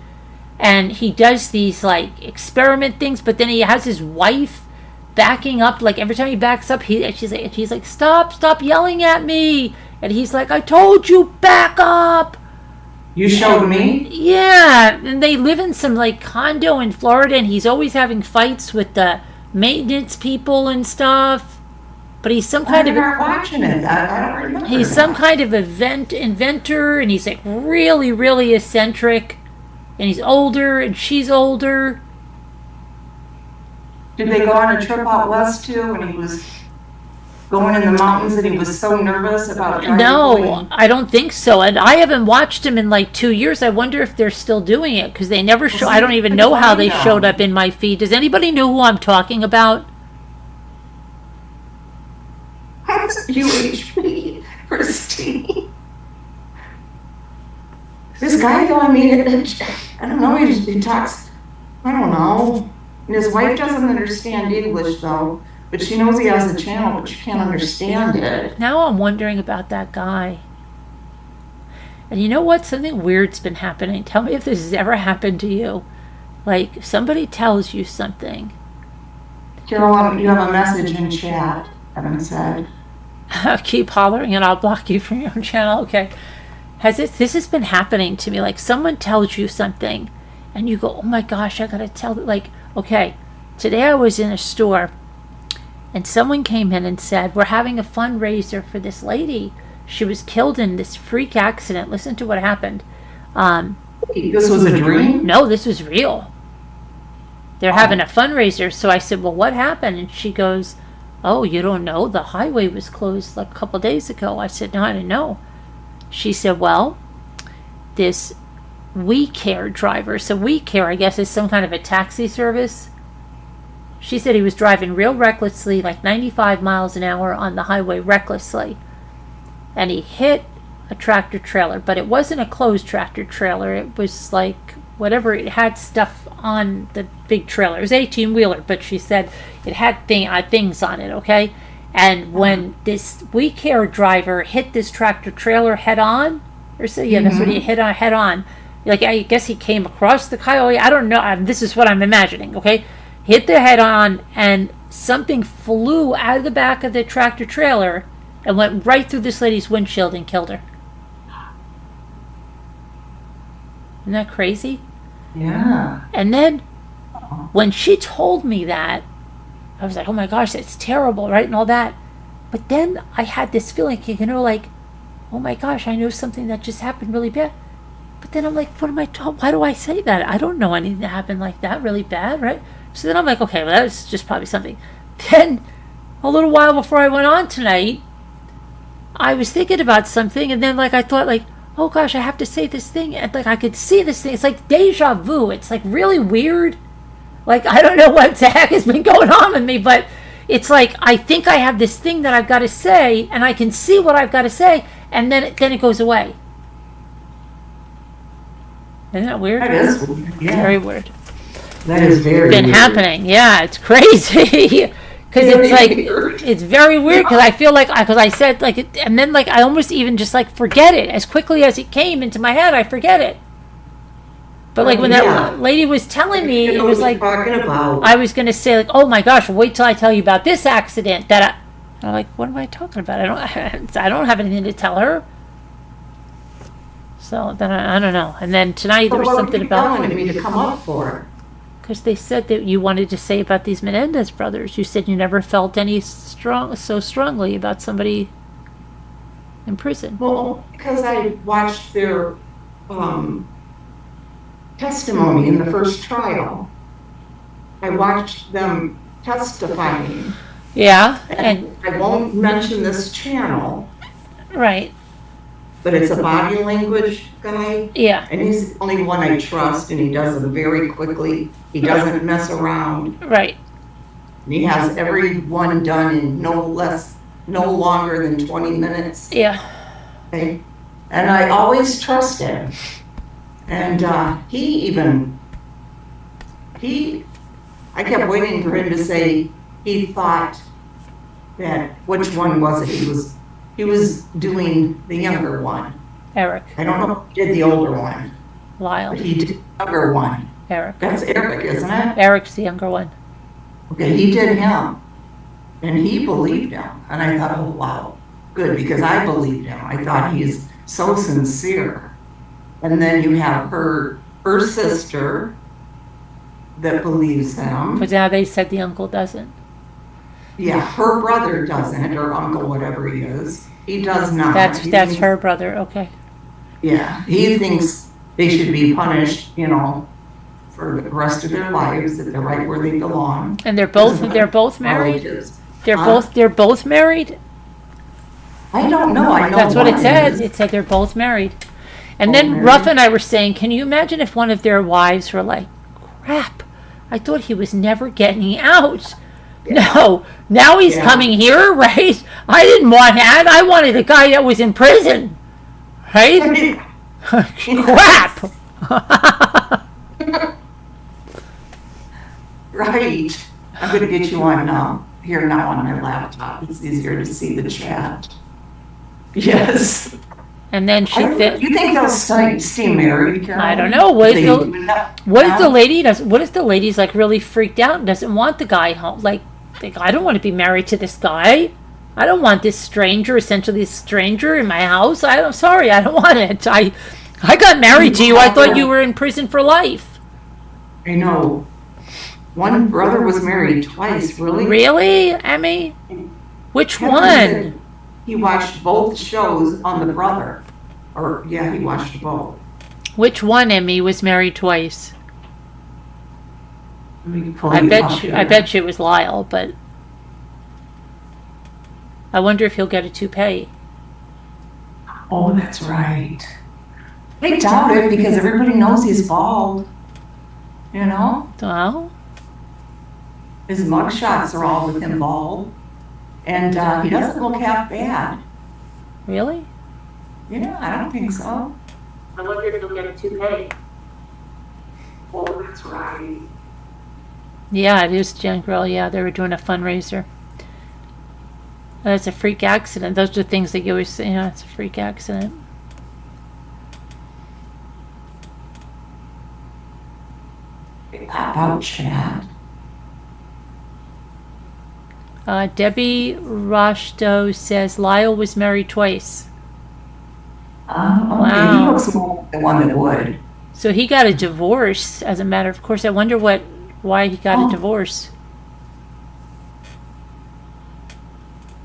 And he does these like experiment things, but then he has his wife backing up. Like every time he backs up, she's like, stop yelling at me. And he's like, I told you, back up. You showed me? Yeah, and they live in some like condo in Florida, and he's always having fights with the maintenance people and stuff. But he's some kind of watching it. I don't remember. He's some kind of inventor, and he's like really, really eccentric. And he's older, and she's older. Did they go on a trip out west too when he was going in the mountains and he was so nervous about driving? No, I don't think so. And I haven't watched him in like 2 years. I wonder if they're still doing it because they never show. I don't even know how they showed up in my feed. Does anybody know who I'm talking about? UHP, Christine. This guy though, I mean, I don't know, he talks, I don't know. And his wife doesn't understand English though, but she knows he has a channel, but she can't understand it. Now I'm wondering about that guy. And you know what? Something weird's been happening. Tell me if this has ever happened to you. Like, somebody tells you something. Carol, you have a message in chat, Evan said. Keep hollering and I'll block you from your own channel. Okay. This has been happening to me. Like, someone tells you something and you go, oh my gosh, I gotta tell it. Like, okay, today I was in a store and someone came in and said, we're having a fundraiser for this lady. She was killed in this freak accident. Listen to what happened. This was a dream? No, this was real. They're having a fundraiser. So I said, well, what happened? And she goes, oh, you don't know? The highway was closed like a couple days ago. I said, no, I didn't know. She said, well, this WeCare driver. So WeCare, I guess, is some kind of a taxi service. She said he was driving real recklessly, like 95 miles an hour on the highway, recklessly. And he hit a tractor trailer, but it wasn't a closed tractor trailer. It was like whatever, it had stuff on the big trailer. It was 18-wheeler, but she said it had things on it, okay? And when this WeCare driver hit this tractor trailer head on, or so, yeah, that's what he hit on head on. Like, I guess he came across the highway. I don't know. This is what I'm imagining, okay? Hit the head on, and something flew out of the back of the tractor trailer and went right through this lady's windshield and killed her. Isn't that crazy? Yeah. And then when she told me that, I was like, oh my gosh, that's terrible, right? And all that. But then I had this feeling, like, oh my gosh, I know something that just happened really bad. But then I'm like, why do I say that? I don't know anything that happened like that really bad, right? So then I'm like, okay, well, that's just probably something. Then a little while before I went on tonight, I was thinking about something, and then like I thought, like, oh gosh, I have to say this thing, and like I could see this thing. It's like deja vu. It's like really weird. Like, I don't know what the heck has been going on with me, but it's like I think I have this thing that I've got to say, and I can see what I've got to say, and then it goes away. Isn't that weird? That is weird. It's Yeah. very weird. That is very Been weird. happening. Yeah, it's crazy. Because it's like, it's very weird because I feel like, because I said, like, and then, like, I almost even just, like, forget it. As quickly as it came into my head, I forget it. But, like, when that lady was telling me, it was like, talking about. I was going to say, like, oh my gosh, wait till I tell you about this accident. I'm like, what am I talking about? I don't have anything to tell her. So then I don't know. And then tonight there was something about. What were you telling me to come up for? Because they said that you wanted to say about these Menendez brothers. You said you never felt so strongly about somebody in prison. Well, because I watched their testimony in the first trial. I watched them testifying. Yeah, And I won't mention this channel, right. but it's a body language guy. Yeah, And he's the only one I trust, and he does them very quickly. He doesn't mess around. right. And he has every one done in no longer than 20 minutes. Yeah, Okay? And I always trust him. And I kept waiting for him to say he thought that, which one was it? He was doing the younger one. Eric, I don't know if he did the older one, Lyle, but he did the younger one. Eric. That's Eric, isn't it? Eric's the younger one. Okay, he did him. And he believed him. And I thought, oh, wow, good, because I believed him. I thought he's so sincere. And then you have her sister that believes him. But now they said the uncle doesn't. Yeah, her brother doesn't, or uncle, whatever he is. He does not. That's He thinks- her brother. Okay. Yeah, he thinks they should be punished, for the rest of their lives, that they're right where they belong. And they're both married. They're both married. I don't know. I know That's what it one said. is. It said they're both married. And Both then married. Ruff and I were saying, can you imagine if one of their wives were like, crap, I thought he was never getting out. No, now he's coming here, right? I didn't want that. I wanted a guy that was in prison, right? Crap. Right. I'm going to get you on here now on my laptop. It's easier to see the chat. Yes. And then she said, You think they'll stay married, Carol? I don't know. What is the lady? What if the lady's like really freaked out and doesn't want the guy home? Like, I don't want to be married to this guy. I don't want this stranger, essentially this stranger in my house. I'm sorry, I don't want it. I got married to you. I thought you were in prison for life. I know. One brother was married twice, really? Really, Emmy? Which Kevin one? said he watched both shows on the brother. He watched both. Which one, Emmy, was married twice? Let me pull I you up here. bet you it was Lyle, but I wonder if he'll get a toupee. Oh, that's right. I doubt it because everybody knows he's bald. Well, His mugshots are all with him bald. And he doesn't look half bad. really? Yeah, I don't think so. I wonder if he'll get a toupee. Oh, that's right. Yeah, it is Jen Grill. Yeah, they were doing a fundraiser. That's a freak accident. Those are things that you always say, it's a freak accident. About Chad. Debbie Roshto says Lyle was married twice. Okay, Wow. he looks more like the one that would. So he got a divorce, as a matter of course. I wonder what why he got a divorce.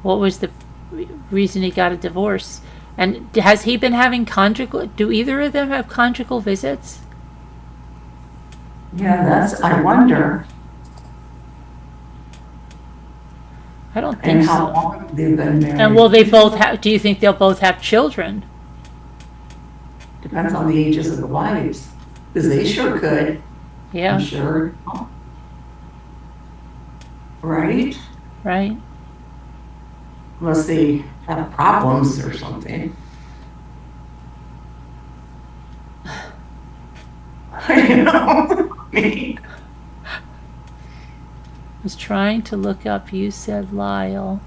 What was the reason he got a divorce? And has he been having conjugal? Do either of them have conjugal visits? Yeah, I wonder. I don't think And so. how long they've been married. And will they both have, do you think they'll both have children? Depends on the ages of the wives, because they sure could. Yeah. I'm sure. Right? Right. Unless they have problems or something. You know? I mean, Was trying to look up, you said Lyle.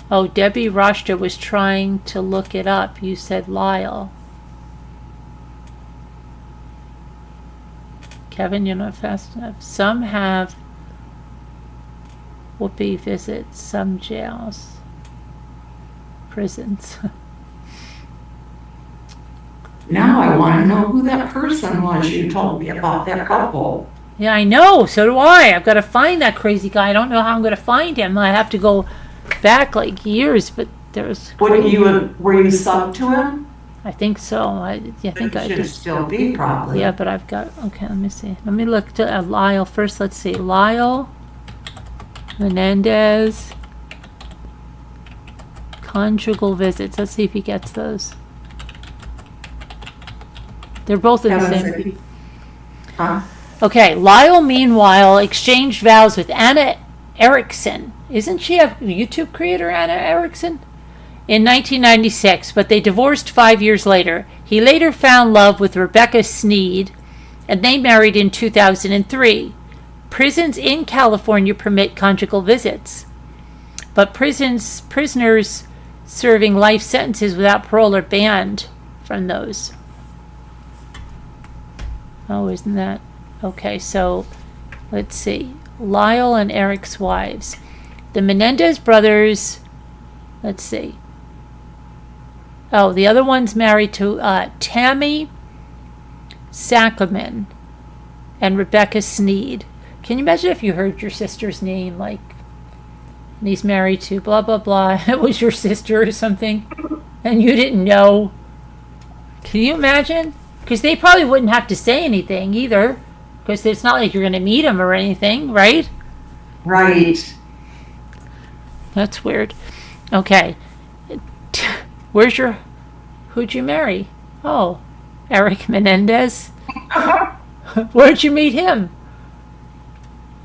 Oh, Debbie Rashta was trying to look it up. You said Lyle. Kevin, you're not fast enough. Some have Whoopi visits some jails, prisons. now I want to know who that person was you told me about, that couple. Yeah, I know. So do I. I've got to find that crazy guy. I don't know how I'm going to find him. I have to go back like years, but there's. Were you sub to him? I think so. I think I should did. still be probably. Yeah, but I've got. Okay, let me see. Let me look to Lyle first. Let's see. Lyle Menendez conjugal visits. Let's see if he gets those. They're both in the same. Huh? Okay, Lyle, meanwhile, exchanged vows with Anna Erickson. Isn't she a YouTube creator, Anna Erickson? In 1996, but they divorced 5 years later. He later found love with Rebecca Sneed, and they married in 2003. Prisons in California permit conjugal visits, but prisoners serving life sentences without parole are banned from those. Oh, isn't that? Okay, so let's see. Lyle and Eric's wives. The Menendez brothers, let's see. Oh, the other one's married to Tammy Sackerman and Rebecca Sneed. Can you imagine if you heard your sister's name, like, and he's married to blah, blah, blah, it was your sister or something, and you didn't know? Can you imagine? Because they probably wouldn't have to say anything either. Because it's not like you're going to meet him or anything, right? Right. That's weird. Okay. Who'd you marry? Oh, Eric Menendez. Where'd you meet him?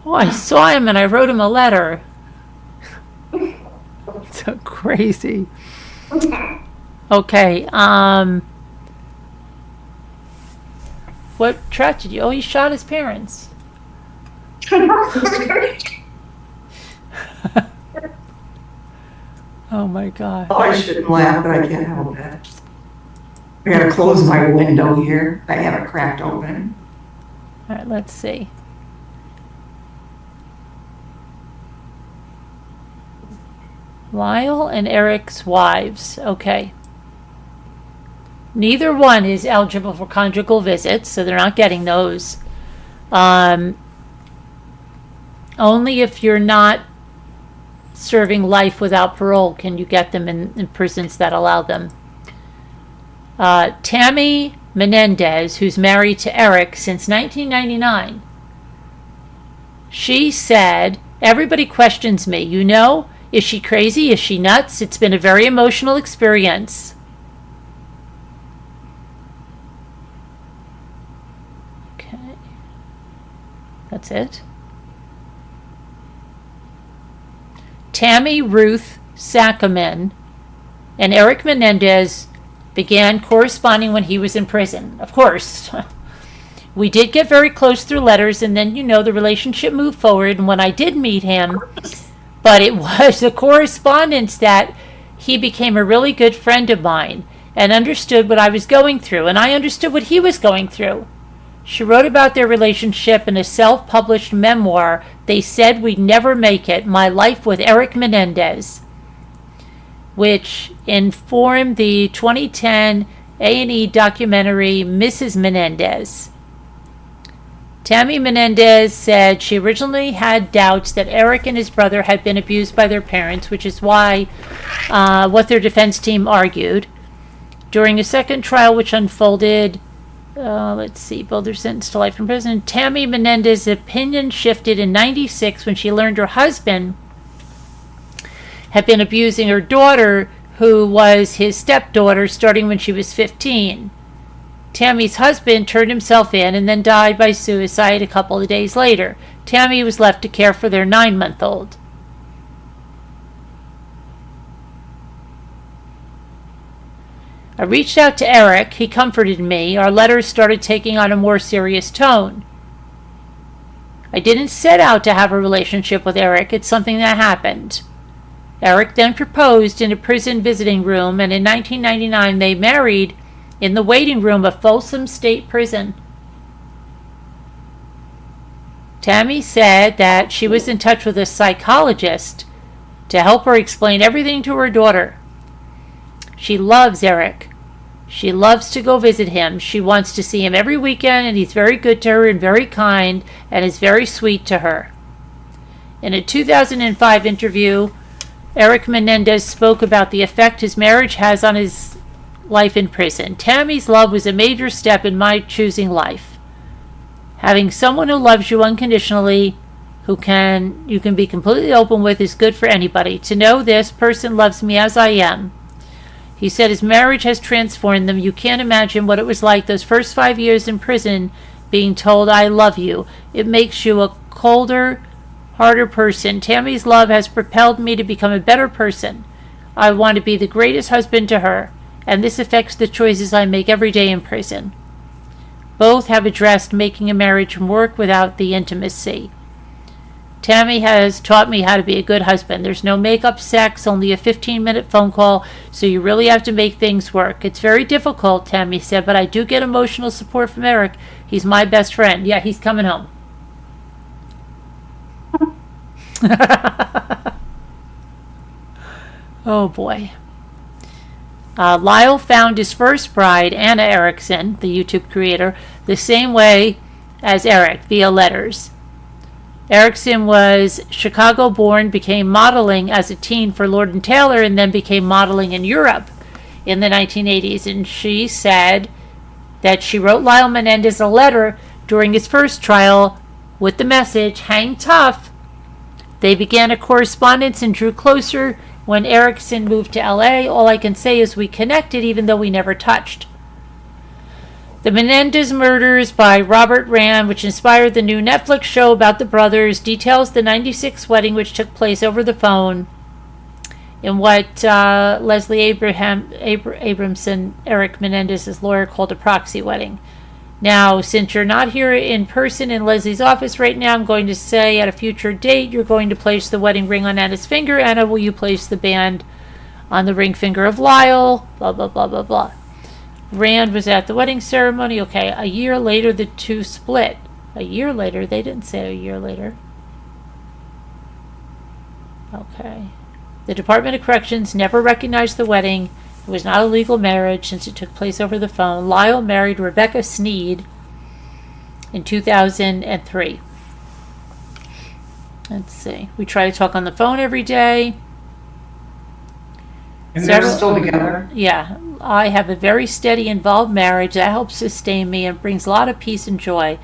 Oh, I saw him and I wrote him a letter. So crazy. Okay, what tragedy? Oh, he shot his parents. Oh my God. Oh, I shouldn't laugh, but I can't help it. I gotta close my window here. I have it cracked open. All right, let's see. Lyle and Eric's wives. Okay. Neither one is eligible for conjugal visits, so they're not getting those. Only if you're not serving life without parole can you get them in prisons that allow them. Tammy Menendez, who's married to Eric since 1999, she said, everybody questions me, you know? Is she crazy? Is she nuts? It's been a very emotional experience. Okay. That's it. Tammy Ruth Sackerman and Eric Menendez began corresponding when he was in prison. Of course. We did get very close through letters, and then, the relationship moved forward. And when I did meet him, but it was the correspondence that he became a really good friend of mine and understood what I was going through, and I understood what he was going through. She wrote about their relationship in a self-published memoir, They Said We'd Never Make It, My Life with Eric Menendez, which informed the 2010 A&E documentary, Mrs. Menendez. Tammy Menendez said she originally had doubts that Eric and his brother had been abused by their parents, which is why what their defense team argued. During a second trial, which unfolded, both are sentenced to life in prison. Tammy Menendez's opinion shifted in '96 when she learned her husband had been abusing her daughter, who was his stepdaughter, starting when she was 15. Tammy's husband turned himself in and then died by suicide a couple of days later. Tammy was left to care for their 9-month-old. I reached out to Eric. He comforted me. Our letters started taking on a more serious tone. I didn't set out to have a relationship with Eric. It's something that happened. Eric then proposed in a prison visiting room, and in 1999 they married in the waiting room of Folsom State Prison. Tammy said that she was in touch with a psychologist to help her explain everything to her daughter. She loves Eric. She loves to go visit him. She wants to see him every weekend, and he's very good to her and very kind and is very sweet to her. In a 2005 interview, Eric Menendez spoke about the effect his marriage has on his life in prison. Tammy's love was a major step in my choosing life. Having someone who loves you unconditionally, you can be completely open with, is good for anybody. To know this person loves me as I am. He said his marriage has transformed them. You can't imagine what it was like those first 5 years in prison being told I love you. It makes you a colder, harder person. Tammy's love has propelled me to become a better person. I want to be the greatest husband to her, and this affects the choices I make every day in prison. Both have addressed making a marriage work without the intimacy. Tammy has taught me how to be a good husband. There's no make-up sex, only a 15-minute phone call, so you really have to make things work. It's very difficult, Tammy said, but I do get emotional support from Eric. He's my best friend. Yeah, he's coming home. Oh, boy. Lyle found his first bride, Anna Erickson, the YouTube creator, the same way as Eric, via letters. Erickson was Chicago-born, became modeling as a teen for Lord & Taylor, and then became modeling in Europe in the 1980s. And she said that she wrote Lyle Menendez a letter during his first trial with the message, "Hang tough." They began a correspondence and drew closer when Erickson moved to LA. All I can say is we connected even though we never touched. The Menendez Murders by Robert Rand, which inspired the new Netflix show about the brothers, details the '96 wedding which took place over the phone in what Leslie Abramson, Eric Menendez's lawyer, called a proxy wedding. Now, since you're not here in person in Leslie's office right now, I'm going to say at a future date you're going to place the wedding ring on Anna's finger. Anna, will you place the band on the ring finger of Lyle? Blah, blah, blah, blah, blah. Rand was at the wedding ceremony. Okay, a year later the two split. A year later? They didn't say a year later. Okay. The Department of Corrections never recognized the wedding. It was not a legal marriage since it took place over the phone. Lyle married Rebecca Sneed in 2003. Let's see. We try to talk on the phone every day. And they're still together? Yeah. I have a very steady, involved marriage that helps sustain me and brings a lot of peace and joy.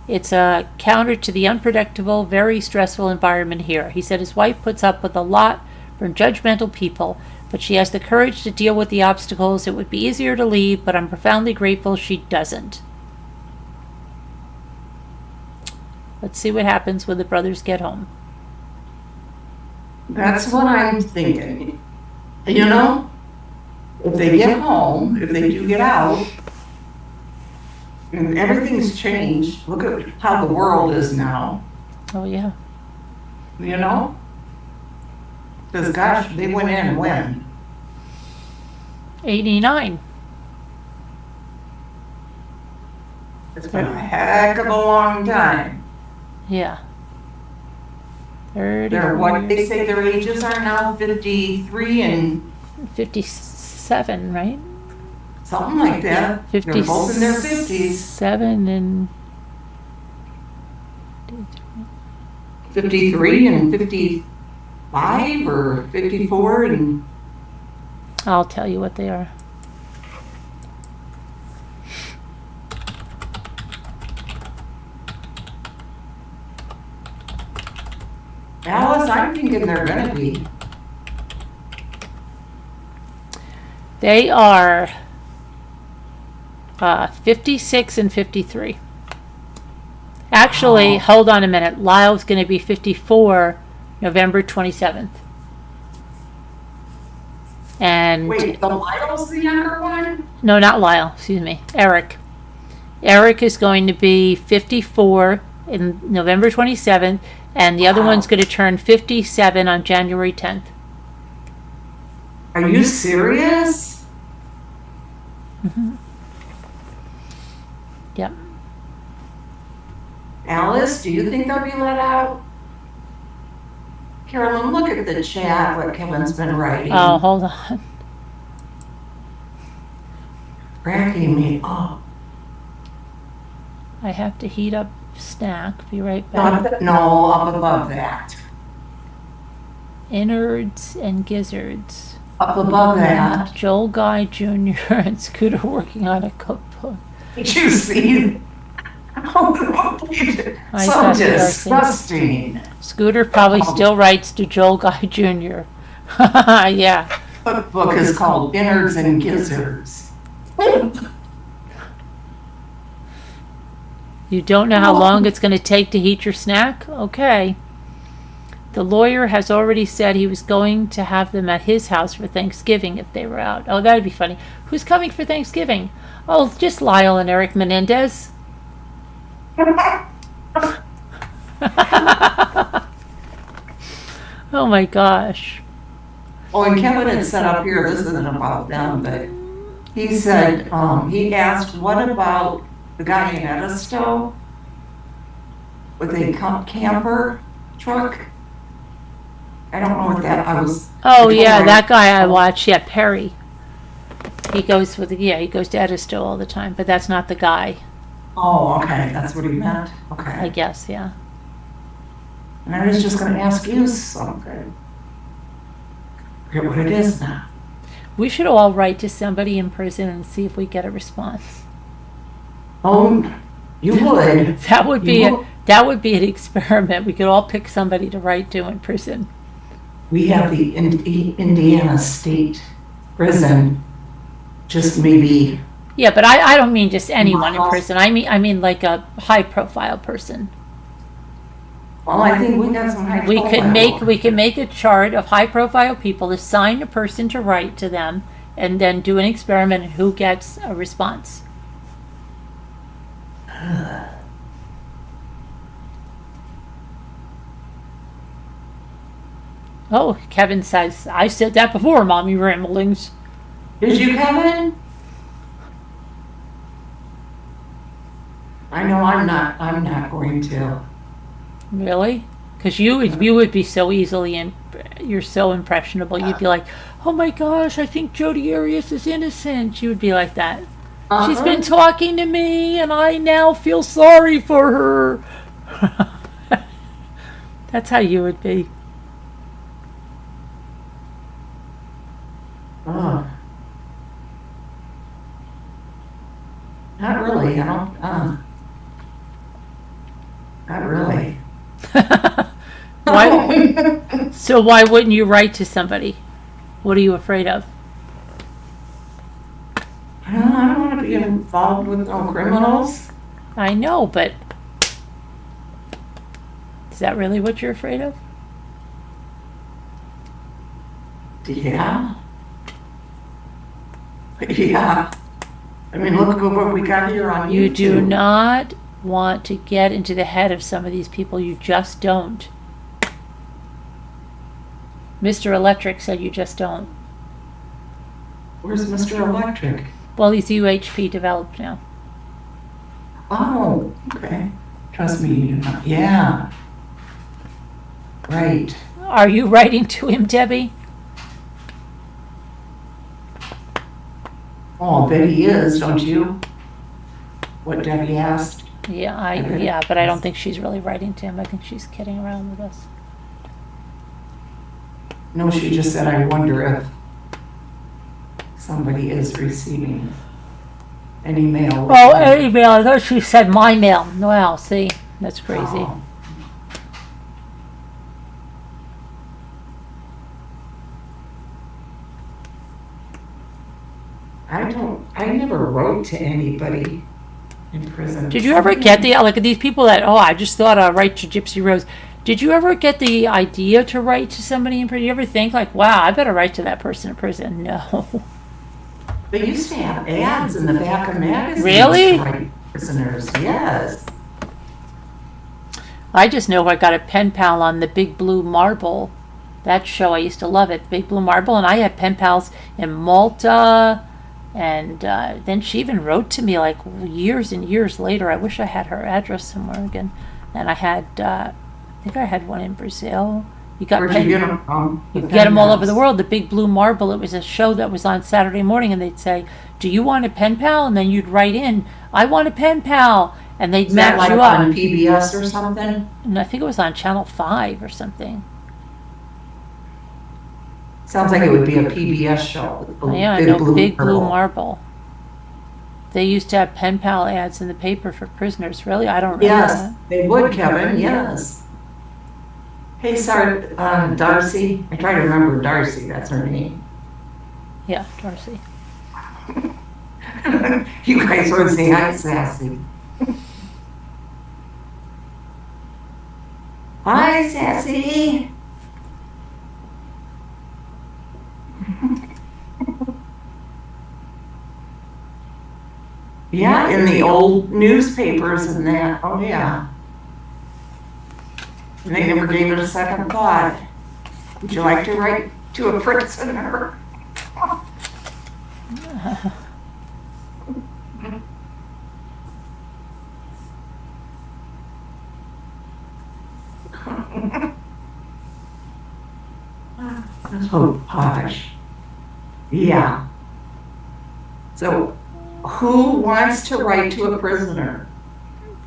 It's a counter to the unpredictable, very stressful environment here. He said his wife puts up with a lot from judgmental people, but she has the courage to deal with the obstacles. It would be easier to leave, but I'm profoundly grateful she doesn't. Let's see what happens when the brothers get home. That's what I'm thinking. You know, if they get home, if they do get out, and everything's changed, look at how the world is now. Oh, yeah. You know? Because, gosh, they went in when? 89. It's been a heck of a long time. Yeah. 30. They're what they say their ages are now, 53 and 57, right? something like that. They're both in their 50s. 7 and 53 and 55 or 54 and I'll tell you what they are. Alice, I'm thinking they're gonna be. They are 56 and 53. Actually, hold on a minute. Lyle's going to be 54 November 27th. And Wait, the Lyle's the younger one? no, not Lyle. Excuse me. Eric. Eric is going to be 54 in November 27th, and the other one's going to turn 57 on January 10th. Are you serious? Mm-hmm. Yep. Alice, do you think they'll be let out? Carolyn, look at the chat, what Kevin's been writing. Oh, hold on. Cracking me up. I have to heat up snack. Be right back. No, up above that. Innards and gizzards. Up above that. Joel Guy Jr. and Scooter working on a cookbook. Did you see? Oh, so disgusting. Scooter probably still writes to Joel Guy Jr. Yeah. The book is called Innards and Gizzards. You don't know how long it's going to take to heat your snack? Okay. The lawyer has already said he was going to have them at his house for Thanksgiving if they were out. Oh, that'd be funny. Who's coming for Thanksgiving? Oh, just Lyle and Eric Menendez. Oh my gosh. Oh, and Kevin had set up here, this isn't about them, but he said, he asked, what about the guy in Edisto with a camper truck? I don't know what that, Oh yeah, that guy I watched, yeah, Perry. He goes to Edisto all the time, but that's not the guy. Oh, okay, that's what he meant, okay. I guess, yeah. And I was just gonna ask you something. Forget what it is now. We should all write to somebody in prison and see if we get a response. Oh, you would. That would be an experiment. We could all pick somebody to write to in prison. We have the Indiana State Prison, just maybe. Yeah, but I don't mean just anyone in prison. I mean like a high profile person. Well, I think we got some high profile. We can make a chart of high profile people, assign a person to write to them, and then do an experiment of who gets a response. Oh, Kevin says, I said that before, Mommy Ramblings. Did you, Kevin? I know I'm not going to. Really? Because you would be so easily, you're so impressionable. You'd be like, oh my gosh, I think Jodi Arias is innocent. You would be like that. She's been talking to me, and I now feel sorry for her. That's how you would be. Oh. Not really. I don't. Not really. Why? So why wouldn't you write to somebody? What are you afraid of? I don't want to be involved with no criminals. I know, but is that really what you're afraid of? Yeah. Yeah. I mean, look at what we got here on YouTube. You do not want to get into the head of some of these people. You just don't. Mr. Electric said you just don't. Where's Mr. Electric? Well, he's UHP developed now. Oh, okay. Trust me. Yeah. Right. Are you writing to him, Debbie? Oh, I bet he is, don't you? What Debbie asked. Yeah, but I don't think she's really writing to him. I think she's kidding around with us. No, she just said, I wonder if somebody is receiving an email. Oh, an email. I thought she said my mail. Wow, see, that's crazy. Oh. I never wrote to anybody in prison. Did you ever get like these people that, I just thought I'd write to Gypsy Rose. Did you ever get the idea to write to somebody in prison? You ever think like, wow, I better write to that person in prison? No. They used to have ads in the back of magazines. Really? To write prisoners, yes. I just know I got a pen pal on the Big Blue Marble. That show, I used to love it, Big Blue Marble. And I had pen pals in Malta. And then she even wrote to me like years and years later. I wish I had her address somewhere again. And I had, I think I had one in Brazil. You got Where'd you get them from? You get them all over the world. The Big Blue Marble, it was a show that was on Saturday morning, and they'd say, do you want a pen pal? And then you'd write in, I want a pen pal. And they'd match like you up. On PBS or something? And I think it was on Channel 5 or something. Sounds like it would be a PBS show. Yeah, I know, Big Blue Marble. They used to have pen pal ads in the paper for prisoners. Really? I don't remember Yes, they would, Kevin, yes. Hey, sorry, Darcy. I try to remember Darcy, that's her name. Yeah, Darcy. You guys would say hi, Sassy. Hi, Sassy. Yeah, in the old newspapers and that. Oh, yeah. And they never gave it a second thought. Would you like to write to a prisoner? Oh, gosh. Yeah. So, who wants to write to a prisoner?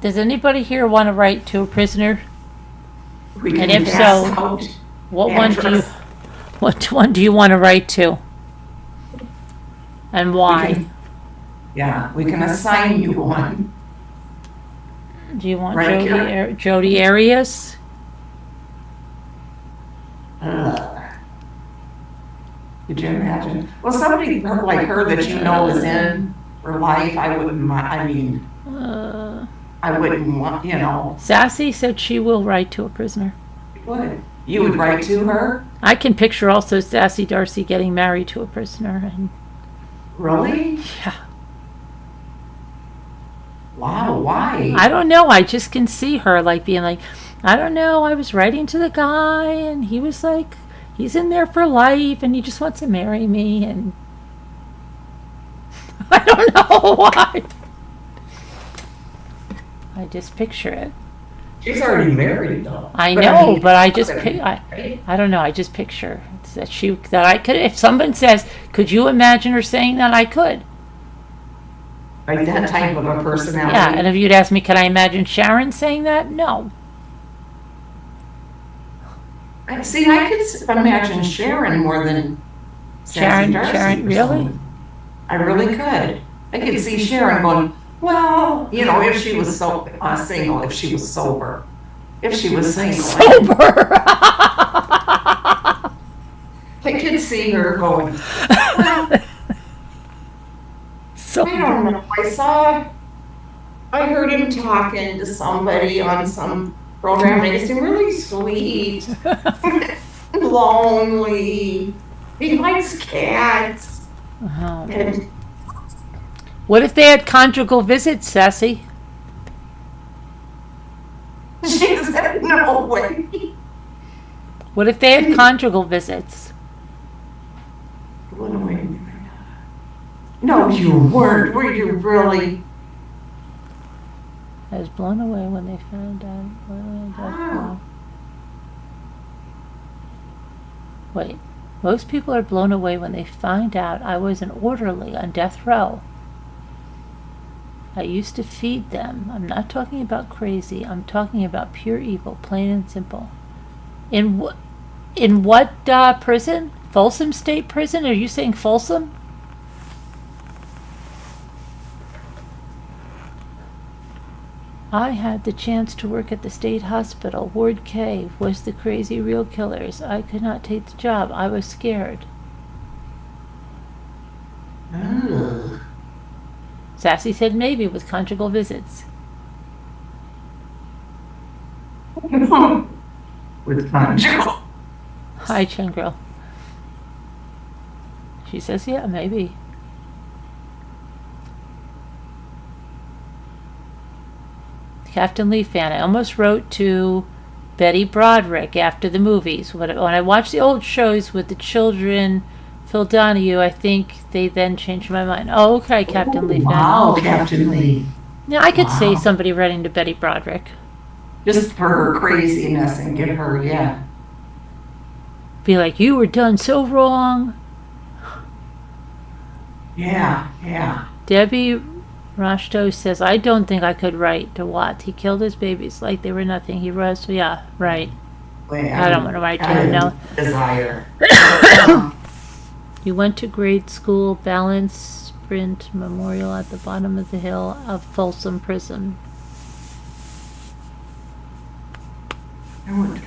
Does anybody here want to write to a prisoner? We can And if pass so, out what one do you want to write to? And why? We can assign you one. Do you want Right Jody Jody Arias? Could you imagine? Well, somebody like her that you know is in her life, I wouldn't mind. I mean, I wouldn't want, you know. Sassy said she will write to a prisoner. What? You would write to her? I can picture also Sassy Darcy getting married to a prisoner. And really? yeah. Wow, why? I don't know. I just can see her like being like, I don't know. I was writing to the guy and he was like, he's in there for life and he just wants to marry me. And I don't know why. I just picture it. She's already married though. I know, but I just I don't know. I just picture that I could. If someone says, "Could you imagine her saying that?" I could. Like that type of a personality. Yeah, and if you'd ask me, "Could I imagine Sharon saying that?" No. See, I could imagine Sharon more than Sassy Darcy. Sharon, really? I really could. I could see Sharon going, well, you know, if she was single, if she was sober. If she was single. Sober! I could see her going, well, I don't know. I heard him talking to somebody on some program, and he seemed really sweet, lonely. He likes cats. Oh. And What if they had conjugal visits, Sassy? she said, no way. What if they had conjugal visits? No, you weren't. Were you really? I was blown away when they found out. Wow. Wait, most people are blown away when they find out I was an orderly on death row. I used to feed them. I'm not talking about crazy. I'm talking about pure evil, plain and simple. In what prison? Folsom State Prison? Are you saying Folsom? I had the chance to work at the state hospital. Ward K was the crazy real killers. I could not take the job. I was scared. Ugh. Sassy said maybe with conjugal visits. With conjugal. Hi, Chengirl. She says, yeah, maybe. Captain Lee fan. I almost wrote to Betty Broderick after the movies. When I watched the old shows with the children, Phil Donahue, I think they then changed my mind. Oh, okay, Captain Lee fan. Wow, Captain Lee. Yeah, I could see somebody writing to Betty Broderick. Just for her craziness and get her, yeah. Be like, you were done so wrong. Yeah. Debbie Rashto says, I don't think I could write to Watt. He killed his babies like they were nothing. He was, yeah, right. Well, I don't want to write to him now. Desire. You went to grade school, Balance Sprint Memorial at the bottom of the hill of Folsom Prison. I wonder.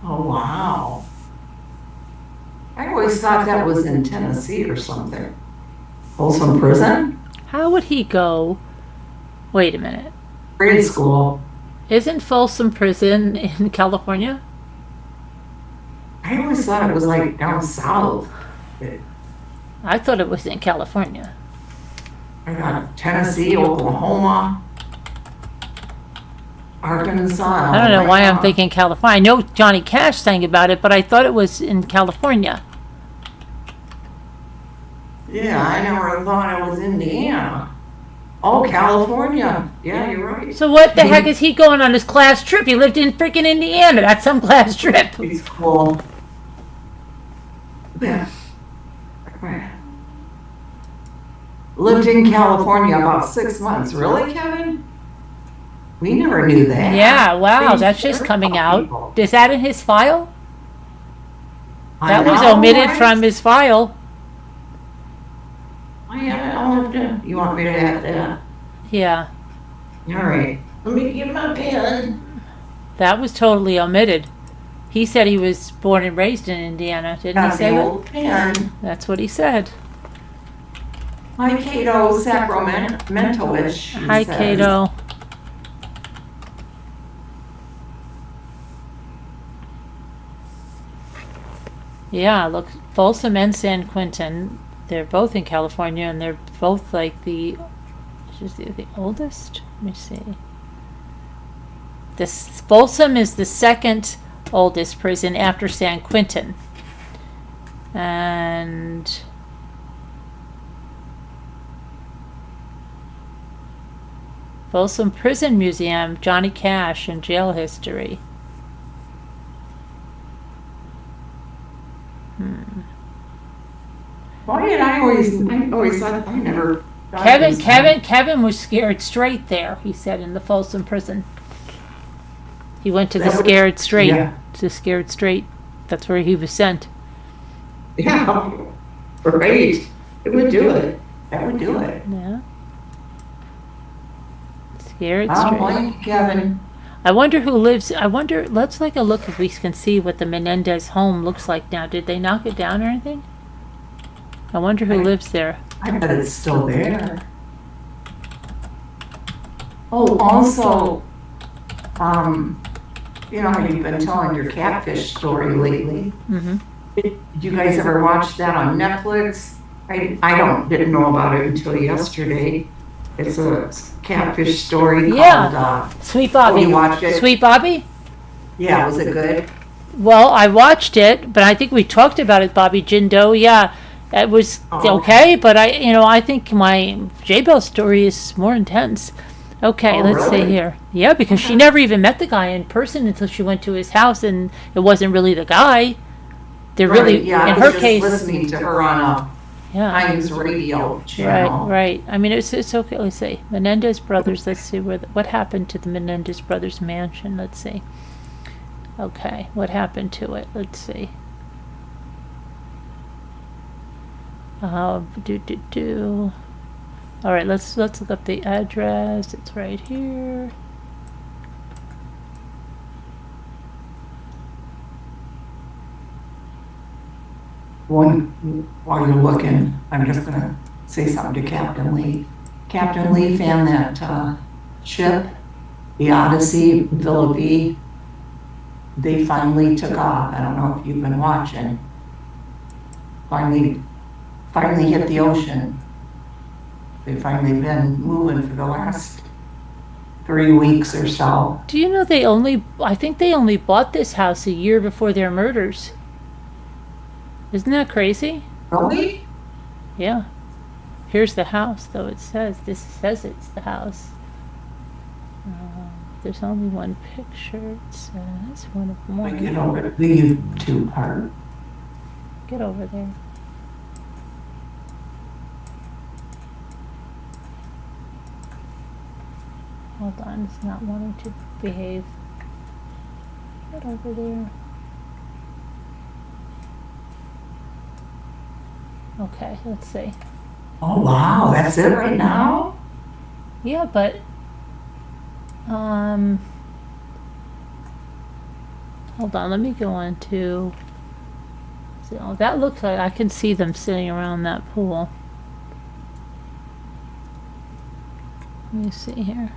Oh, wow. I always thought that was in Tennessee or something. Folsom Prison? How would he go? Wait a minute. Grade school. Isn't Folsom Prison in California? I always thought it was like down south. I thought it was in California. I got Tennessee, Oklahoma, Arkansas. I don't know why I'm thinking California. I know Johnny Cash sang about it, but I thought it was in California. Yeah, I never thought it was Indiana. Oh, California. Yeah, you're right. So what the heck is he going on his class trip? He lived in freaking Indiana. That's some class trip. He's cool. Yeah. Right. Lived in California about 6 months. Really, Kevin? We never knew that. Yeah, wow, that's just coming out. Is that in his file? That was omitted from his file. I'll have to. You want me to add that? Yeah, All right. Let me get my pen. that was totally omitted. He said he was born and raised in Indiana, didn't he Got say the that? old pen. That's what he said. Hi, Cato Sacramento-ish. Hi, Cato. Yeah, look, Folsom and San Quentin, they're both in California, and they're both like the oldest. Let me see. This Folsom is the second oldest prison after San Quentin, and Folsom Prison Museum, Johnny Cash and jail history. Why did I always thought I never. thought it was- Kevin was scared straight there, he said, in the Folsom prison. He went to the That was- Scared Straight. Yeah. To Scared Straight. That's where he was sent. Yeah. Great. It would do it. That would do it. Yeah. Scared I don't Straight. blame you, Kevin. I wonder who lives. Let's take a look if we can see what the Menendez home looks like now. Did they knock it down or anything? I wonder who lives there. I bet it's still there. Oh, also, you know how you've been telling your catfish story lately. Mm-hmm. Did you guys ever watch that on Netflix? Didn't know about it until yesterday. It's a catfish story Yeah. called, Sweet Bobby. you watched it? Sweet Bobby? Yeah, was it good? Well, I watched it, but I think we talked about it, Bobby Jindo. Yeah, it was Oh. okay, but I think my J-Bell story is more intense. Okay, Oh, let's see really? here. Yeah, because she never even met the guy in person until she went to his house, and it wasn't really the guy. They're really, Right, yeah, in I her was just case, listening to her on Yeah. Times radio Right, channel. right. I mean, it's okay. Let's see. Menendez brothers. Let's see what happened to the Menendez brothers mansion. Let's see. Okay, what happened to it? Let's see. Do. All right, let's look up the address. It's right here. While you're looking, I'm just gonna say something to Captain Lee. Captain Lee found that ship, the Odyssey, Villa B. They finally took off. I don't know if you've been watching. Finally hit the ocean. They've finally been moving for the last 3 weeks or so. Do you know I think they only bought this house a year before their murders. Isn't that crazy? Really? Yeah. Here's the house, though. This says it's the house. There's only one picture. It says one of one. Get over the YouTube part. Get over there. Hold on, it's not wanting to behave. Get over there. Okay, let's see. Oh wow, that's it right now? Yeah, but hold on, let me go on to so that looks like I can see them sitting around that pool. Let me see here.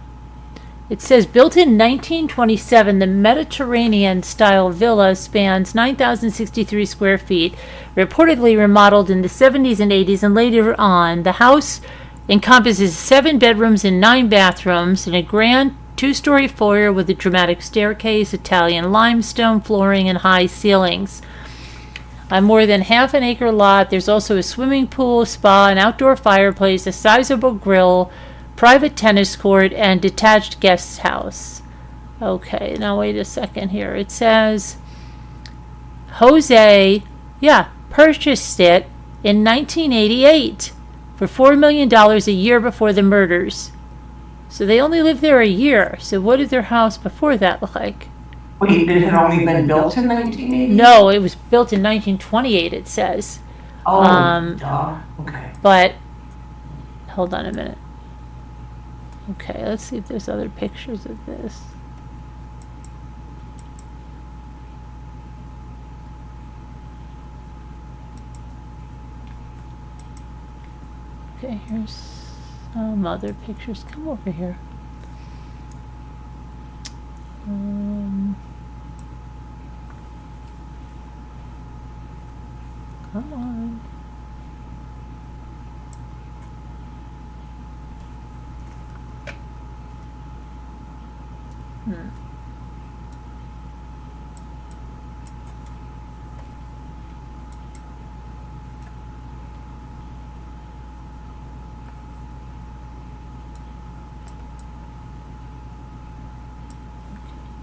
It says built in 1927, the Mediterranean-style villa spans 9,063 square feet, reportedly remodeled in the 70s and 80s, and later on, the house encompasses 7 bedrooms and 9 bathrooms and a grand 2-story foyer with a dramatic staircase, Italian limestone flooring, and high ceilings. On more than half an acre lot, there's also a swimming pool, spa, an outdoor fireplace, a sizable grill, private tennis court, and detached guest house. Okay, now wait a second here. It says Jose, purchased it in 1988 for $4 million a year before the murders. So they only lived there a year. So what did their house before that look like? Wait, it had only been built in 1980? No, it was built in 1928, it says. Oh, duh. Okay. But, hold on a minute. Okay, let's see if there's other pictures of this. Okay, here's some other pictures. Come over here. Come on.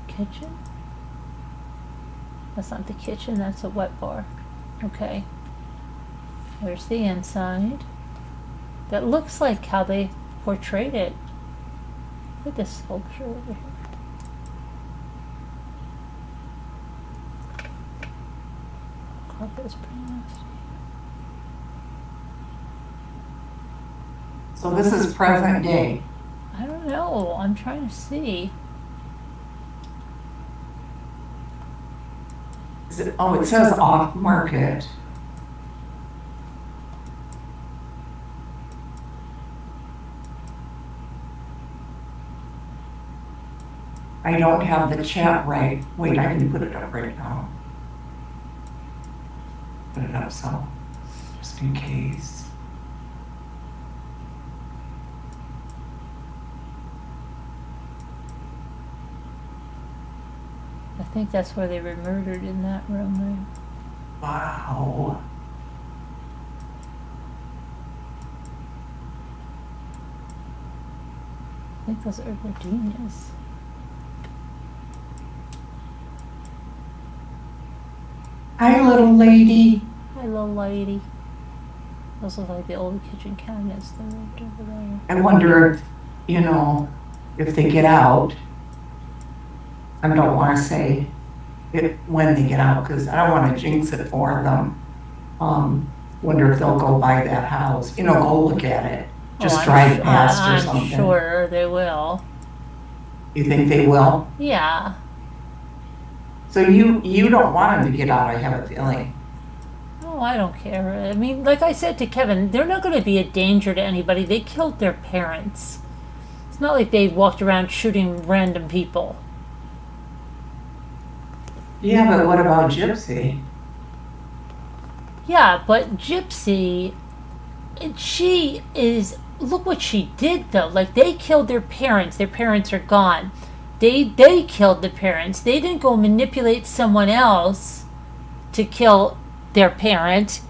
Kitchen? That's not the kitchen, that's a wet bar. Okay. There's the inside. That looks like how they portrayed it. Look at this sculpture over here. Carpet's pretty nasty. So this is present day. I don't know. I'm trying to see. It says off market. I don't have the chat right. Wait, I can put it up right now. Put it up so, just in case. I think that's where they were murdered, in that room. Wow. I think those are gardenias. Hi, little lady. Hi, little lady. Those look like the old kitchen cabinets that are over there. I wonder if, if they get out. I don't want to say when they get out, because I don't want to jinx it for them. Wonder if they'll go by that house, go look at it. Just drive past or something. I'm sure they will. You think they will? Yeah. So you don't want them to get out, I have a feeling. Oh, I don't care. I mean, like I said to Kevin, they're not going to be a danger to anybody. They killed their parents. It's not like they walked around shooting random people. Yeah, but what about Gypsy? Yeah, but Gypsy, she is, look what she did though. Like, they killed their parents. Their parents are gone. They killed the parents. They didn't go manipulate someone else to kill their parent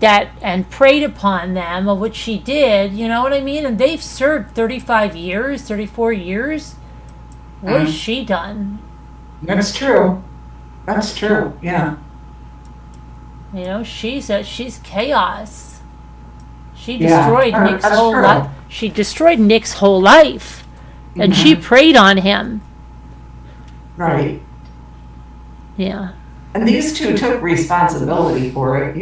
and preyed upon them, of what she did, you know what I mean? And they've served 35 years, 34 years. What has she done? That's true. That's true, yeah. She's chaos. She destroyed Nick's whole life. She destroyed Nick's whole life. And she preyed on him. Right. Yeah. And these two took responsibility for it,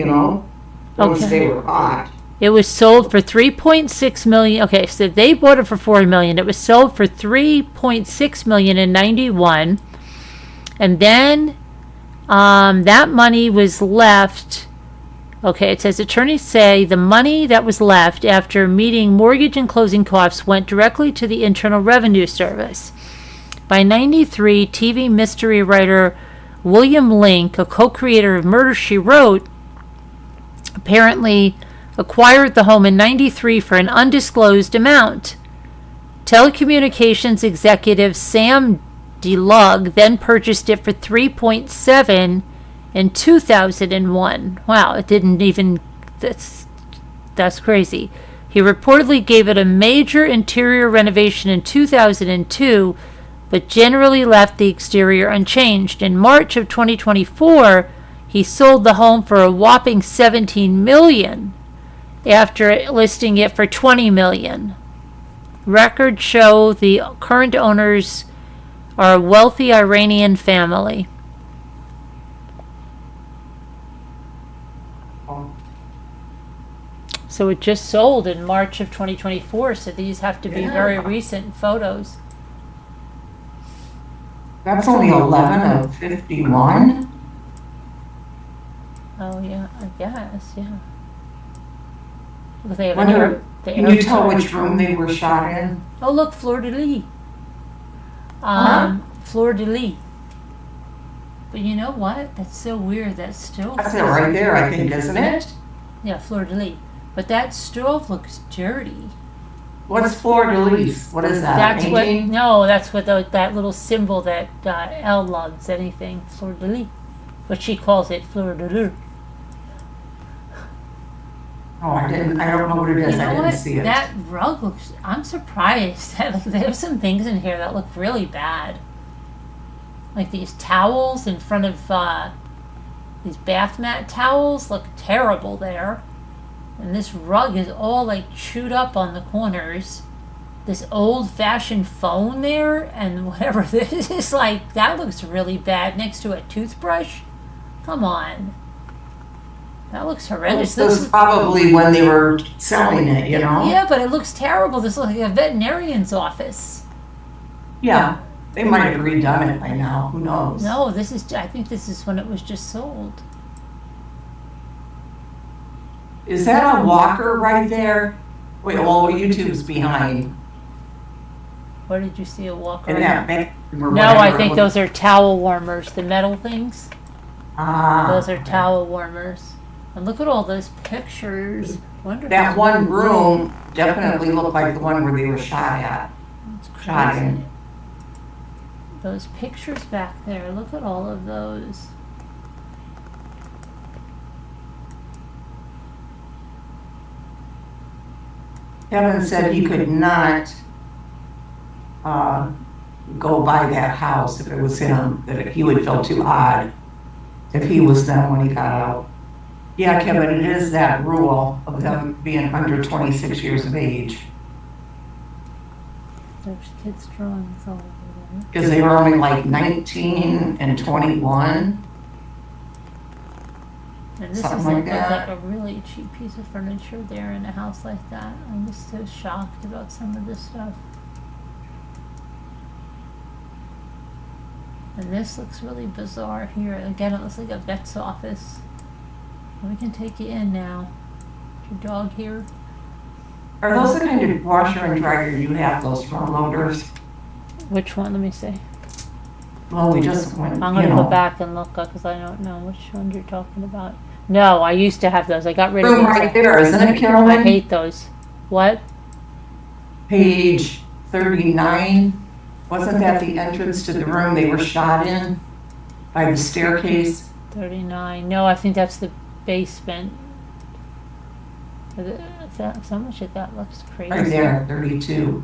once they were caught. It was sold for $3.6 million. Okay, so they bought it for $4 million. It was sold for $3.6 million in '91, and then that money was left. Okay, it says attorneys say the money that was left after meeting mortgage and closing costs went directly to the Internal Revenue Service. By '93, TV mystery writer William Link, a co-creator of Murder, She Wrote, apparently acquired the home in '93 for an undisclosed amount. Telecommunications executive Sam DeLug then purchased it for $3.7 in 2001. Wow, it didn't even, that's crazy. He reportedly gave it a major interior renovation in 2002, but generally left the exterior unchanged. In March of 2024, he sold the home for a whopping $17 million after listing it for $20 million. Records show the current owners are a wealthy Iranian family. So it just sold in March of 2024, so these have to be very recent photos. That's only 11 of 51. Oh yeah, I guess, yeah. Look, they have Can you tell which room they were shot in? Oh look, Fleur de Lis. Fleur de Lis. But you know what? That's so weird. That stove. That's it right there, I think, isn't it? Yeah, Fleur de Lis. But that stove looks dirty. What's Fleur de Lis? What is that? That's what that little symbol that Elle loves. Anything Fleur de Lis, but she calls it Fleur de Lis. Oh, I don't know what it is. You know I didn't what? see it. That rug looks. I'm surprised. There's some things in here that look really bad. Like these towels in front of these bath mat towels look terrible there. And this rug is all like chewed up on the corners. This old-fashioned phone there and whatever this is, like, that looks really bad next to a toothbrush. Come on. That looks horrendous. This is probably when they were selling it, Yeah, but it looks terrible. This looks like a veterinarian's office. Yeah, they might have redone it by now. Who knows? No, I think this is when it was just sold. Is that a walker right there? Wait, well, YouTube's behind. Where did you see a walker? In that back room or No, whatever I think those are towel warmers, the metal things. Those are okay. towel warmers. And look at all those pictures. Wonderful. That one room definitely looked like the one where they were shot at. It's crazy. Shot in. Those pictures back there, look at all of those. Kevin said he could not go by that house if it was him, that he would feel too odd if he was them when he got out. Yeah, Kevin, it is that rule of them being under 26 years of age. There's kids' drawings all over there. Because they were only like 19 and 21. And this Something is like look that. like a really cheap piece of furniture there in a house like that. I'm just so shocked about some of this stuff. And this looks really bizarre here. Again, it looks like a vet's office. We can take you in now. Is your dog here? Are those the kind of washer and dryer you have, those front loaders? Which one? Let me see. Well, we just went, I'm going to go back and look because I don't know which one you're talking about. No, I used to have those. I got rid of Room those. right there, isn't it, I Carolyn? hate those. What? Page 39. Wasn't that the entrance to the room they were shot in by the staircase? 39. No, I think that's the basement. So much of that looks crazy. Right there, 32.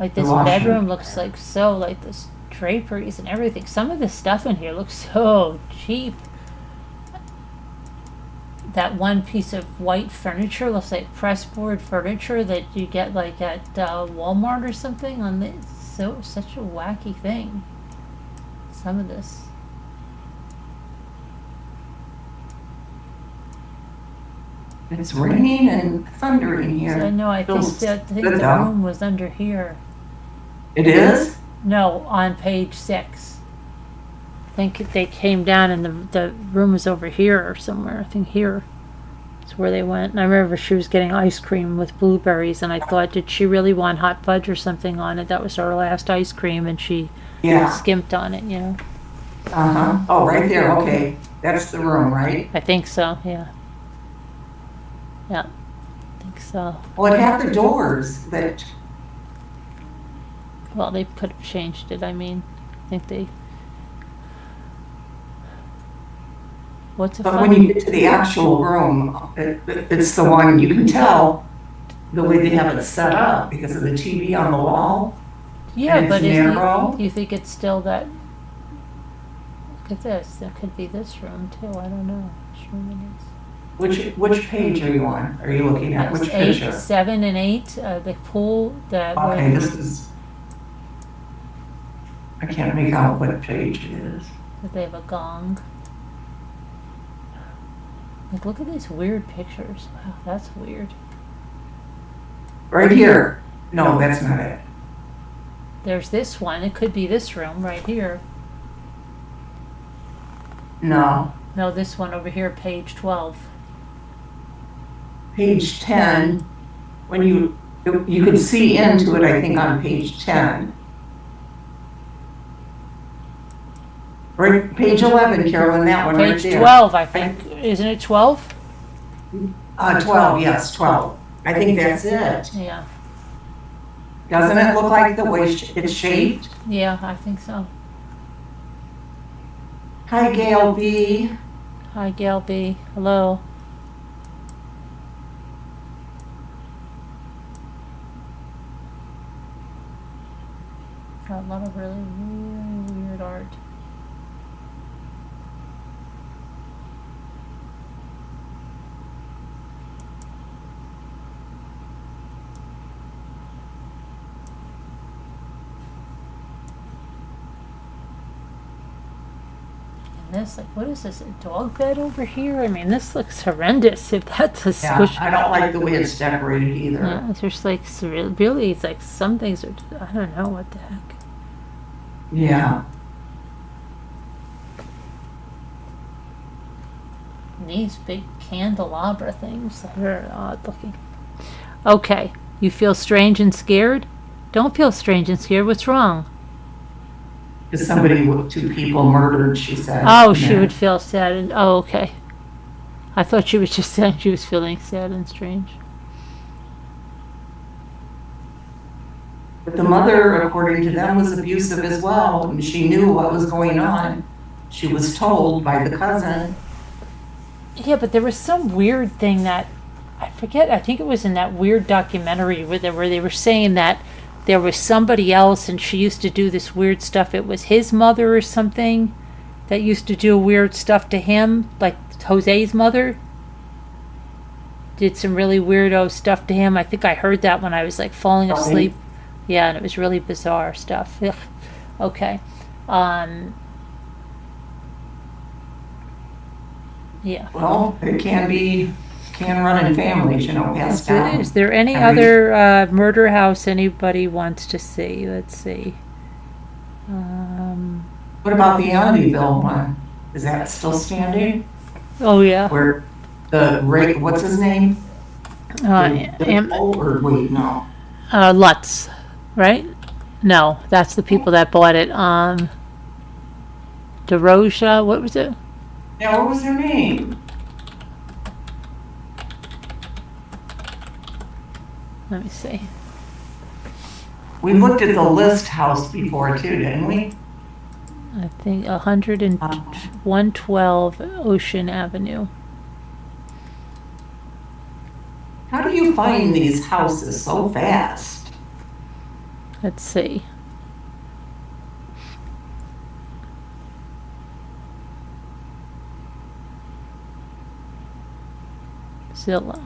Like The this washer. bedroom looks like so, like this draperies and everything. Some of the stuff in here looks so cheap. That one piece of white furniture looks like pressboard furniture that you get like at Walmart or something. On this, such a wacky thing. Some of this. It's raining and thundering So I here. know. I think Feels the good, though. room was under here. It is? No, on page 6. I think they came down and the room was over here or somewhere. I think here. That's where they went. And I remember she was getting ice cream with blueberries, and I thought, did she really want hot fudge or something on it? That was her last ice cream, and she Yeah. skimped on it, you know. Uh-huh. Oh, right there, okay. That's the room, right? I think so, yeah. Yeah, I think so. Well, it had the doors that, Well, they could have changed it. I mean, I think they. What's a but fun? when you get to the actual room, it's the one, you can tell the way they have it set up because of the TV on the wall. Yeah, and it's but narrow. do you think it's still that? Look at this. There could be this room too. I don't know which room it is. Which page are you on? Are you looking at? Which It's picture? 7 and 8. The pool. That. Okay, this is, I can't make out what page it is. That they have a gong. Like, look at these weird pictures. Wow, that's weird. Right here. No, that's not it. There's this one. It could be this room right here. No. No, this one over here, page 12. Page 10, when you could see into it, I think, on page 10. Right, page 11, Carolyn, that one right Page there. 12, I think. Isn't it 12? 12, yes, 12. I think that's it. Yeah. Doesn't it look like the way it's shaped? Yeah, I think so. Hi, Gail B. Hi, Gail B. Hello. Got a lot of really, really weird art. This, like, what is this, a dog bed over here? I mean, this looks horrendous. If that's a Yeah, squish. I don't like the way it's decorated either. Yeah, it's just like really, it's like some things are. I don't know what the heck. Yeah. And these big candelabra things that are odd looking. Okay, you feel strange and scared? Don't feel strange and scared. What's wrong? Because somebody with 2 people murdered, she said. Oh, she Yeah. would feel sad and oh, okay. I thought she was just saying she was feeling sad and strange. But the mother, according to them, was abusive as well, and she knew what was going on. She was told by the cousin. Yeah, but there was some weird thing that I forget. I think it was in that weird documentary where they were saying that there was somebody else and she used to do this weird stuff. It was his mother or something that used to do weird stuff to him, like Jose's mother. did some really weirdo stuff to him. I think I heard that when I was like falling Really? asleep. Yeah, and it was really bizarre stuff. Ugh. Okay. Yeah. Well, it can run in families, passed down. Is there any Every- other murder house anybody wants to see? Let's see. What about the Amityville one? Is that still standing? Oh yeah. Where what's his name? Or wait, no. Lutz, right? No, that's the people that bought it. DeRosa, what was it? Yeah, what was their name? Let me see. We looked at the list house before too, didn't we? I think 112 Ocean Avenue. How do you find these houses so fast? Let's see. Zillow.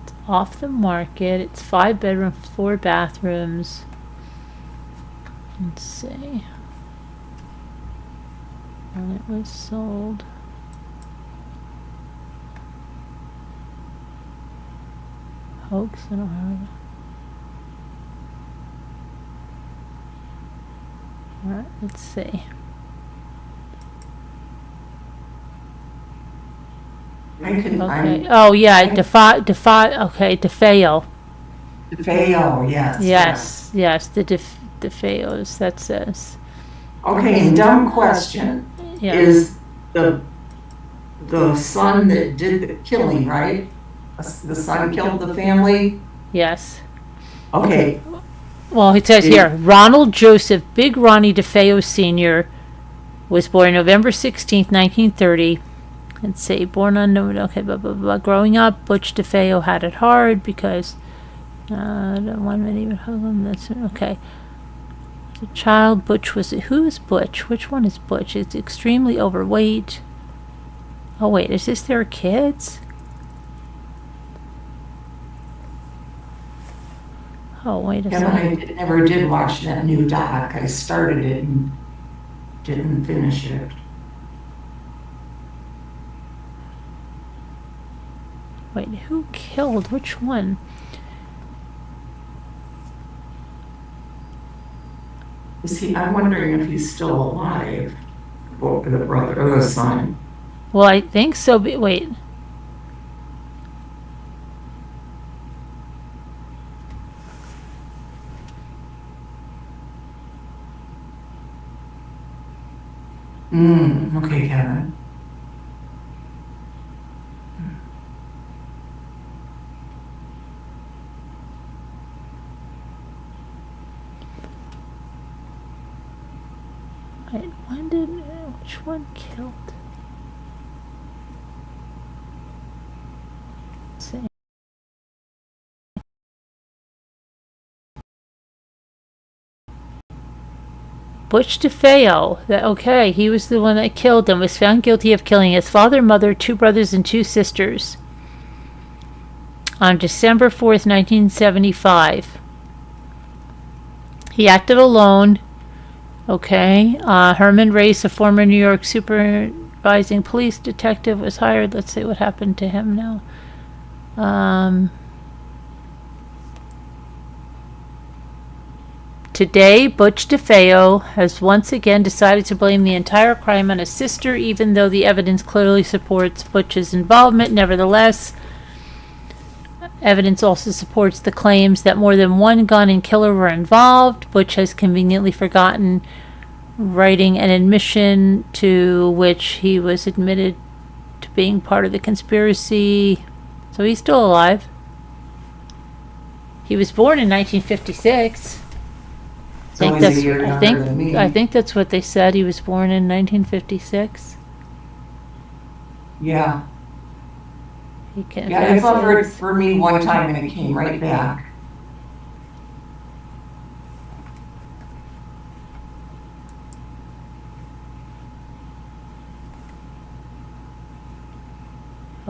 It's off the market. It's 5 bedrooms, 4 bathrooms. Let's see. When it was sold. Hoax in Ohio. Alright, let's see. Okay. Oh yeah, okay, DeFeo. DeFeo, yes. Yes, the DeFeos, that says. Okay, and dumb question. Yeah. Is the son that did the killing, right? The son killed the family? Yes. Okay, Well, it says here, Ronald Joseph Big Ronnie DeFeo Sr. was born November 16th, 1930. Let's see, born on, okay, blah, blah, blah. Growing up, Butch DeFeo had it hard because, that's, okay. As a child, who is Butch? Which one is Butch? It's extremely overweight. Oh, wait, is this their kids? Oh, wait a and second. I never did watch that new doc. I started it and didn't finish it. Wait, who killed? Which one? I'm wondering if he's still alive, or the brother or the son. Well, I think so, but wait. Okay, Kevin. Wait, which one killed? Let's see. Butch DeFeo, okay, he was the one that killed them, was found guilty of killing his father, mother, 2 brothers, and 2 sisters on December 4th, 1975. He acted alone. Okay. Herman Race, a former New York supervising police detective, was hired. Let's see what happened to him now. Today, Butch DeFeo has once again decided to blame the entire crime on his sister, even though the evidence clearly supports Butch's involvement. Nevertheless, evidence also supports the claims that more than one gun and killer were involved. Butch has conveniently forgotten writing an admission to which he was admitted to being part of the conspiracy. So he's still alive. He was born in 1956. So he's a year younger than me. I think that's what they said. He was born in 1956. Yeah. He can. Yeah, it hovered for me one time and it came right back.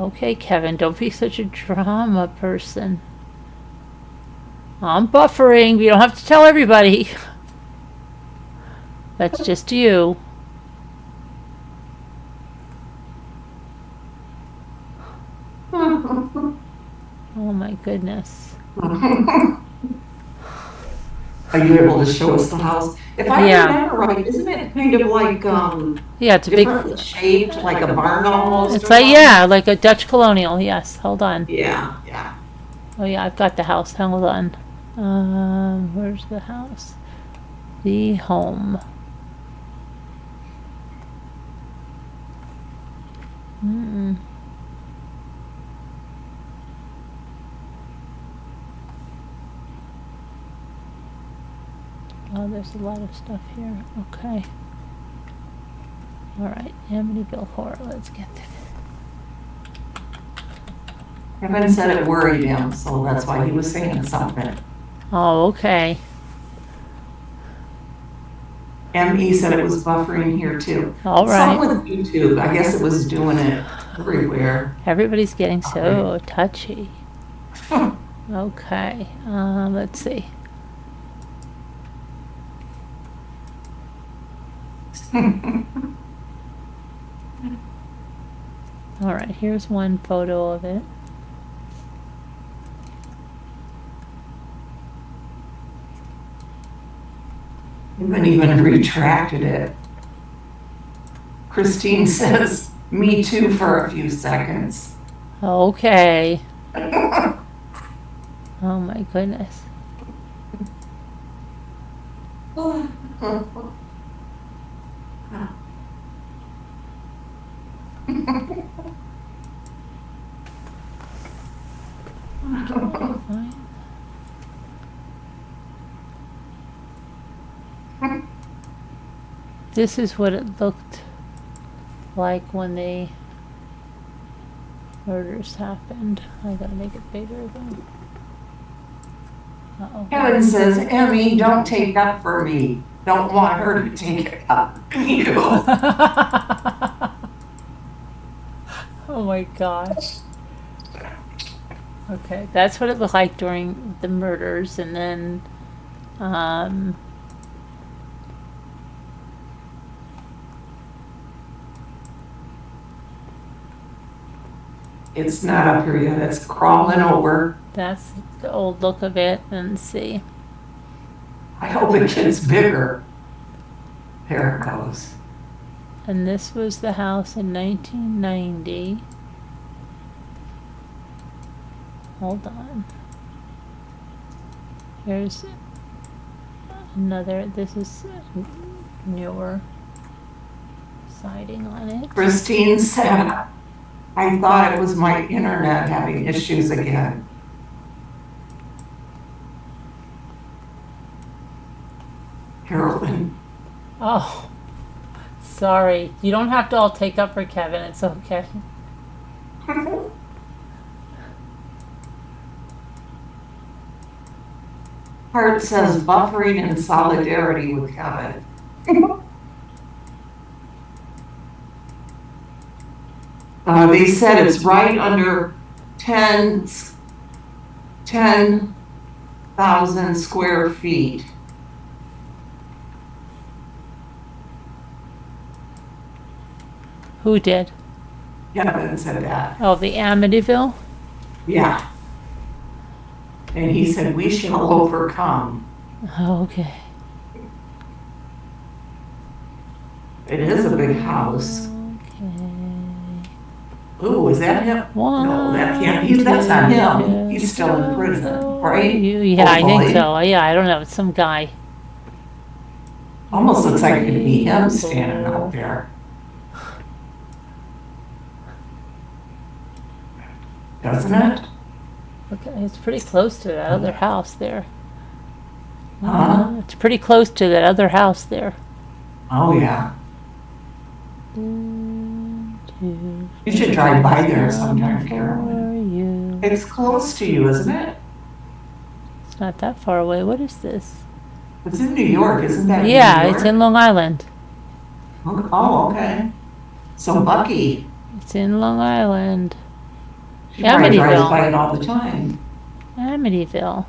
Okay, Kevin, don't be such a drama person. I'm buffering. You don't have to tell everybody. That's just you. Oh my goodness. Are you able to show us the house? If I Yeah. remember right, isn't it kind of like, Yeah, it's a big. different shaped, like a barn almost? It's or like, yeah, like a Dutch colonial. Yes, hold on. something? Yeah, yeah. Oh yeah, I've got the house. Hold on. Where's the house? The home. Mm-mm. Oh, there's a lot of stuff here. Okay. All right, Amityville Horror. Let's get there. Kevin said it worried him, so that's why he was saying something. Oh, okay. ME said it was buffering here too. All Some right. with YouTube, I guess it was doing it everywhere. Everybody's getting so touchy. Okay. Let's see. All right, here's one photo of it. Even retracted it. Christine says, me too for a few seconds. Okay. Oh my goodness. This is what it looked like when the murders happened. I gotta make it bigger then. Uh-oh. Kevin says, Emmy, don't take up for me. Don't want her to take it up. You. Oh my gosh. Okay, that's what it looked like during the murders, and then It's not up here yet. It's crawling over. that's the old look of it. And see. I hope it gets bigger. There it goes. And this was the house in 1990. Hold on. Here's another. This is newer siding on it. Christine said, I thought it was my internet having issues again. Carolyn. Oh, sorry. You don't have to all take up for Kevin. It's okay. Hart says buffering in solidarity with Kevin. They said it's right under 10,000 square feet. Who did? Kevin said that. Oh, the Amityville? Yeah. And he said, we shall overcome. Oh, okay. It is a big house. Okay. Ooh, is that him? No, that can't be. That's not him. He's still in prison, right? Yeah, I think Hopefully. so. Yeah, I don't know. It's some guy. Almost looks like it could be him standing out there. Doesn't it? Okay, it's pretty close to that other house there. Huh? It's pretty close to that other house there. Oh, yeah. 1, 2, You should drive by there sometime, for Carolyn. you. It's close to you, isn't it? It's not that far away. What is this? It's in New York, isn't that? Yeah, New York? it's in Long Island. Oh, okay. So Bucky. It's in Long Island. She probably drives Amityville. by it all the time. Amityville.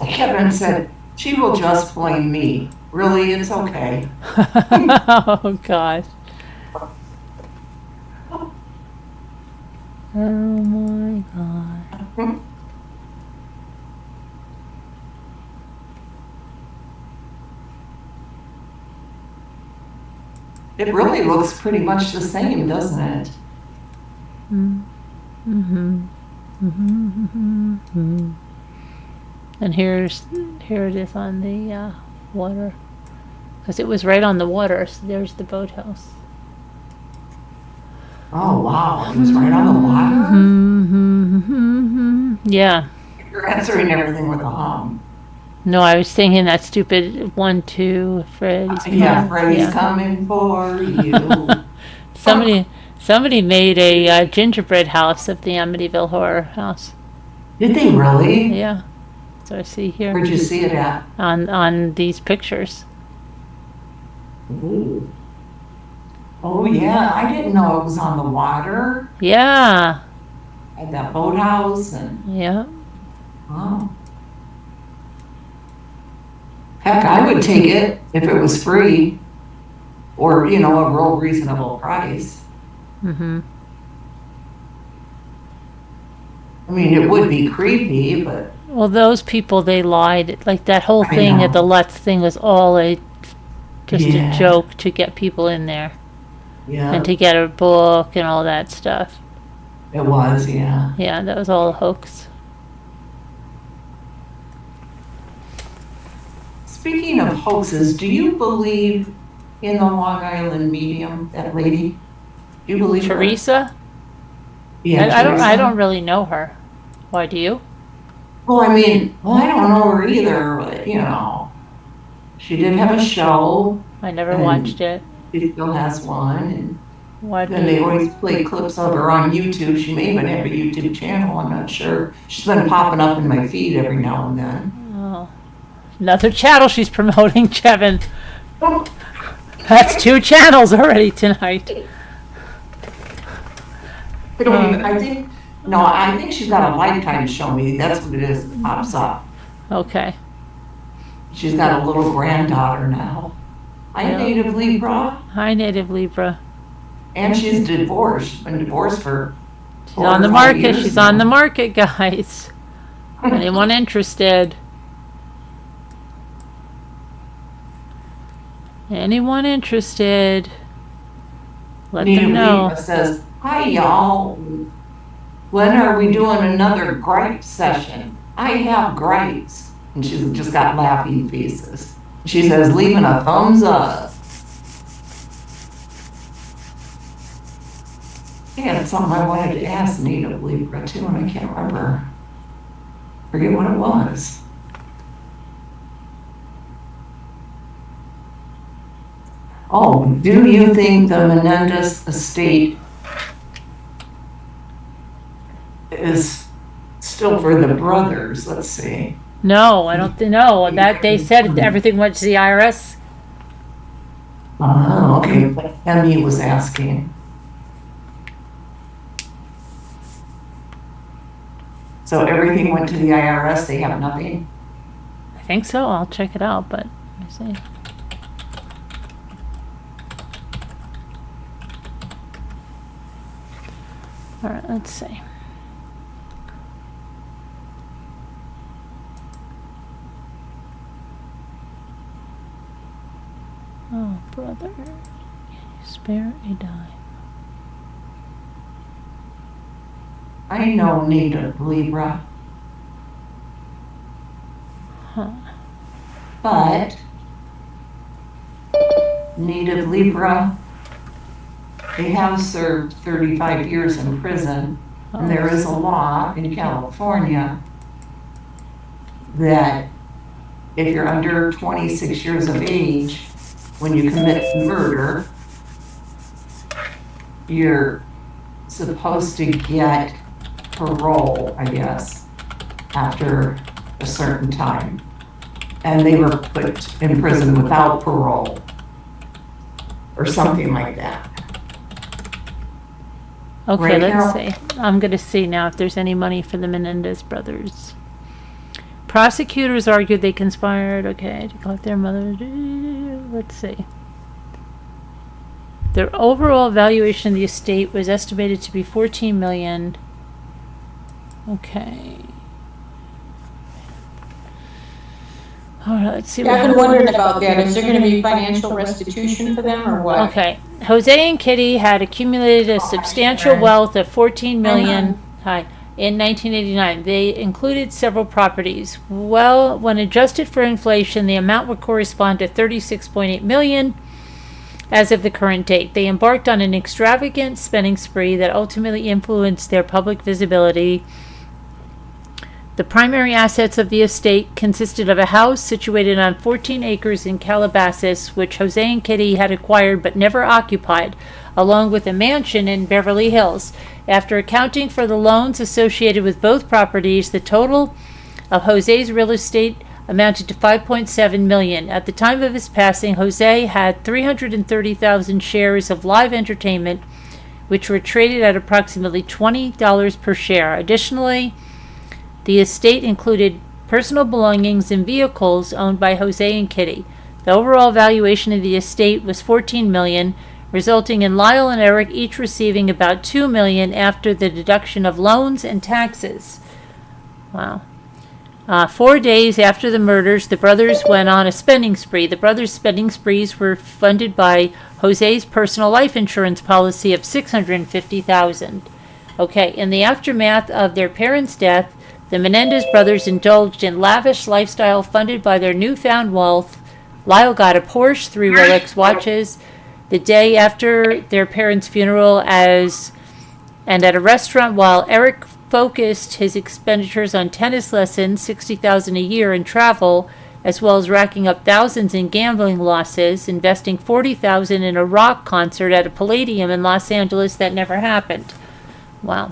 Kevin said, she will just blame me. Really, it's okay. Oh gosh. Oh my god. It really looks pretty much the same, doesn't it? Mm-hmm. Mm-hmm. And here it is on the water, because it was right on the water. So there's the boathouse. Oh, wow, it was right on the water? Mm-hmm. Yeah. You're answering everything with a hum. No, I was thinking that stupid 1, 2, Freddy's coming. Yeah, Freddy's coming for you. Somebody made a gingerbread house of the Amityville Horror House. Did they really? Yeah. So I see here. Where'd you see it at? On these pictures. Ooh. Oh, yeah, I didn't know it was on the water. Yeah. At that boathouse and, Yeah. oh. Heck, I would take it if it was free or, you know, a real reasonable price. Mm-hmm. I mean, it would be creepy, but Well, those people, they lied. Like that whole I thing know. at the Lutz thing was all just Yeah. a joke to get people in there yeah, and to get a book and all that stuff. it was, yeah. Yeah, that was all a hoax. Speaking of hoaxes, do you believe in the Long Island medium, that lady? Do you believe her? Teresa? Yeah, I don't Teresa. really know her. Why do you? Well, I mean, well, I don't know her either, but, you know, she did have a show. I never And- watched it. She still has one, and Why do then they you? always play clips of her on YouTube. She may even have a YouTube channel, I'm not sure. She's been popping up in my feed every now and then. Oh. Another channel she's promoting, Kevin. That's 2 channels already tonight. I don't even, I think, no, I think she's got a Lifetime show me, that's what it is, that pops up. Okay. She's got a little granddaughter now. I Yeah. native Libra, Hi, Native Libra. and she's divorced. She's been divorced for She's 4 on the or 5 market. years She's now. on the market, guys. Anyone interested? Anyone interested? Let Native them know. Libra says, "Hi y'all. When are we doing another gripe session? I have gripes." And she's just got laughing faces. She says, "Leaving a thumbs up." I had something I wanted to ask Native Libra too, and I can't remember. Forget what it was. Oh, do you think the Menendez estate is still for the brothers? Let's see. No, I don't think. No, that they said everything went to the IRS. Oh, okay, but Emmy was asking. So everything went to the IRS, they have nothing? I think so. I'll check it out, but let me see. All right, let's see. Oh, brother, can you spare a dime? I know Native Libra, Huh. but Native Libra, they have served 35 years in prison, and there is a law in California that if you're under 26 years of age, when you commit murder, you're supposed to get parole, I guess, after a certain time. and they were put in prison without parole or something like that. Okay, Right, let's Carol? see. I'm going to see now if there's any money for the Menendez brothers. Prosecutors argued they conspired, okay, to collect their mother. Let's see. Their overall valuation of the estate was estimated to be $14 million. Okay. All right, let's see Yeah, what I've been happens. wondering about that. Is there going to be financial restitution for them or what? Okay, Jose and Kitty had accumulated a substantial wealth of $14 million in 1989. They included several properties. Well, when adjusted for inflation, the amount would correspond to $36.8 million as of the current date. They embarked on an extravagant spending spree that ultimately influenced their public visibility. The primary assets of the estate consisted of a house situated on 14 acres in Calabasas, which Jose and Kitty had acquired but never occupied, along with a mansion in Beverly Hills. After accounting for the loans associated with both properties, the total of Jose's real estate amounted to $5.7 million. At the time of his passing, Jose had 330,000 shares of live entertainment, which were traded at approximately $20 per share. Additionally, the estate included personal belongings and vehicles owned by Jose and Kitty. The overall valuation of the estate was $14 million, resulting in Lyle and Eric each receiving about $2 million after the deduction of loans and taxes. Wow. 4 days after the murders, the brothers went on a spending spree. The brothers' spending sprees were funded by Jose's personal life insurance policy of $650,000. Okay, in the aftermath of their parents' death, the Menendez brothers indulged in lavish lifestyle funded by their newfound wealth. Lyle got a Porsche, 3 Rolex watches. The day after their parents' funeral, and at a restaurant, while Eric focused his expenditures on tennis lessons, $60,000 a year, and travel, as well as racking up thousands in gambling losses, investing $40,000 in a rock concert at a Palladium in Los Angeles that never happened. Wow.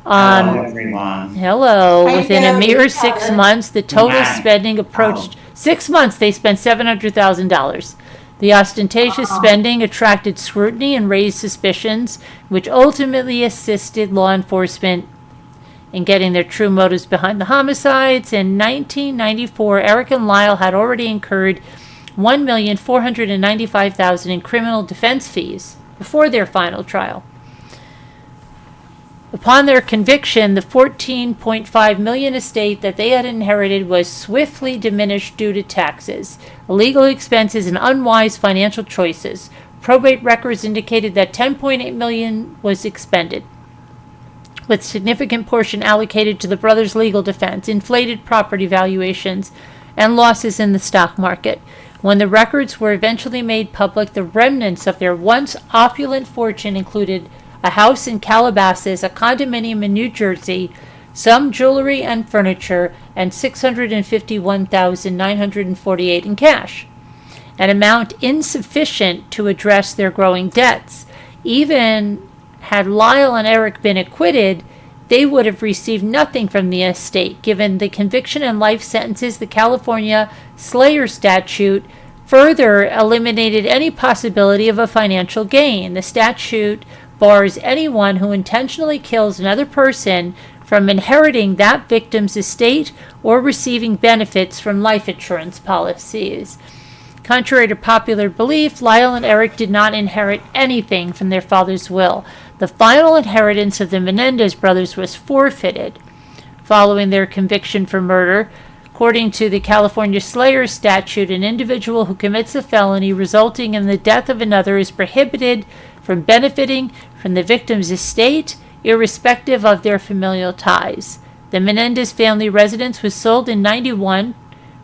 Hello, everyone. Hello. Hi, Within a Debbie. mere 6 months, the total Hi. spending approached 6 months. They spent $700,000. The ostentatious spending attracted scrutiny and raised suspicions, which ultimately assisted law enforcement in getting their true motives behind the homicides. In 1994, Eric and Lyle had already incurred $1,495,000 in criminal defense fees before their final trial. Upon their conviction, the $14.5 million estate that they had inherited was swiftly diminished due to taxes, legal expenses, and unwise financial choices. Probate records indicated that $10.8 million was expended, with significant portion allocated to the brothers' legal defense, inflated property valuations, and losses in the stock market. When the records were eventually made public, the remnants of their once opulent fortune included a house in Calabasas, a condominium in New Jersey, some jewelry and furniture, and $651,948 in cash, an amount insufficient to address their growing debts. Even had Lyle and Eric been acquitted, they would have received nothing from the estate, given the conviction and life sentences. The California Slayer statute further eliminated any possibility of a financial gain. The statute bars anyone who intentionally kills another person from inheriting that victim's estate or receiving benefits from life insurance policies. Contrary to popular belief, Lyle and Eric did not inherit anything from their father's will. The final inheritance of the Menendez brothers was forfeited following their conviction for murder. According to the California Slayer statute, an individual who commits a felony resulting in the death of another is prohibited from benefiting from the victim's estate, irrespective of their familial ties. The Menendez family residence was sold in '91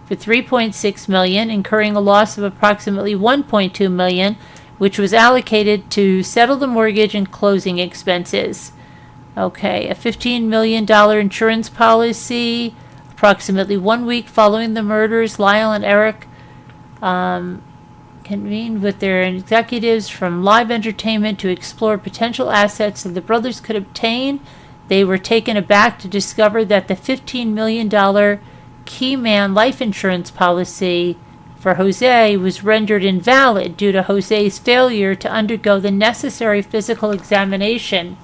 for $3.6 million, incurring a loss of approximately $1.2 million, which was allocated to settle the mortgage and closing expenses. Okay, a $15 million insurance policy. Approximately 1 week following the murders, Lyle and Eric convened with their executives from Live Entertainment to explore potential assets that the brothers could obtain. They were taken aback to discover that the $15 million Keyman life insurance policy for Jose was rendered invalid due to Jose's failure to undergo the necessary physical examination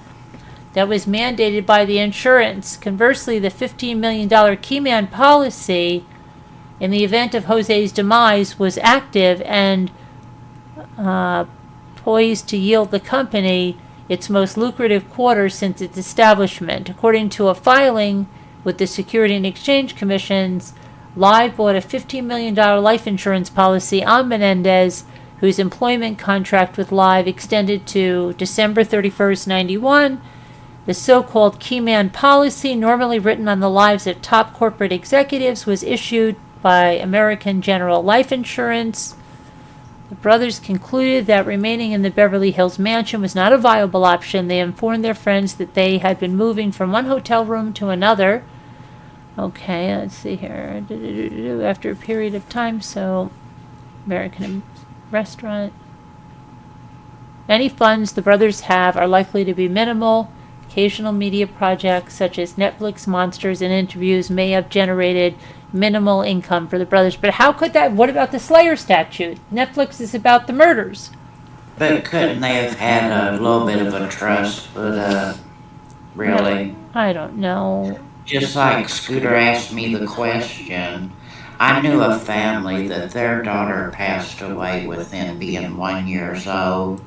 that was mandated by the insurance. Conversely, the $15 million Keyman policy, in the event of Jose's demise, was active and poised to yield the company its most lucrative quarter since its establishment. According to a filing with the Security and Exchange Commissions, Live bought a $15 million life insurance policy on Menendez, whose employment contract with Live extended to December 31st, 91. The so-called Keyman policy, normally written on the lives of top corporate executives, was issued by American General Life Insurance. The brothers concluded that remaining in the Beverly Hills mansion was not a viable option. They informed their friends that they had been moving from one hotel room to another. Okay, let's see here. After a period of time, so American restaurant. Any funds the brothers have are likely to be minimal. Occasional media projects such as Netflix monsters and interviews may have generated minimal income for the brothers. But how could that? What about the Slayer statute? Netflix is about the murders. But couldn't they have had a little bit of a trust put up? Really? I don't know. Just like Scooter asked me the question, I knew a family that their daughter passed away within being 1 year old,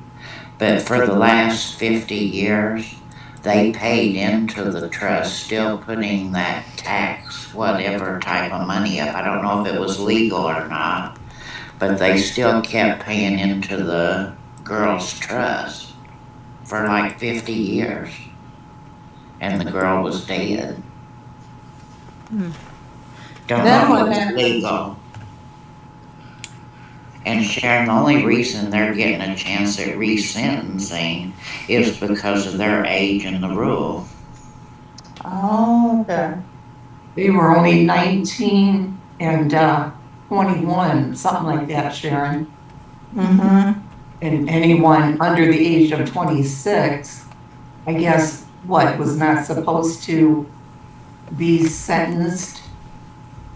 but for the last 50 years, they paid into the trust, still putting that tax, whatever type of money up. I don't know if it was legal or not, but they still kept paying into the girl's trust for like 50 years. And the girl was dead. Don't know if it's legal. And Sharon, the only reason they're getting a chance at resentencing is because of their age and the rule. Oh, okay. They were only 19 and 21, something like that, Sharon. Mm-hmm. And anyone under the age of 26, I guess, was not supposed to be sentenced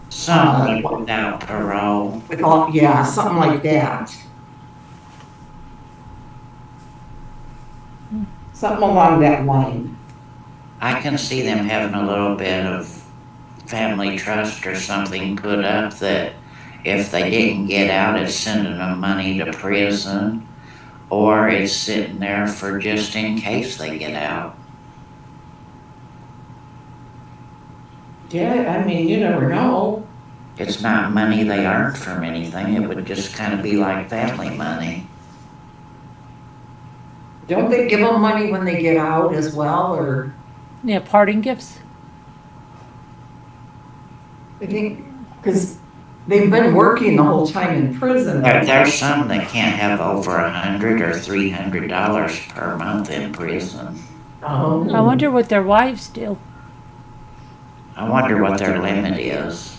Something without parole. with all, yeah, something like that. Something along that line. I can see them having a little bit of family trust or something put up that if they didn't get out, it's sending them money to prison, or it's sitting there for just in case they get out. Yeah, I mean, you never know. It's not money they earned from anything. It would just kind of be like family money. Don't they give them money when they get out as well, or? Yeah, parting gifts. I think, because they've been working the whole time in prison. There's some that can't have over $100 or $300 per month in prison. Oh. I wonder what their wives do. I wonder what their limit is.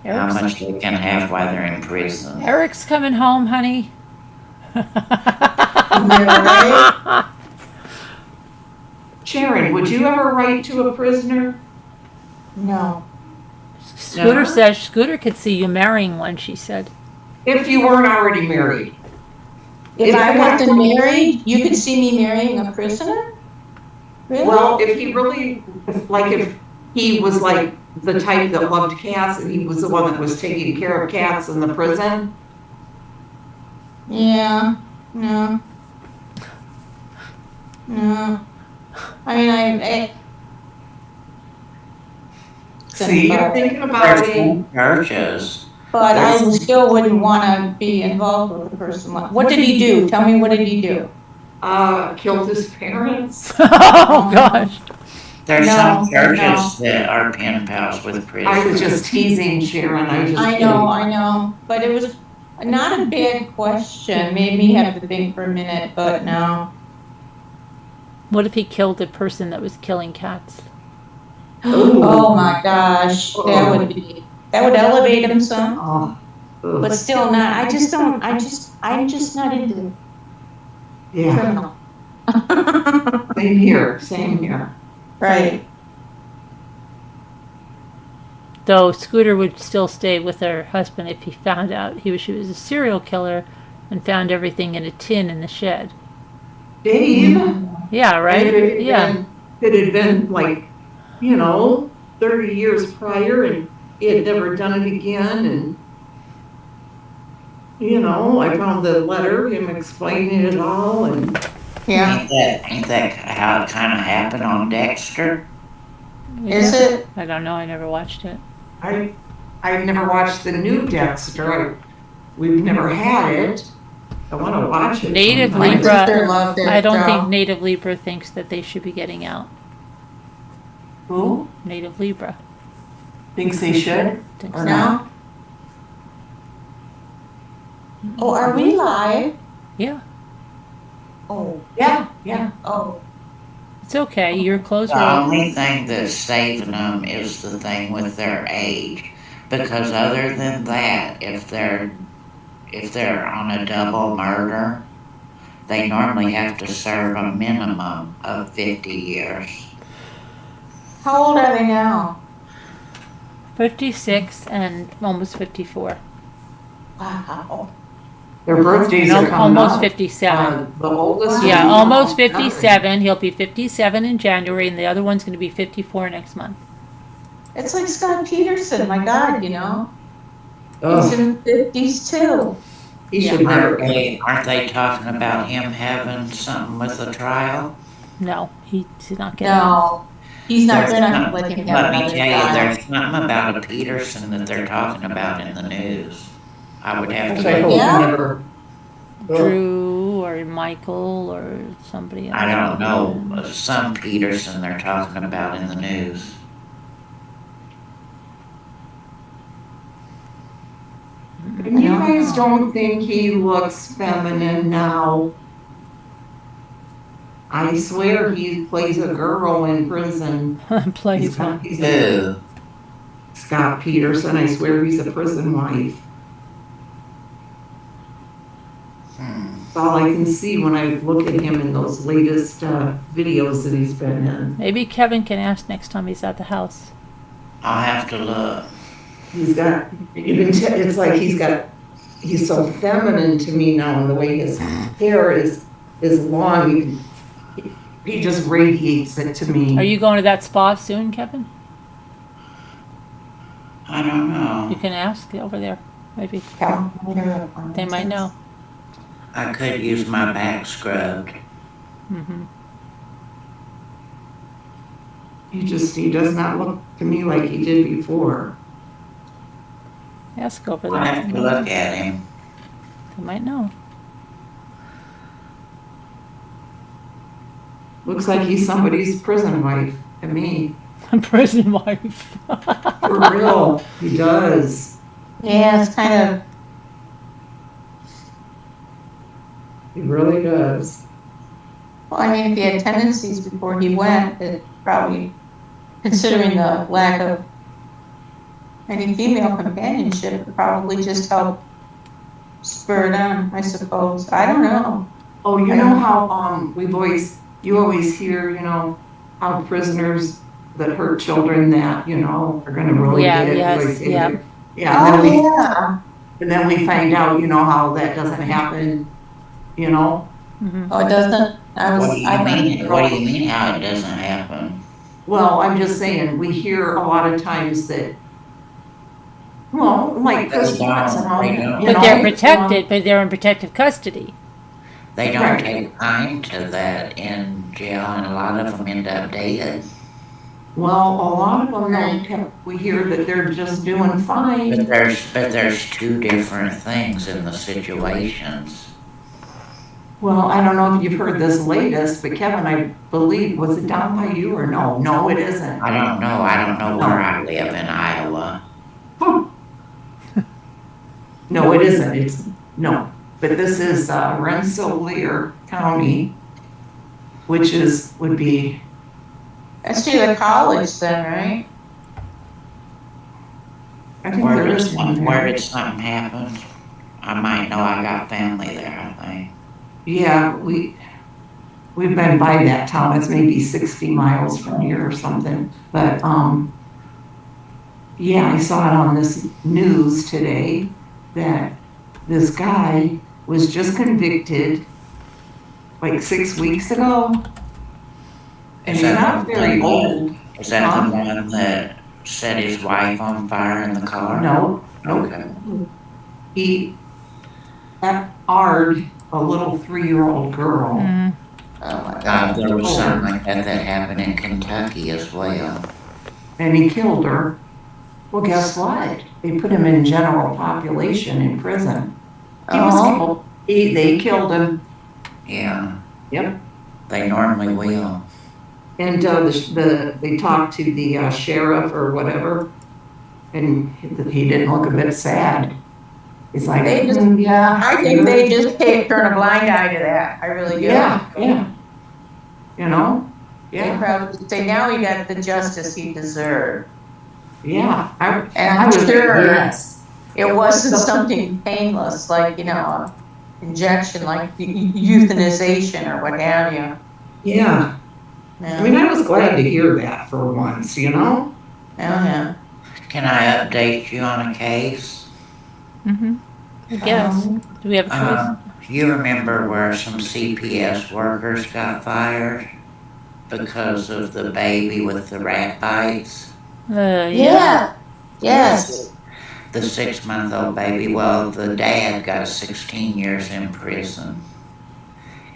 How much they can have while they're in prison. Eric's coming home, honey. Sharon, would you ever write to a prisoner? No. Scooter No? says Scooter could see you marrying one, she said. If you weren't already married. If I wasn't married, you could see me marrying a prisoner? Really? Well, if he really, if he was like the type that loved cats and he was the one that was taking care of cats in the prison. Yeah, no. No. I mean, I See, you're thinking about it. Churches. but I still wouldn't want to be involved with a person like, what did he do? Tell me, what did he do? Killed his parents. Oh, gosh. There's No, some churches no. that are pen pals with prisoners. I was just teasing Sharon. I was just I know, but it was not a bad question. Made me have to think for a minute, but no. What if he killed the person that was killing cats? Oh my gosh, that would elevate him some, Oh, but still not. I'm just not into yeah, criminal. same here, same here. Right. Though Scooter would still stay with her husband if he found out she was a serial killer and found everything in a tin in the shed. Dave, Yeah, right? Yeah. it had been like, 30 years prior and he had never done it again. And, I found the letter, him explaining it all. And Yeah, Ain't that how it kind of happened on Dexter? is it? I don't know. I never watched it. I've never watched the new Dexter. We've never had it. I want to watch it. Native sometime. My Libra. sister loved it. I don't think so- Native Libra thinks that they should be getting out. Who Native Libra. thinks they should? Thinks Or so. not? No? Oh, are we live? Yeah. Oh, Yeah. oh. It's okay. Your clothes The are only thing that's saving them is the thing with their age. Because other than that, if they're on a double murder, they normally have to serve a minimum of 50 years. How old are they now? 56 and almost 54. Wow. Their birthdays are coming Almost up. 57. The oldest. Yeah, is- almost 57. He'll be 57 in January, and the other one's going to be 54 next month. It's like Scott Peterson, my God, He's Ugh, in the 50s too. he should never. Aren't they talking about him having something with the trial? No, he's not getting out. No, he's not, they're not gonna let him have Let me another tell you, trial. there's something about a Peterson that they're talking about in the news. I would have I hope to, he Yeah. never. Drew or Michael or somebody else. I don't know, some Peterson they're talking about in the news. And you guys don't think he looks feminine now? I swear he plays a girl in prison. Plays. He's Who? Scott Peterson, I swear he's a prison wife. That's all I can see when I look at him in those latest videos that he's been in. Maybe Kevin can ask next time he's at the house. I'll have to look. He's got, it's like he's so feminine to me now, and the way his hair is long, he just radiates it to me. Are you going to that spa soon, Kevin? I don't You know. can ask over there. Maybe Calendar they might know. I could use my back scrubbed. Hmm. He does not look to me like he did before. Ask over I'll there. have to look at him. They might know. Looks like he's somebody's prison wife to me. Prison wife. For real, he does. Yeah, it's kind of, He really does. well, I mean, if he had tendencies before he went, it probably, considering the lack of any female companionship, it probably just helped spur it on, I suppose. I don't know. Oh, you know how you always hear, how prisoners that hurt children that, are gonna really Yeah, get it. yes, like, yeah. Yeah, and then we, yeah. and then we find out, how that doesn't happen, Hmm. Oh, it doesn't? What do you mean? What do you mean how it doesn't happen? Well, I'm just saying, we hear a lot of times that, well, like They Chris don't, Watson, they don't. But they're protected. But they're in protective custody. They don't Right. take time to that in jail, and a lot of them end up dead. Well, a lot of them don't, we hear that they're just doing fine. But there's two different things in the situations. Well, I don't know if you've heard this latest, but Kevin, I believe, was it down by you or no? No, it isn't. I don't know. I don't know where I live in Iowa. No, it isn't. No, but this is Rensselaer County, which would be, That's near the college then, right? I think Where there did is one where there. did something happen? I might know. I got family there, I think. Yeah, we've been by that town. It's maybe 60 miles from here or something. But Yeah, I saw it on this news today that this guy was just convicted like 6 weeks ago. And Is he's that not the very one old. that, is that Huh? the one that set his wife on fire in the car? No, Okay. he Ard a little 3-year-old girl. Mm. Oh my God, God. there was something like that happened in Kentucky as well. And he killed her. Well, guess what? They put him in general population in prison. He was Oh, killed. They killed him. Yeah, Yep. they normally will. And they talked to the sheriff or whatever, and he didn't look a bit sad. He's like, They just- yeah. I think they just turn a blind eye to that. I really do. Yeah, yeah. You know? They Yeah, probably say now he got the justice he deserved. yeah. And I'm sure Yes. it wasn't something painless, like, a injection, like euthanization or what have you. Yeah. I mean, I was glad to hear that for once, you know? Oh, yeah. Can I update you on a case? Mm-hmm. I guess. Do we have a choice? You remember where some CPS workers got fired because of the baby with the rat bites? Yeah. Yeah, yes. The 6-month-old baby. Well, the dad got 16 years in prison,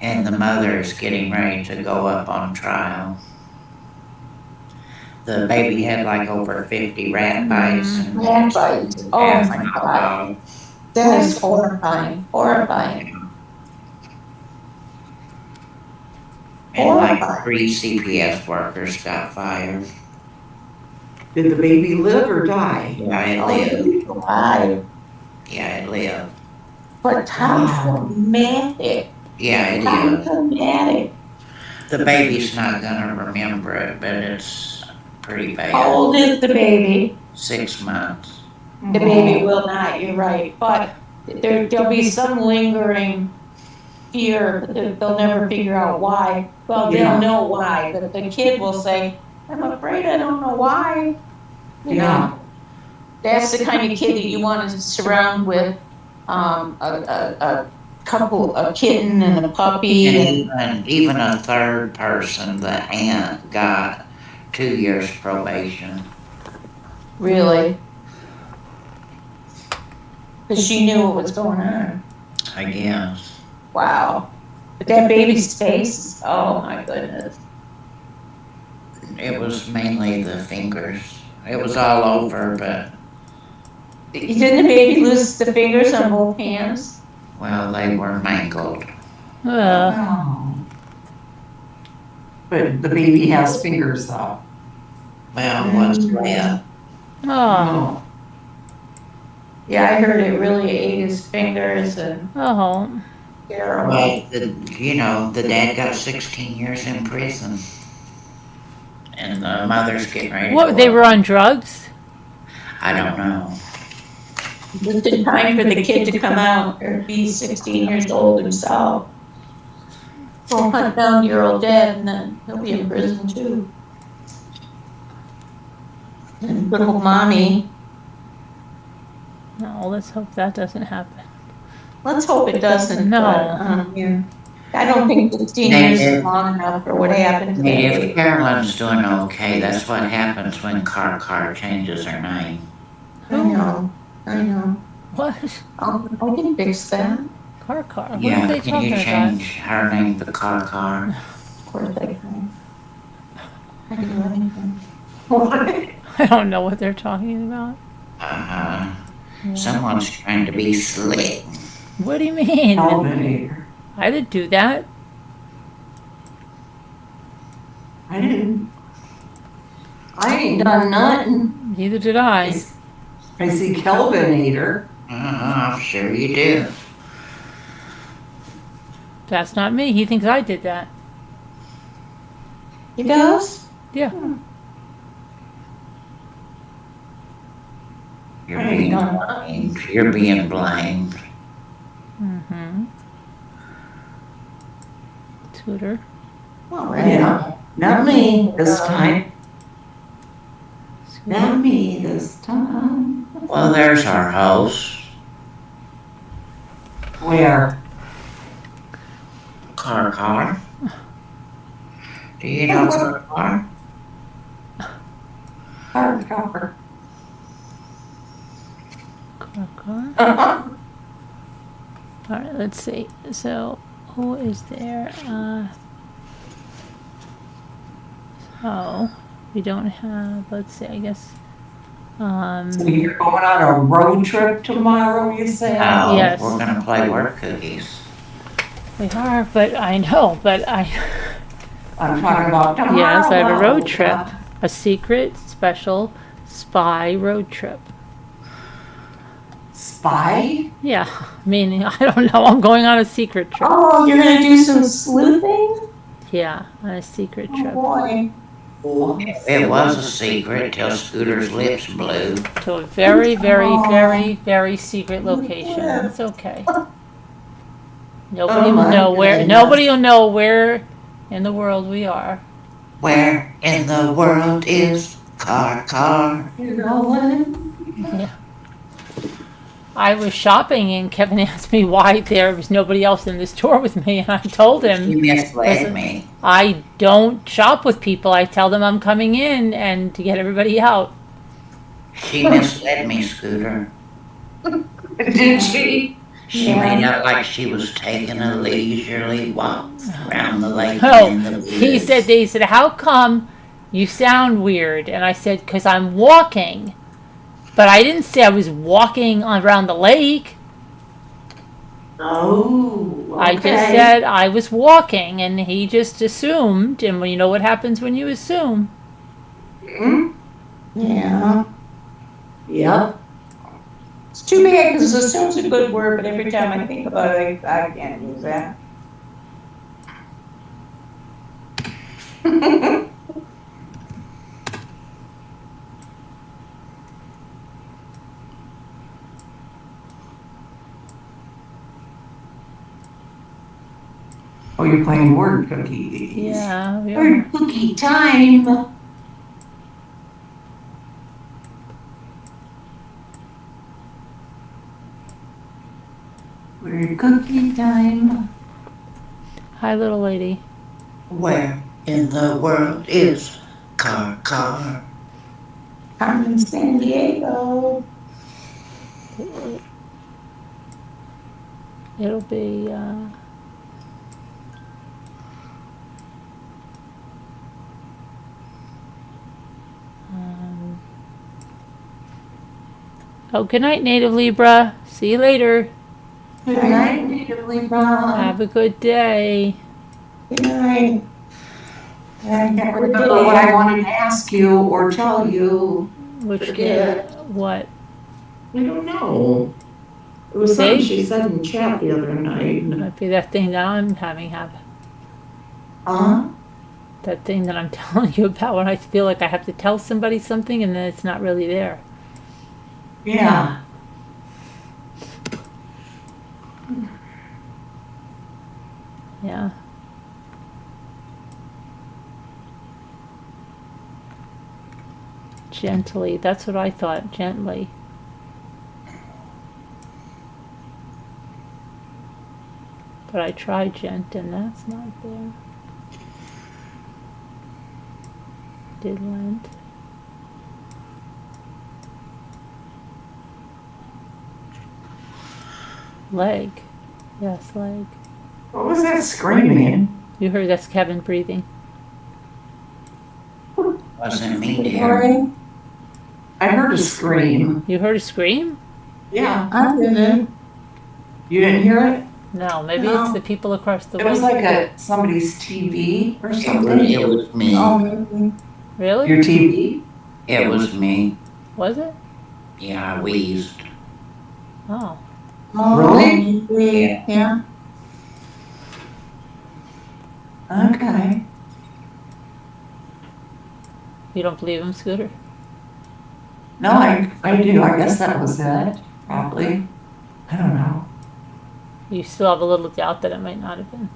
and the mother is getting ready to go up on trial. The baby had like over 50 rat bites. And Rat bites. Oh my God. That is horrifying, horrifying. And like 3 CPS workers got fired. Did the baby live or die? Yeah, it lived. Alive. Yeah, it lived. But how traumatic. Yeah, it How is. traumatic. The baby's not gonna remember it, but it's pretty How bad. old is the baby? 6 months. The baby will not, you're right, but there'll be some lingering fear, but they'll never figure out why. Well, they'll know why, but the kid will say, I'm afraid I don't know why. You know, that's the kind of kid that you want to surround with, a kitten and a puppy. And even a third person, the aunt, got 2 years probation. Really? Because she knew what was going on. I guess. Wow. But that baby's face, oh my goodness. It was mainly the fingers. It was all over, but, Didn't the baby lose the fingers on both hands? well, they were mangled. Oh. But the baby has fingers though. Well, what's left? Oh. Yeah, I heard it really ate his fingers and Oh. terrible. Well, the dad got 16 years in prison. And the mother's getting ready to What? go They up. were on drugs? I don't know. Just in time for the kid to come out or be 16 years old himself. We'll hunt down your old dad and then he'll be in prison too. And good old mommy. No, let's hope that doesn't happen. Let's hope it doesn't. No. But, yeah. I don't think 16 years is long enough for what happened to that If baby. Carolyn's doing okay, that's what happens when Car changes her name. I know. What? I can fix that. Car. What are Yeah, they can talking you about? change her name to Car? Of course I can. I can do anything. I don't know what they're talking about. Someone's trying to be slick. What do you mean? Calvinator. I didn't do that. I ain't done nothing. Neither did I. I see Kelvinator. I'm sure you do. That's not me. He thinks I did that. He does? Yeah. You're being blamed. You're being blamed. Mm-hmm. Tutor. Well, Yeah, not me this time. Not me this time. Well, there's our host. Where? Car. Do you know car? Hardcover. Car. All right, let's see. So, who is there? So, we don't have, let's see, I guess. So you're going on a road trip tomorrow, you say? No, Yes. we're gonna play word cookies. We are, but I know, but I'm talking about tomorrow. yes, I have a road trip. A secret, special, spy road trip. Spy? Yeah, meaning, I don't know, I'm going on a secret trip. Oh, you're gonna do some sleuthing? Yeah, on a secret Oh, trip. boy. It was a secret till Scooter's lips blew. To a very, very, Oh. very, very secret location. It's okay. Nobody Oh will my know where. goodness. Nobody will know where in the world we are. Where in the world is car? You know what? I was shopping and Kevin asked me why there was nobody else in the store with me, and I told You him misled me. I don't shop with people. I tell them I'm coming in and to get everybody out. She misled me, Scooter. Did she? She made out like she was taking a leisurely walk around the lake Oh, in the he woods. said, how come you sound weird? And I said, because I'm walking. But I didn't say I was walking around the lake. Oh, okay. I just said I was walking, and he just assumed. And you know what happens when you assume? Mhm. Yeah. Yep. It's too bad because assume's a good word, but every time I think about it, I can't use that. Oh, you're playing word cookies. Yeah, we are. Word cookie time. Word cookie time. Hi, little lady. Where in the world is car? I'm in San Diego. It'll be. Oh, good night, Native Libra. See you later. Good night, Native Libra. Have a good day. Good night. And have a good Remember what I day. wanted to ask you or tell you. Which Forget. what? I don't know. It was something See? she said in chat the other night. Might be that thing that I'm having happen. That thing that I'm telling you about when I feel like I have to tell somebody something and then it's not really there. Yeah. Yeah. Gently. That's what I thought. Gently. But I tried gent and that's not there. Did land. Leg. Yes, leg. What was that screaming? You heard that's Kevin breathing. Wasn't me, Good dear. morning. I heard a scream. You heard a scream? Yeah. I didn't. You didn't hear it? No, maybe No. it's the people across the It was way. like somebody's TV or It something. was me. Oh, maybe. Really? Your TV? It was me. Was it? Yeah, I wheezed. Oh. Oh, Really? maybe. Yeah. Okay. You don't believe him, Scooter? No, I do. I guess that was it. Probably. I don't know. You still have a little doubt that it might not have been.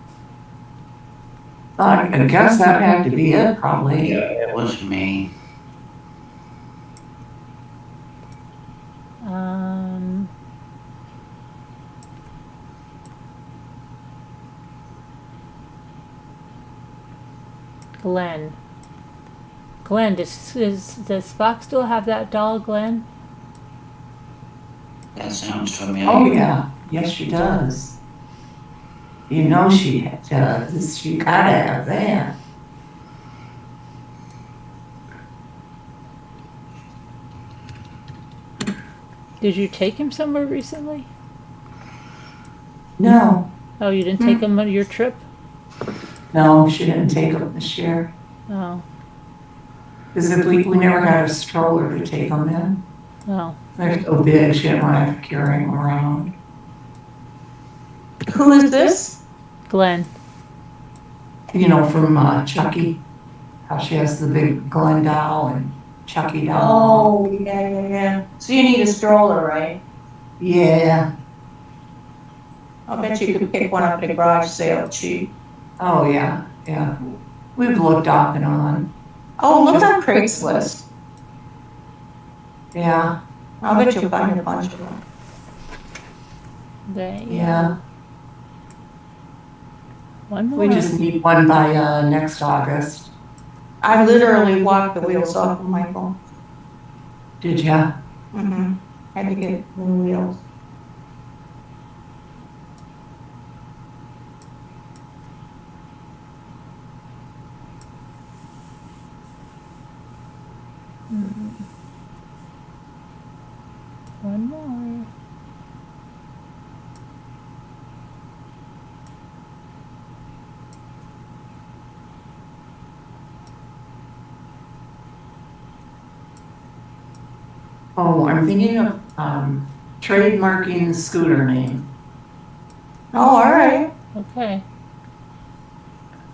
I guess that had to be it, probably. Yeah, it was me. Glenn. Glenn, does Spock still have that doll, Glenn? That sounds Oh, familiar. yeah, yes, she does. You know she does, she gotta have that. Did you take him somewhere recently? No, Oh, you didn't take him on your trip? no, she didn't take them this year. Oh, Because if we never had a stroller to take them in. oh. They're so big, she didn't want to have to carry them around. Who is this? Glenn. You know, from Chucky, how she has the big Glen doll and Chucky doll. Oh, yeah. So you need a stroller, right? Yeah, I'll bet you could pick one up at a garage sale cheap. oh, yeah, yeah. We've looked off and on, Oh, look on Craigslist. yeah, I'll bet you'll find a bunch of them. yeah. One more. We just need one by next August. I literally walked the wheels off of Michael. Did ya? Had to get new wheels. One more. Oh, I'm thinking of trademarking the scooter name. Oh, all right. Okay.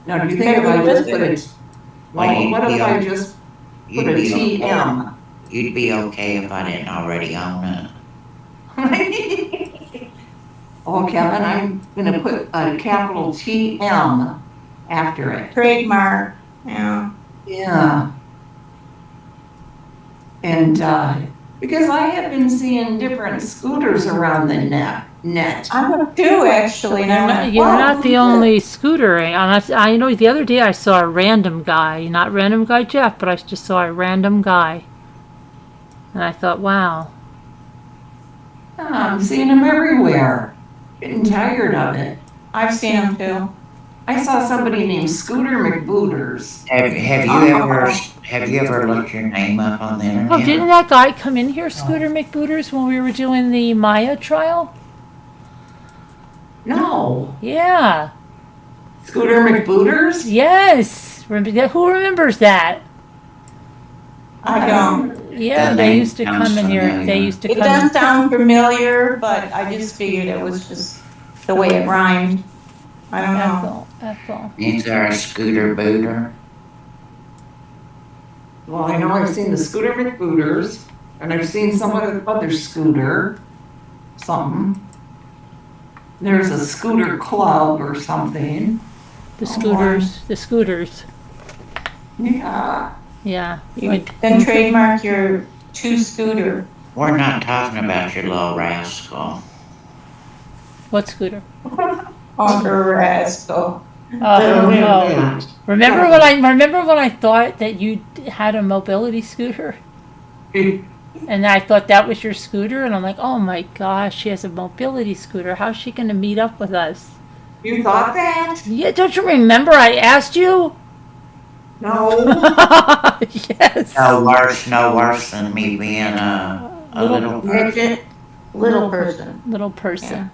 Now, do you think if I just put it, well, what if I just put You'd a be TM? You'd be okay if I didn't already own it. Oh, Kevin, I'm gonna put a capital TM after it. Trademark, yeah. Yeah. And, because I have been seeing different scooters around the net. I have two, actually, and I'm like, You're wow, not the who's only scooter. I know the other day I saw a random guy, not random guy Jeff, but I just saw a random guy. And I thought, wow. I'm seeing them everywhere. Getting tired of it. this? I've seen them too. I saw somebody named Scooter McBooters. Have you ever looked your name up on the internet? Oh, didn't that guy come in here, Scooter McBooters, when we were doing the Maya trial? No, Yeah. Scooter McBooters? Yes. Who remembers that? I don't. Yeah, That they name used to sounds come in here. familiar. They used to It come. doesn't sound familiar, but I just figured it was just the way it rhymed. I don't know. Ethel. Is there a scooter booter? Well, I know I've seen the Scooter McBooters, and I've seen some other scooter, something. There's a scooter club or something. The scooters. Yeah. Yeah. You then trademark your two scooter. We're not talking about your little rascal. What scooter? Honker Rascal. No. Remember when I thought that you had a mobility scooter? And I thought that was your scooter, and I'm like, oh my gosh, she has a mobility scooter. How's she going to meet up with us? You thought that? Yeah, don't you remember I asked you? No. Yes. No worse than me being a little Midget. Little person. Little person.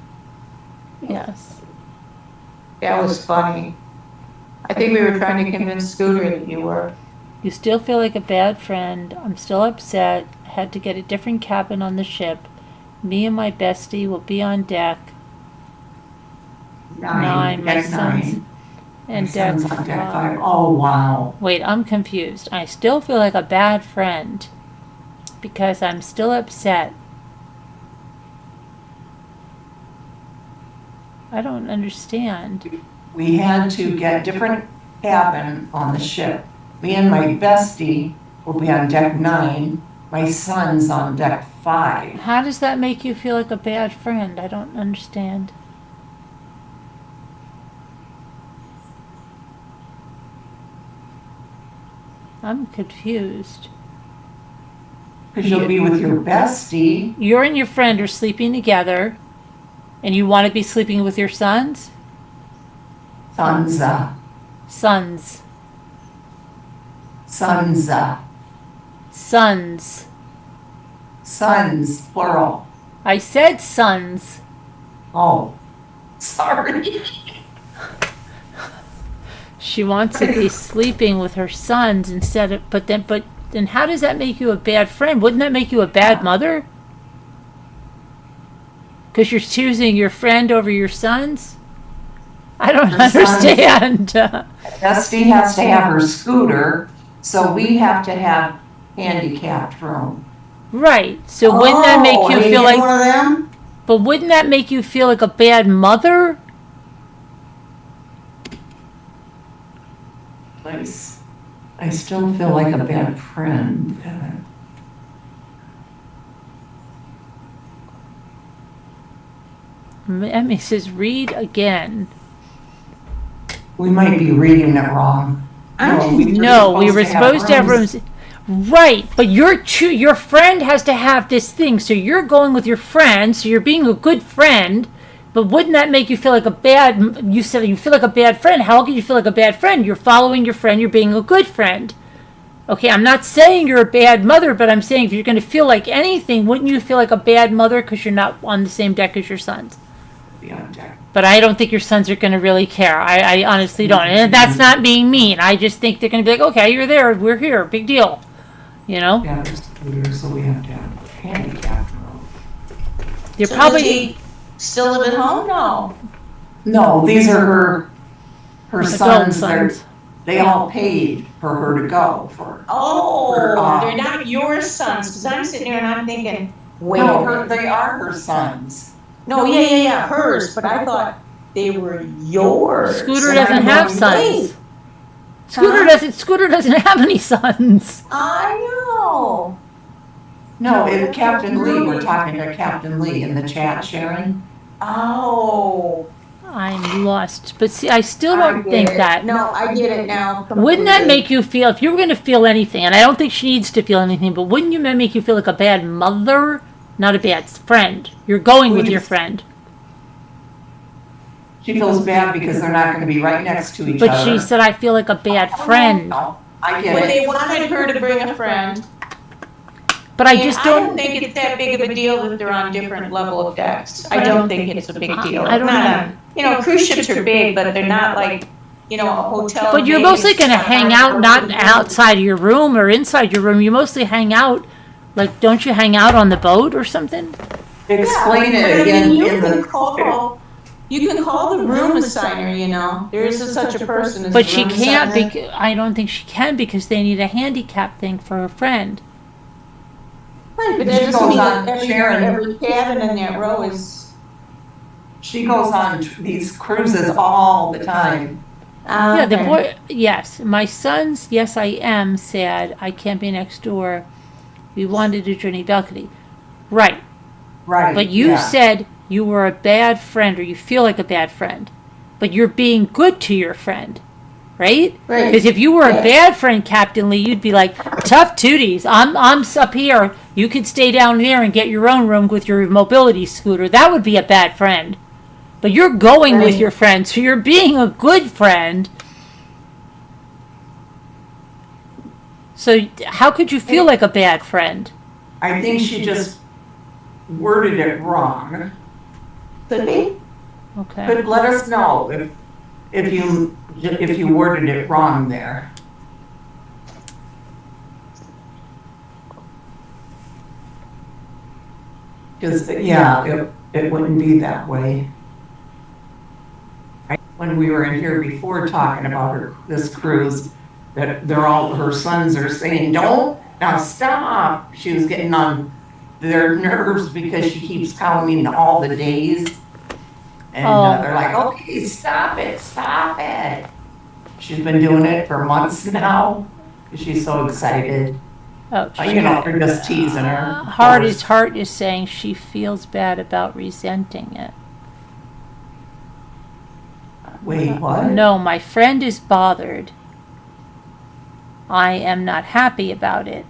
Yes. That was funny. I think we were trying to convince Scooter that you were. You still feel like a bad friend. I'm still upset. Had to get a different cabin on the ship. Me and my bestie will be on deck. Nine. My Deck son's nine. and My deck son's on deck five. 5. Oh, wow. Wait, I'm confused. I still feel like a bad friend because I'm still upset. I don't understand. We had to get different cabin on the ship. Me and my bestie will be on deck 9. My son's on deck 5. How does that make you feel like a bad friend? I don't understand. I'm confused. Because you'll be with your bestie. You and your friend are sleeping together, and you want to be sleeping with your sons? Sansa. Sons. Sansa. Sons. Sons, plural. I said sons. Oh, sorry. She wants to be sleeping with her sons instead of, but then how does that make you a bad friend? Wouldn't that make you a bad mother? Because you're choosing your friend over your sons? I don't understand. Bestie has to have her scooter, so we have to have handicapped room. Right. So wouldn't that make you feel like, one of them? but wouldn't that make you feel like a bad mother? I still feel like a bad friend. Emmy says, read again. We might be reading it wrong. No, we were supposed to have rooms. Right, but your friend has to have this thing, so you're going with your friend, so you're being a good friend, but wouldn't that make you feel like a bad, you said you feel like a bad friend, how can you feel like a bad friend? You're following your friend, you're being a good friend. Okay, I'm not saying you're a bad mother, but I'm saying if you're going to feel like anything, wouldn't you feel like a bad mother because you're not on the same deck as your sons? But I don't think your sons are going to really care. I honestly don't. And that's not being mean. I just think they're going to be like, okay, you're there, we're here, big deal. You know? Yeah, there's scooters, so we have to have handicap room. You're So probably does he still live at home? No. No, these are her adult sons. sons. They all paid for her to go for. Oh, For, they're not your sons, because I'm sitting here and I'm thinking, wait. No, they are her sons. No, yeah, hers, but I thought they were yours. Scooter And doesn't I'm have going, sons. wait, Scooter doesn't have any sons. I know. No, it's Captain Lee. We're talking to Captain Lee in the chat, Sharon. Oh. I'm lost. But see, I still I don't get think it. that. No, I get it now. Wouldn't that completely. make you feel, if you were going to feel anything, and I don't think she needs to feel anything, but wouldn't you make you feel like a bad mother, not a bad friend? You're going with your friend. She feels bad because they're not going to be right next to each But other. she said, I feel like a bad friend. No, I get But it. they wanted her to bring a friend. But I And just I don't don't, think it's that big of a deal that they're on different level of decks. I don't think it's a big deal. I don't Not know. You know, cruise ships are big, but they're not like, you know, a hotel. but you're in mostly Vegas. going to hang out, not outside of your room or inside your room. You mostly hang out, like, don't you hang out on the boat or something? Explain But, it I again mean, in the. you can call the room assigner, you know. There is such a person as a But she room can't, assigner. I don't think she can because they need a handicap thing for her friend. Right, but She that doesn't goes mean on, that Sharon. every cabin in that row is. She goes on these cruises all the time. Yeah, the boy, yes. My sons, yes, I am sad. I can't be next door. We wanted to journey balcony. Right. Right. But you yeah. said you were a bad friend or you feel like a bad friend. But you're being good to your friend. Right? Right. Because if you were a bad friend, Captain Lee, you'd be like, tough tooties. I'm up here. You could stay down there and get your own room with your mobility scooter. That would be a bad friend. But you're going with your friend, so you're being a good friend. So how could you feel like a bad friend? I think she just worded it wrong. Could be. Okay. But let us know if you worded it wrong there. Because, yeah, it wouldn't be that way. When we were in here before talking about this cruise, that her sons are saying, don't, now stop. She was getting on their nerves because she keeps counting all the days. And they're like, okay, stop it. She's been doing it for months now. She's so excited. Oh, You know, they're just teasing her. Heart is saying she feels bad about resenting it. Wait, what? No, my friend is bothered. I am not happy about it.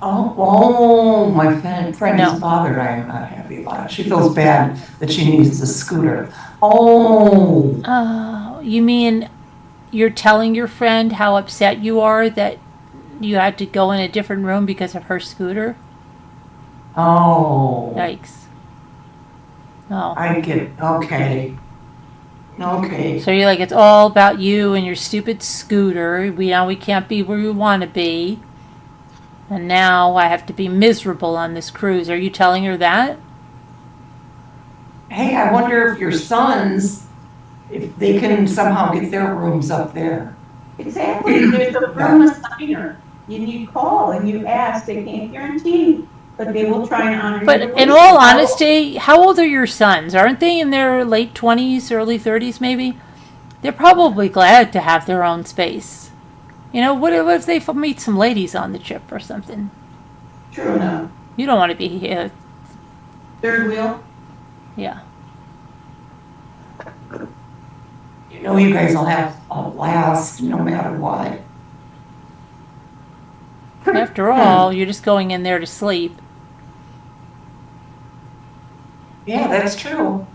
Oh, my friend No. is bothered. I am not happy about it. She feels bad that she needs the scooter. Oh, Oh, you mean you're telling your friend how upset you are that you had to go in a different room because of her scooter? oh, Yikes. Oh. I get, okay. Okay. So you're like, it's all about you and your stupid scooter. We can't be where we want to be. And now I have to be miserable on this cruise. Are you telling her that? Hey, I wonder if your sons, if they can somehow get their rooms up there. Exactly, there's a room assigner. You call and you ask, they can't guarantee, but they will try and honor But your in wishes. all honesty, how old are your sons? Aren't they in their late 20s, early 30s maybe? They're probably glad to have their own space. You know, what if they meet some ladies on the trip or something? True enough. You don't want to be here. Third wheel? Yeah. You know, you guys will have a blast no matter what. After all, you're just going in there to sleep. Yeah, that's true.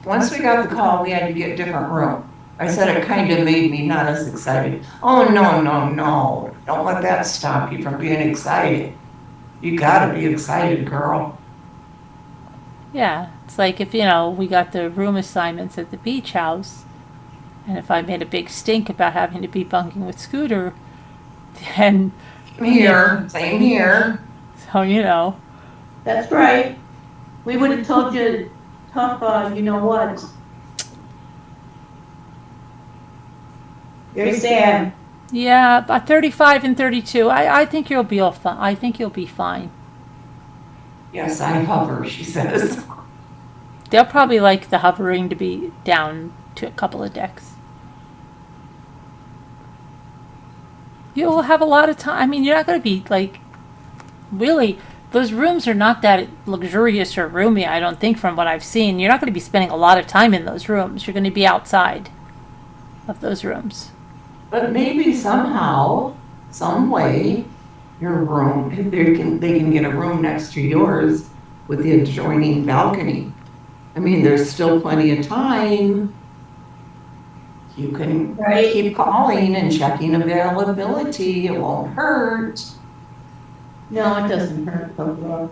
Once we got the call, we had to get a different room. I said it kind of made me not as excited. Oh, no, no, no. Don't let that stop you from being excited. You gotta be excited, girl. Yeah, it's like if, we got the room assignments at the beach house, and if I made a big stink about having to be bunking with Scooter, then, Same here. so, That's right. We would have told you, tough, you know what? Very sad. yeah, about 35 and 32, I think you'll be all fine. I think you'll be fine. Yes, I hover, she says. They'll probably like the hovering to be down to a couple of decks. You'll have a lot of time. I mean, you're not going to be really, those rooms are not that luxurious or roomy, I don't think, from what I've seen. You're not going to be spending a lot of time in those rooms. You're going to be outside of those rooms. But maybe somehow, some way, your room, they can get a room next to yours with the adjoining balcony. I mean, there's still plenty of time. You can Right. keep calling and checking availability. It won't hurt, No, it doesn't hurt, though,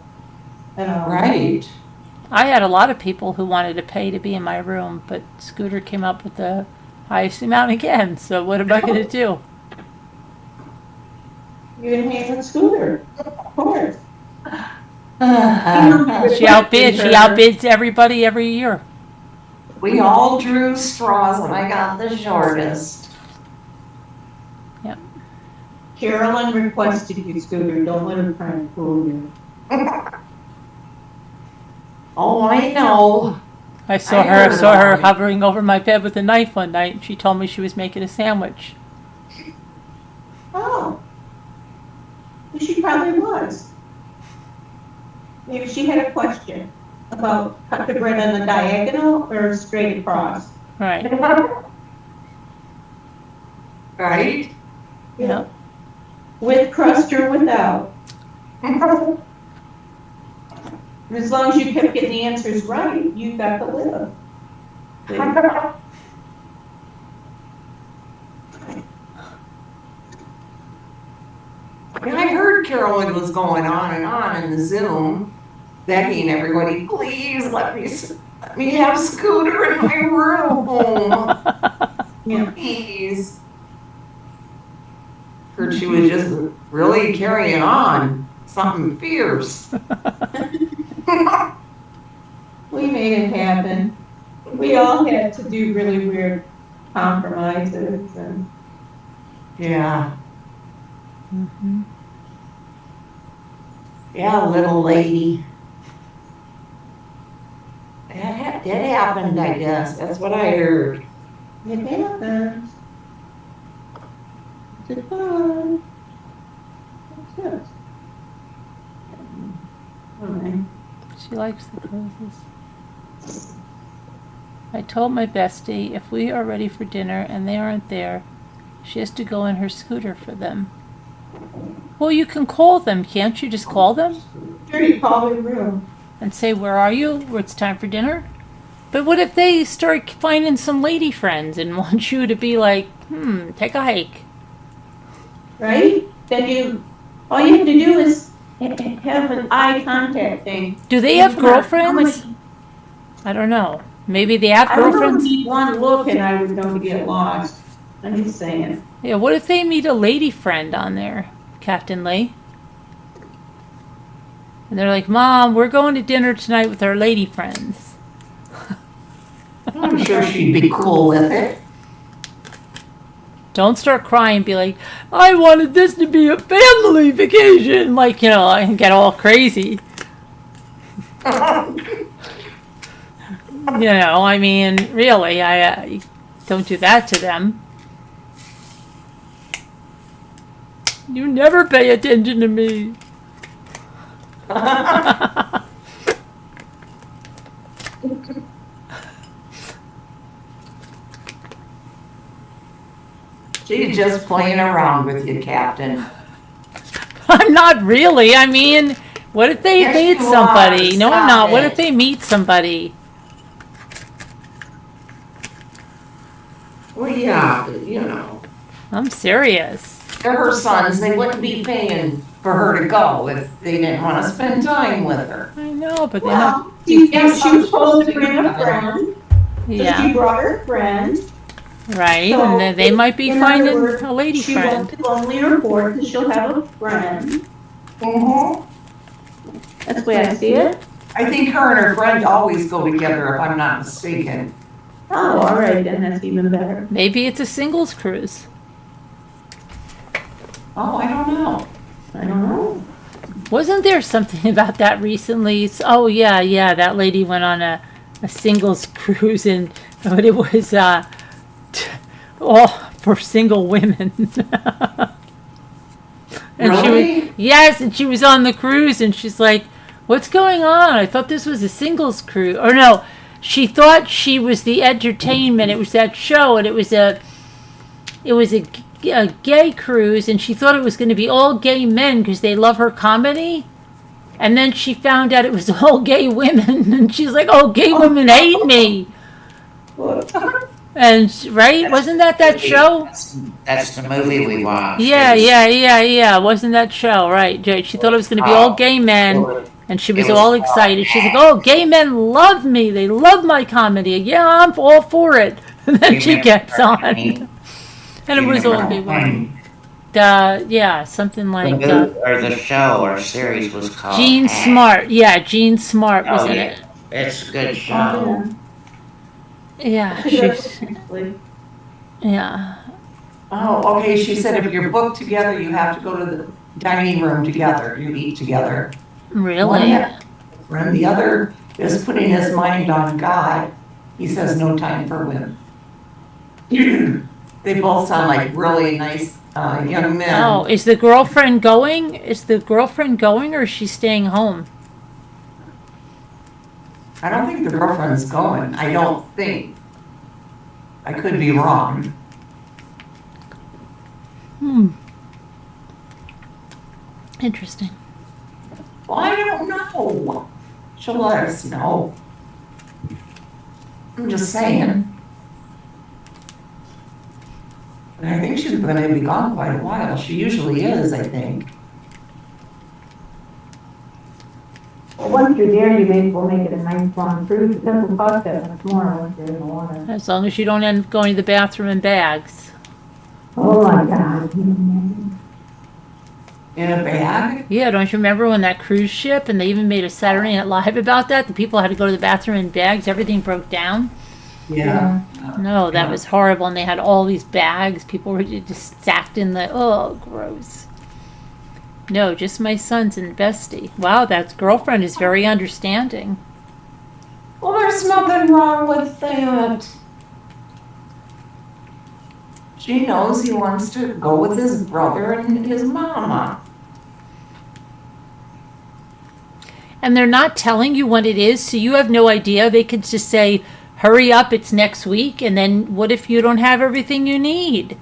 at all. right? I had a lot of people who wanted to pay to be in my room, but Scooter came up with the highest amount again. So what am I going to do? You're gonna hang with Scooter, of course. She outbids everybody every year. We all drew straws and I got the shortest. Carolyn requested you, Scooter, don't let him try and fool you. Oh, I know. I saw I heard her about it. hovering over my bed with a knife one night, and she told me she was making a sandwich. Oh. Well, she probably was. Maybe she had a question about cut the bread on the diagonal or straight across. Right. Right? Yeah. With crust or without. As long as you kept getting the answers right, you got to live. I heard Carolyn was going on in the Zoom, begging everybody, please let me have Scooter in my room. Yeah. Please. Heard she was just really carrying on, something fierce. We made it happen. We all had to do really weird compromises and Yeah, Mm-hmm. yeah, little lady. That happened, I guess. That's what I heard. it happens. It's fun. That's it. All right. She likes the cruises. I told my bestie if we are ready for dinner and they aren't there, she has to go in her scooter for them. Well, you can call them, can't you? Just call them Sure, you call their room. and say, where are you? It's time for dinner. But what if they start finding some lady friends and want you to be like, take a hike? Right? Then all you have to do is have an eye contact thing. Do they have Come on, girlfriends? I don't know. Maybe they have I don't know, girlfriends? need one look and I would know to get lost. I'm just saying. Yeah, what if they meet a lady friend on there, Captain Lee? And they're like, Mom, we're going to dinner tonight with our lady friends. I'm sure she'd be cool with it. Don't start crying and be like, I wanted this to be a family vacation. Like, I can get all crazy. I mean, really, I don't do that to them. You never pay attention to me. She's just playing around with you, Captain. I'm not really. I mean, what if they Yes, meet you somebody? are. No, I'm Stop not. What it. if they meet somebody? Well, yeah, I'm serious. they're her sons. They wouldn't be paying for her to go if they didn't want to spend time with her. I know, but they're not. Well, she was supposed to bring a friend. So Yeah, she brought her friend. right. So, And then they might be in finding other words, a lady she friend. won't be lonely or bored because she'll have a friend. That's the way I see it. I think her and her friend always go together, if I'm not mistaken. Oh, all right, then that's even better. Maybe it's a singles cruise. Oh, I don't know. I don't know. Wasn't there something about that recently? Oh yeah, that lady went on a singles cruise but it was all for single women. And Really? yes, and she was on the cruise and she's like, what's going on? I thought this was a singles cruise. Or no, she thought she was the entertainment. It was that show and it was a gay cruise and she thought it was going to be all gay men because they love her comedy. And then she found out it was all gay women and she's like, oh, gay women hate me. And right? Wasn't that show? That's the movie we watched. Yeah. Wasn't that show, right? She thought it was going to be all gay men and she was all excited. She's like, oh, gay men love me. They love my comedy. Yeah, I'm all for it. And then she gets on. And it was all gay women. Something like The show or series was called Jean Act. Smart. Yeah, Jean Smart was Oh, in yeah. it. It's a good show. Yeah, she's, yeah. Oh, okay, she said if you're booked together, you have to go to the dining room together, you eat together. Really? And the other is putting his mind on God. He says no time for women. They both sound like really nice young men. Oh, is the girlfriend going? Or is she staying home? I don't think the girlfriend's going. I don't think. I could be wrong. Interesting. Well, I don't know. She'll let us know. I'm just saying. And I think she's going to be gone quite a while. She usually is, I think. Well, once you're there, you may as well make it a nice long cruise. It doesn't cost that much more once you're in the water. As long as you don't end up going to the bathroom in bags. Oh my God. In a bag? Yeah, don't you remember when that cruise ship, and they even made a Saturday Night Live about that? The people had to go to the bathroom in bags. Everything broke down. Yeah. No, that was horrible. And they had all these bags. People were just stacked in the, oh, gross. No, just my sons and bestie. Wow, that girlfriend is very understanding. Well, there's nothing wrong with that. She knows he wants to go with his brother and his mama. And they're not telling you what it is, so you have no idea. They could just say, hurry up, it's next week, and then what if you don't have everything you need?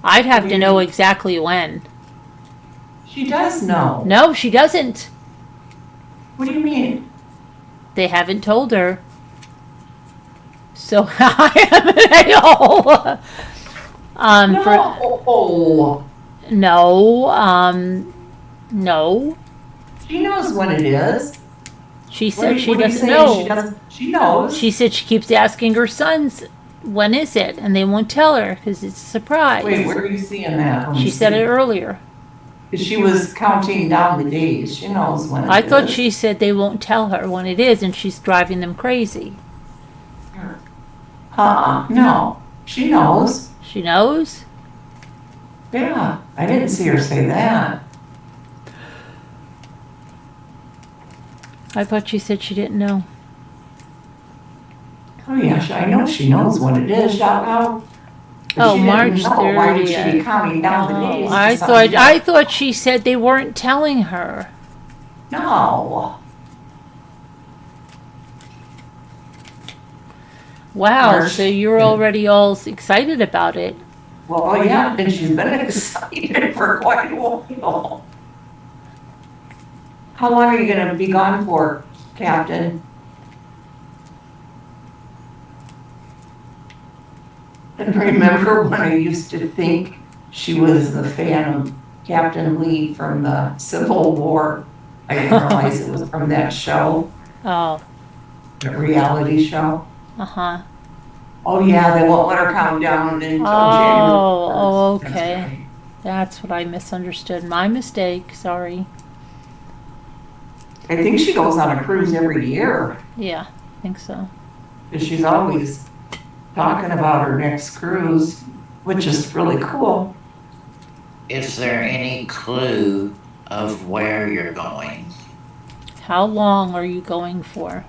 I'd have to know exactly when. She does know. No, she doesn't. What do you mean? They haven't told her. So I am an a-hole. No. No. She knows when it is. She said she What are you doesn't saying? know. She knows. She said she keeps asking her sons, when is it? And they won't tell her because it's a surprise. Wait, where are you seeing that? Let me She said see. it earlier. She was counting down the days. She knows when it is. I thought she said they won't tell her when it is, and she's driving them crazy. No. She knows. She knows? Yeah. I didn't see her say that. I thought she said she didn't know. Oh, yeah. I know she knows when it is. How? Oh, March Why would she be 30th. counting down the days? to I something I else? thought she said they weren't telling her. No. Wow, March. so you're already all excited about it. Well, yeah, and she's been excited for quite a while. How long are you gonna be gone for, Captain? And remember when I used to think she was the fan of Captain Lee from the Civil War? I didn't realize it was from that show, Oh, the reality show. uh-huh. Oh, yeah, they won't let her count down until January 1st. Oh, That's okay. right. That's what I misunderstood. My mistake, sorry. I think she goes on a cruise every year. Yeah, I think so. And she's always talking about her next cruise, which is really cool. Is there any clue of where you're going? How long are you going for?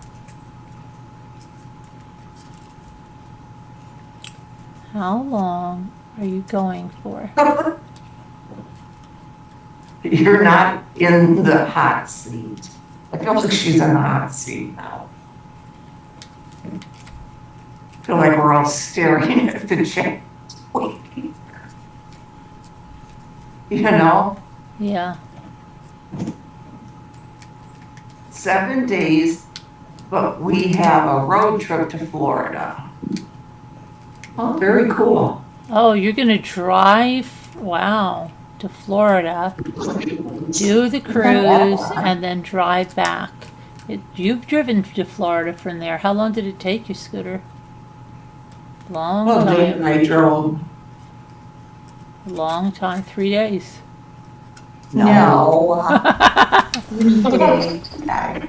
How long are you going for? You're not in the hot seat. I feel like she's in the hot seat now. I feel like we're all staring at the chat. You know, Yeah. 7 days, but we have a road trip to Florida. Oh, very cool. Oh, you're gonna drive, wow, to Florida, do the cruise, and then drive back. You've driven to Florida from there. How long did it take you, Scooter? Long Well, Dave time. and I drove. Long time. 3 days. No. Day.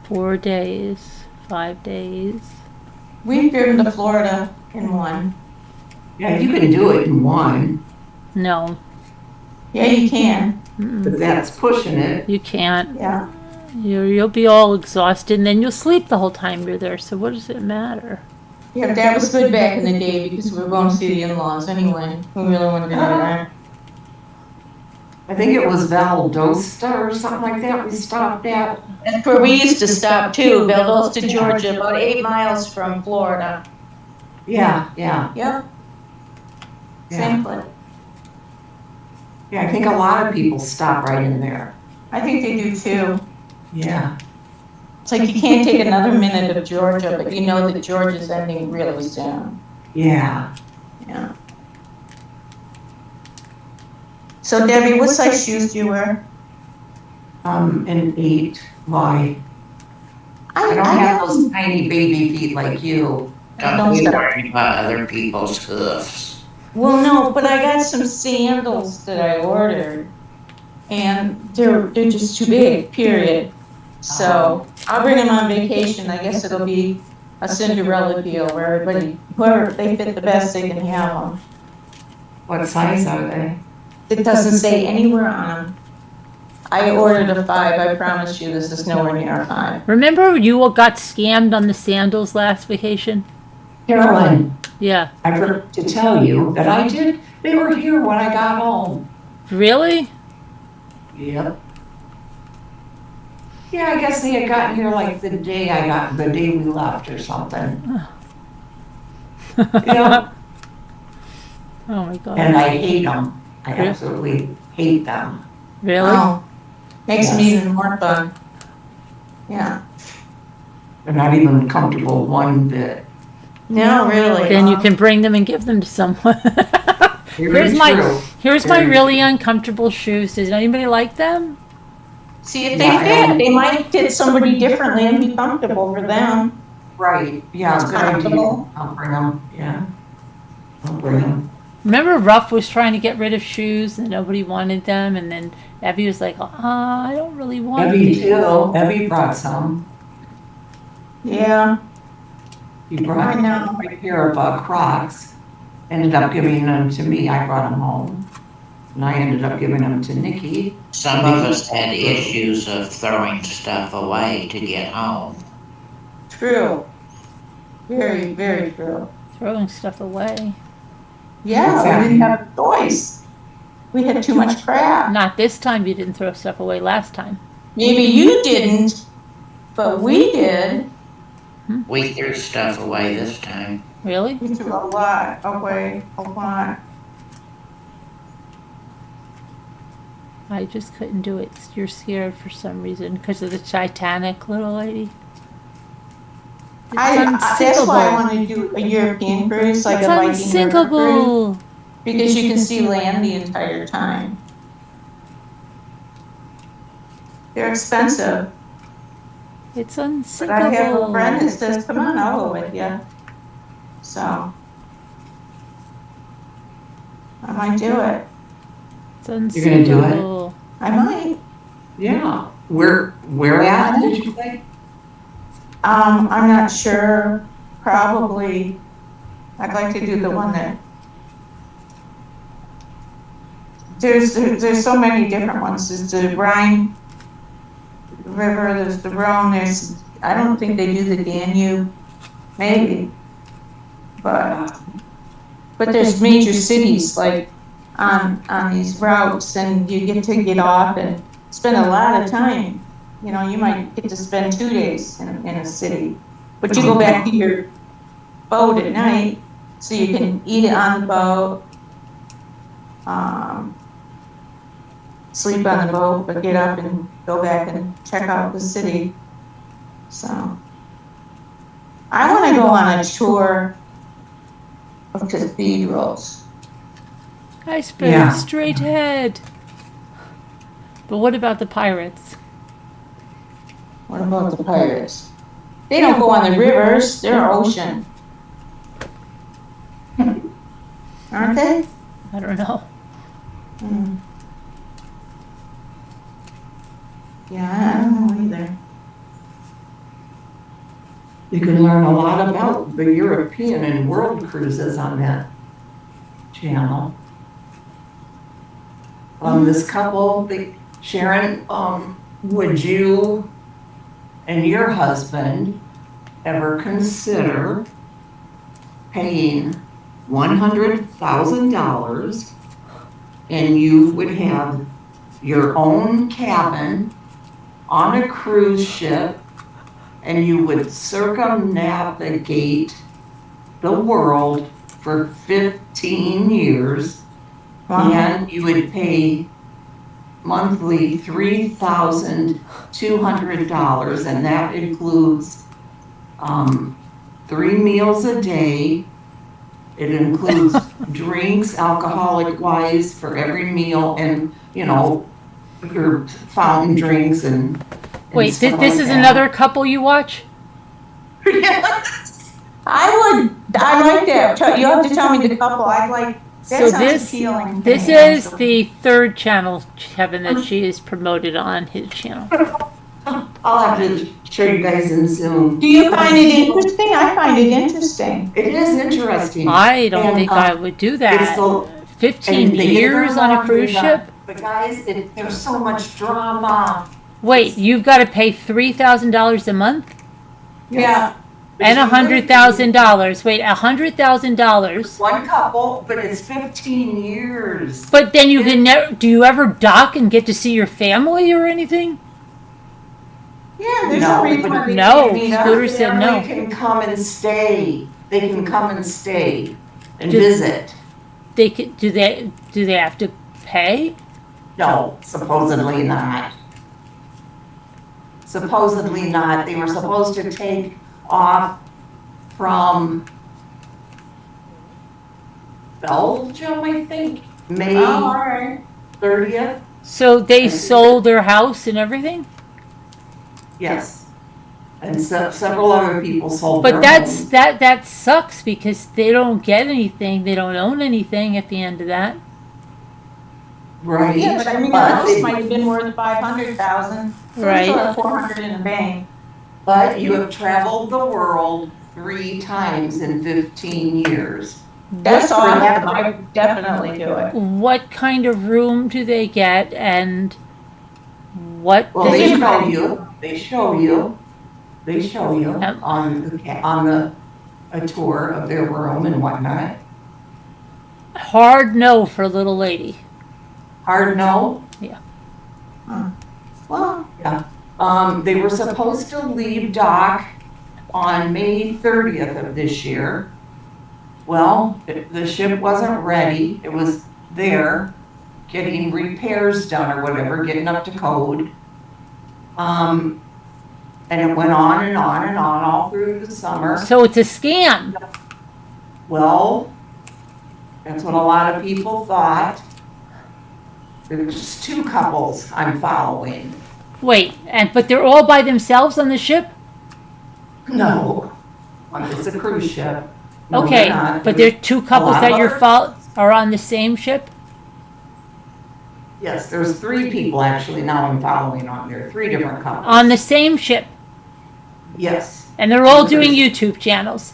4 days. 5 days. We've driven to Florida in one. Yeah, you can do it in one, No, Yeah, you can. but that's pushing it. you can't. Yeah. You'll be all exhausted, and then you'll sleep the whole time you're there. So what does it matter? Yeah, that was good back in the day because we were going to see the in-laws anyway. We really wanted to do that. I think it was Valdosta or something like that we stopped at. That's where we used to stop too, Valdosta, Georgia, about 8 miles from Florida. Yeah. Yep, Yeah. same place. Yeah, I think a lot of people stop right in there. I think they do too. Yeah. It's like you can't take another minute of Georgia, but you know that Georgia's ending really soon. Yeah. Yeah. So Debbie, what size shoes do you wear? An 8. Why? I don't have those tiny baby feet like you. Don't be worried about other people's hoofs. Well, no, but I got some sandals that I ordered, and they're just too big, period. So I'll bring them on vacation. I guess it'll be a Cinderella deal where everybody, whoever they fit the best, they can have them. What size are they? It doesn't say anywhere on them. I ordered a 5. I promise you, this is nowhere near a 5. Remember you all got scammed on the sandals last vacation? Carolyn, Yeah. I forgot to tell you that I did. They were here when I got home. Really? Yep. Yeah, I guess they had gotten here like the day we left or something. Yeah, Oh my god. and I hate them. I Really? absolutely hate them. Really? Oh, makes them Yes. even more fun. Yeah. They're not even comfortable one bit. No, really. Then you can bring them and give them to someone. Very true. Here's my Very really true. uncomfortable shoes. Does anybody like them? See, if Yeah, they fit, they might fit somebody differently and be comfortable for them. Right, yeah, It's good idea. comfortable. I'll bring them, yeah. I'll bring them. Remember Ruff was trying to get rid of shoes and nobody wanted them, and then Abby was like, I don't really want Evie these. too, Evie brought some. Yeah, He brought I know. a pair of Crocs, ended up giving them to me, I brought them home. And I ended up giving them to Nikki. Some of us had issues of throwing stuff away to get home. True. Very, very true. Throwing stuff away. Yeah, we didn't have a choice. We had too much crap. Not this time. You didn't throw stuff away last time. Maybe you didn't, but we did. We threw stuff away this time. Really? We threw a lot away, a lot. I just couldn't do it. You're scared for some reason because of the Titanic, little lady. It's That's why I unsinkable. want to do a European cruise, like It's a Viking river cruise, unsinkable. because you can see land the entire time. They're expensive, It's but I have a unsinkable. friend that says, come on, I'll go with you. So I might do it. It's You're gonna do it? unsinkable. I might. Yeah. Where at, did you say? I'm not sure, probably, I'd like to do the one that, there's so many different ones, there's the Rhine River, there's the Rhone, I don't think they do the Danube, maybe, but there's major cities, like, on these routes, and you get to get off and spend a lot of time. You know, you might get to spend 2 days in a city, but you go back to your boat at night, so you can eat it on the boat, sleep on the boat, but get up and go back and check out the city. So, I want to go on a tour of cathedrals. Iceberg, Yeah. straight ahead. But what about the pirates? What about the pirates? They don't go on the rivers, they're ocean. Aren't they? I don't know. Hmm. Yeah, I don't know either. You can learn a lot about the European and world cruises on that channel. This couple, Sharon, would you and your husband ever consider paying $100,000 and you would have your own cabin on a cruise ship and you would circumnavigate the world for 15 years and you would pay monthly $3,200, and that includes 3 meals a day. It includes drinks, alcoholic wise, for every meal, and your fountain drinks and Wait, stuff this like is that. another couple you watch? I like that. You have to tell me the couple. I'd like, that So sounds this appealing to this me, is actually. the third channel, Kevin, that she is promoted on his channel. I'll have to show you guys in Zoom. Do you find it interesting? I find it interesting. It is interesting. I don't And, think I would do It's that. the 15 and they years get on a along cruise with ship? But guys, there's so much drama. Wait, you've got to pay $3,000 a month Yeah. and $100,000. Wait, $100,000. One couple, but it's 15 years. But then you can never. Do you ever dock and get to see your family or anything? Yeah, there's No, no reason why they no, can't meet up. Scooter said no. They can come and stay. They can come and stay and Do- visit. Do they have to pay? No, supposedly not. Supposedly not. They were supposed to take off from Belgium, I think, May Oh, all right. 30th. So they sold their house and everything? Yes. And several other people sold But their homes. that sucks because they don't get anything. They don't own anything at the end of that. Right. Yeah, but I mean, the But house they- might have been worth 500,000. Right. Still have 400 in the bank. But you have traveled the world 3 times in 15 years. That's awesome. I would definitely do it. What kind of room do they get and what Well, they they show you, they show you, they show you Yep. on a tour of their room and whatnot. hard no for a little lady. Hard no. Well, They were supposed to leave dock on May 30th of this year. Well, the ship wasn't ready. It was there, getting repairs done or whatever, getting up to code. And it went on and on and on all through the summer. So it's a scam. Well, that's what a lot of people thought. There's 2 couples I'm following. Wait, but they're all by themselves on the ship? No, it's a cruise ship. No, Okay, they're not. but there are 2 couples lot that of you're other- are on the same ship? Yes, there's 3 people actually now I'm following on there, 3 different couples. On the same ship. Yes, And they're all doing YouTube channels.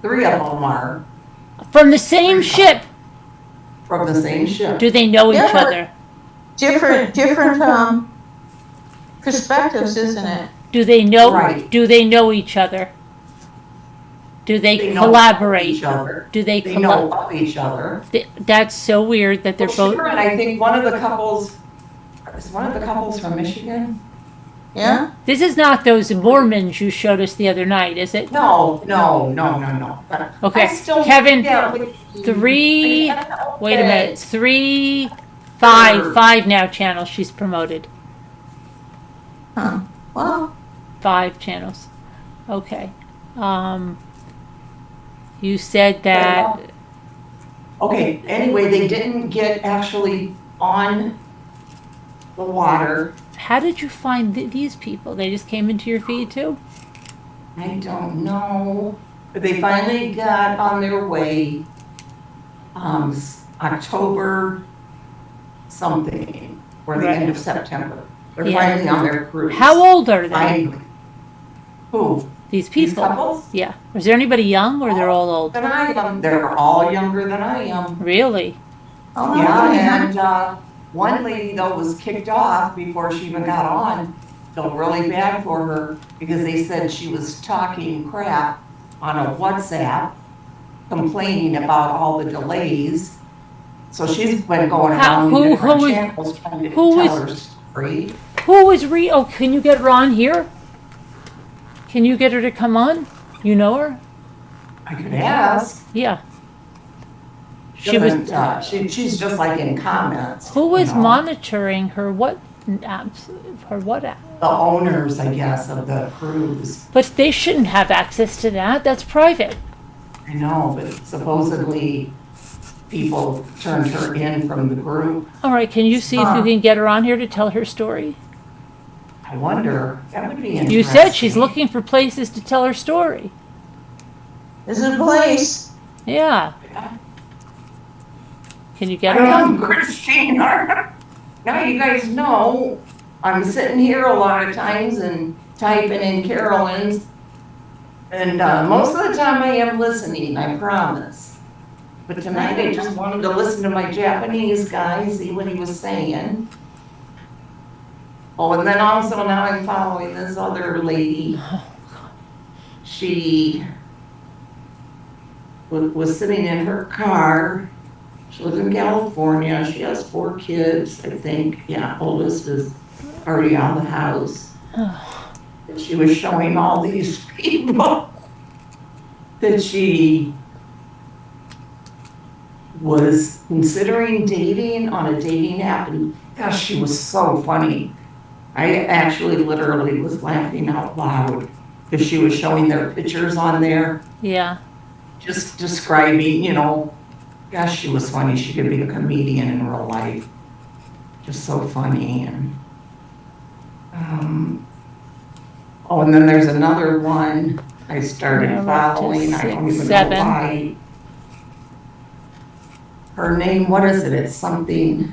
3 of them are From the same ship. from the same ship. Do they know each Yeah, but- other? different perspectives, isn't it? Do they know Right. do they know each other? Do they, They know of collaborate? each other. Do they, They know of each other. That's so weird that they're Well, both sure, and I think one of the couples, is one of the couples from Michigan? Yeah? This is not those Mormons you showed us the other night, is it? No. But Okay, I still- Kevin, yeah, but- 3 I don't know, wait a but- minute, 3 5 now channels she's promoted. Huh. Well, 5 channels. Okay. You said that Okay, anyway, they didn't get actually on the water. how did you find these people? They just came into your feed too? I don't know, but they finally got on their way, October something, or the end of September. They're Yeah. finally on their cruise. How old are they? Finally. Who? These These people? couples? Yeah. Was there anybody young or they're all old? Than I am. They're all younger than I am. Really? oh, Yeah, and one lady though was kicked off before she even got on. Felt really bad for her because they said she was talking crap on a WhatsApp, complaining about all the delays. So she's been going around who different was- channels trying to who tell was- her story. Who was oh, can you get her on here? Can you get her to come on? You know her? I could ask. Yeah. She was, She's just like in comments. who was you know. monitoring her what apps, her what app? The owners, I guess, of the cruise. But they shouldn't have access to that. That's private. I know, but supposedly people turned her in from the group. All right, can you see if you can get her on here to tell her story? I wonder, that would be interesting. You said she's looking for places to tell her story. This is a place. Yeah. Can you get I her on? am Christina. Now you guys know, I'm sitting here a lot of times and typing in Carolyn's. And most of the time I am listening, I promise. But tonight I just wanted to listen to my Japanese guy, see what he was saying. Oh, and then also now I'm following this other lady. She was sitting in her car. She lives in California. She has 4 kids, I think. Yeah, oldest is already out of the house. And she was showing all these people that she was considering dating on a dating app, and gosh, she was so funny. I actually literally was laughing out loud because she was showing their pictures on there, Yeah. just describing, gosh, she was funny. She could be a comedian in real life. Just so funny. And and then there's another one I started Now we're up to following. I don't 6, even 7. know why. Her name, what is it? It's something.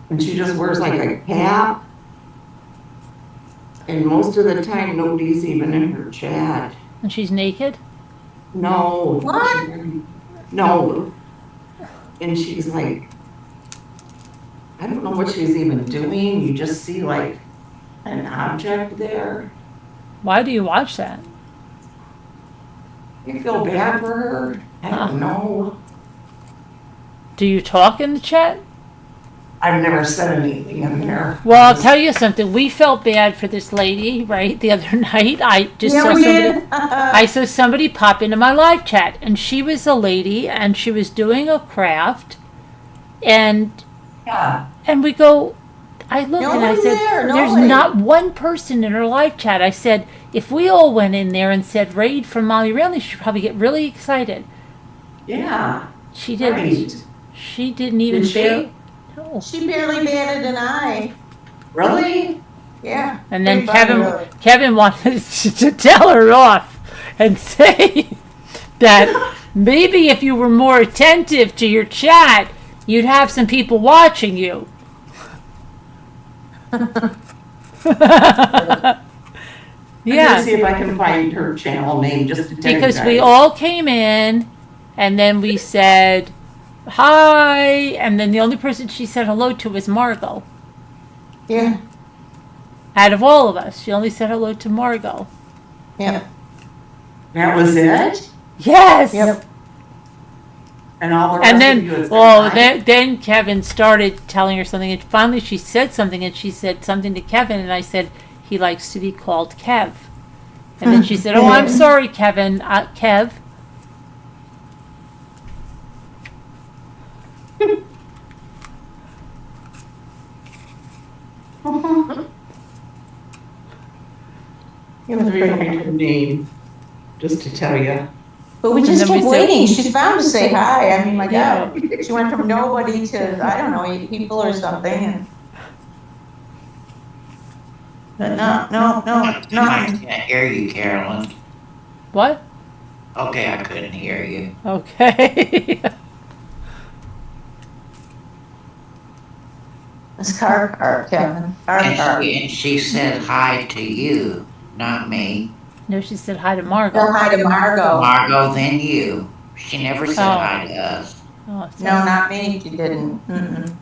And she just wears like a cap. And most of the time, nobody's even in her chat. And she's naked? No. What? No. And she's like, I don't know what she's even doing. You just see like an object there. Why do you watch that? You feel bad for her? I don't know. Do you talk in the chat? I've never said anything in there. Well, I'll tell you something. We felt bad for this lady, right? The other night, I just Yeah, saw we somebody. did. I saw somebody pop into my live chat, and she was a lady, and she was doing a craft, and Yeah. we go. I looked No and I one said, there, "There's nobody." not one person in her live chat." I said, "If we all went in there and said raid from Molly Rayleigh, she'd probably get really excited." Yeah. She didn't. Right. She didn't even. Did she? No. She barely batted an eye. Really? Yeah. And then Pretty funny, really. Kevin wanted to tell her off and say that maybe if you were more attentive to your chat, you'd have some people watching you. I'm Yeah, gonna see if I can find her channel name just to tell you because we guys. all came in and then we said hi, and then the only person she said hello to was Margot. Yeah. Out of all of us, she only said hello to Margot. Yeah. That was it? Yes. Yep. And all the rest And of then, you is well, hi? then Kevin started telling her something, and finally she said something, and she said something to Kevin, and I said, he likes to be called Kev. And then she said, oh, I'm sorry, Kevin, Kev. It was Let me pretty find her name, just to tell you. But we And just then we kept said- waiting. She's bound to say hi. I mean, my Yeah. God. She went from nobody to, I don't know, 8 people or something. And... But no. I can't hear you, Carolyn. What? Okay, I couldn't hear you. Okay. It's car, Kevin. Car. And she said hi to you, not me. No, she said hi to Go Margot. hi to Margot. Margot, then you. She never said Oh. hi to us. Oh, so- No, not me. She didn't. Mm-mm.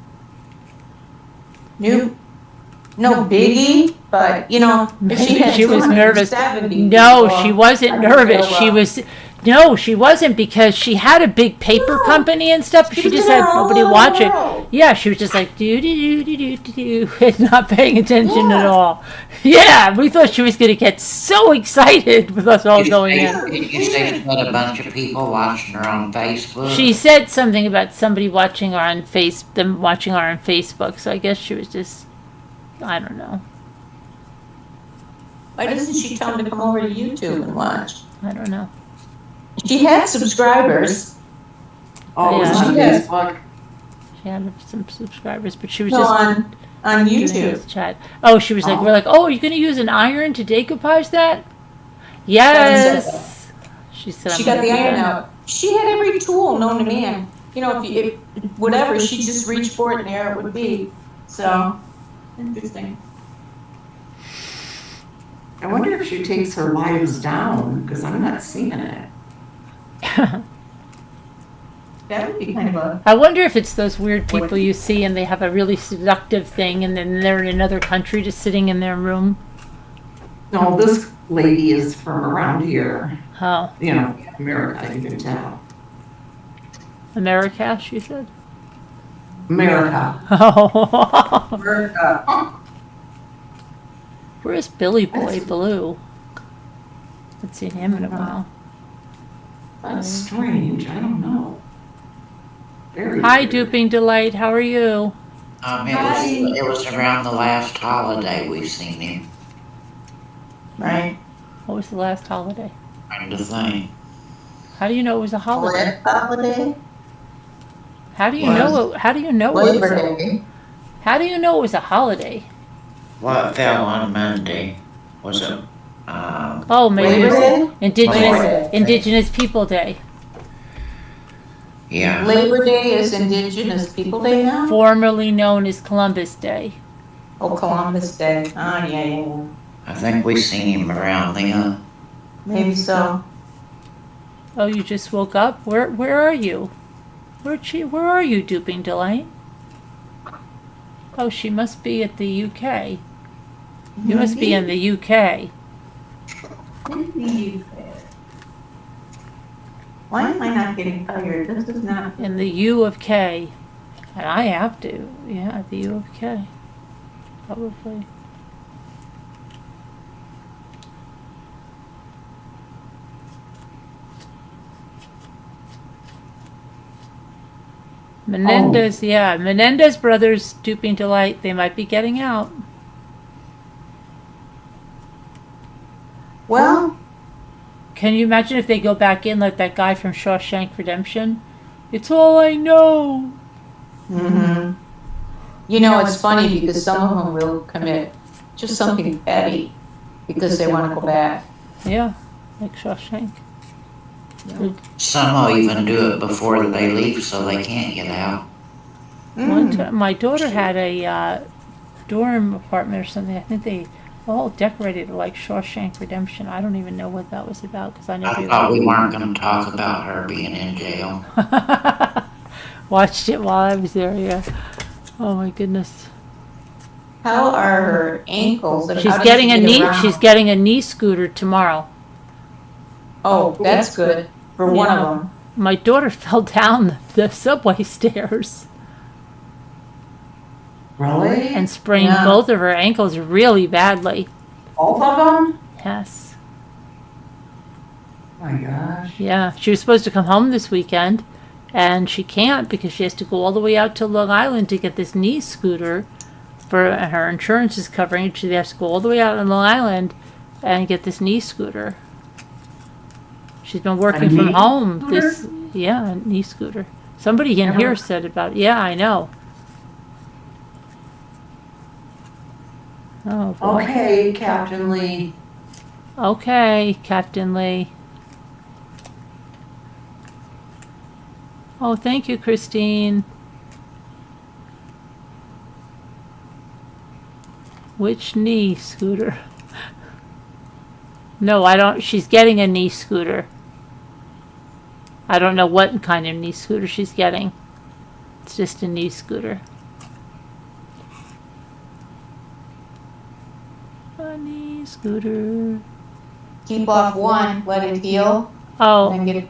No biggie, but you know, if she Maybe had she was nervous. 270 No, people, she wasn't I would nervous. go, She was, no, she wasn't, because she had a big paper company and stuff. She was just in had her own nobody little watch it. world. Yeah, she was just like do do do do do do, and not paying attention at Yeah. all. Yeah, we thought she was gonna get so excited with us all Did going you in. say- Did you say she had a bunch of people watching her on Facebook? She said something about somebody watching her on them watching her on Facebook. So I guess she was just, I don't know. Why doesn't she tell them to come over to YouTube and watch? I don't know. She had subscribers. Oh, it's Yeah. on She has- Facebook. She had some subscribers, but she was No, just on doing YouTube. this chat. Oh, she was like, Oh. we're like, oh, are you going to use an iron to decoupage that? Kevin said Yes. She said, She I'm got gonna the do iron that. out. She had every tool known to man. You know, if whatever, she just reached for it and there it would be. So, interesting. I wonder if she takes her lives down, because I'm not seeing it. That would be kind of a. I wonder if it's those weird people you see and they have a really seductive thing and then they're in another country just sitting in their room. No, this lady is from around here, Oh, America, you can tell. America, she said. America. Oh. Where's Billy Boy Blue? Haven't seen him in a while. That's strange, I don't know. Very Hi, weird. Duping Delight. How are you? It was around the last holiday we seen him, Right? What was the last holiday? kind of thing. How do you know it was a holiday? Holiday? How do you Was know it? How do you know it was Labor a? Day. How do you know it was a holiday? What fell on Monday? Was it, Oh, maybe it Labor was Day? Indigenous Labor Day. Indigenous People Day, yeah. Labor Day is Indigenous People Day now? formerly known as Columbus Day. Oh, Columbus Day. Oh, yeah. I think we seen him around then. Maybe so. Oh, you just woke up? Where are you? Where are you, Duping Delight? Oh, she must be at the UK. You must be in the UK. Why am I not getting tired? This is not. In the U of K. And I have to. Yeah, the U of K. Probably. Menendez, yeah. Menendez brothers, Duping Delight, they might be getting out. Well, Can you imagine if they go back in like that guy from Shawshank Redemption? It's all I know. mm-hmm. You know, it's funny because some of them will commit just something petty because they want to go back. Yeah, like Shawshank. Some will even do it before they leave so they can't get out. One time, my daughter had a dorm apartment or something. I think they all decorated it like Shawshank Redemption. I don't even know what that was about because I never I thought we weren't going to talk about her being in jail. watched it while I was there. Yeah. Oh my goodness. How are her ankles? She's How does getting she a get knee. around? She's getting a knee scooter tomorrow. Oh, that's good for one of them. My daughter fell down the subway stairs Really? and sprained Yeah. both of her ankles really badly. Both of them? Yes. Oh my gosh. Yeah. She was supposed to come home this weekend, and she can't because she has to go all the way out to Long Island to get this knee scooter. For her insurance is covering it. She has to go all the way out on Long Island and get this knee scooter. She's been working from knee home. scooter? A knee scooter. Somebody in here said about it. Yeah, I know. Oh boy. Okay, Captain Lee. Okay, Captain Lee. Oh, thank you, Christine. Which knee scooter? No, I don't. She's getting a knee scooter. I don't know what kind of knee scooter she's getting. It's just a knee scooter. A knee scooter. Keep off one, let it heal, Oh, and then get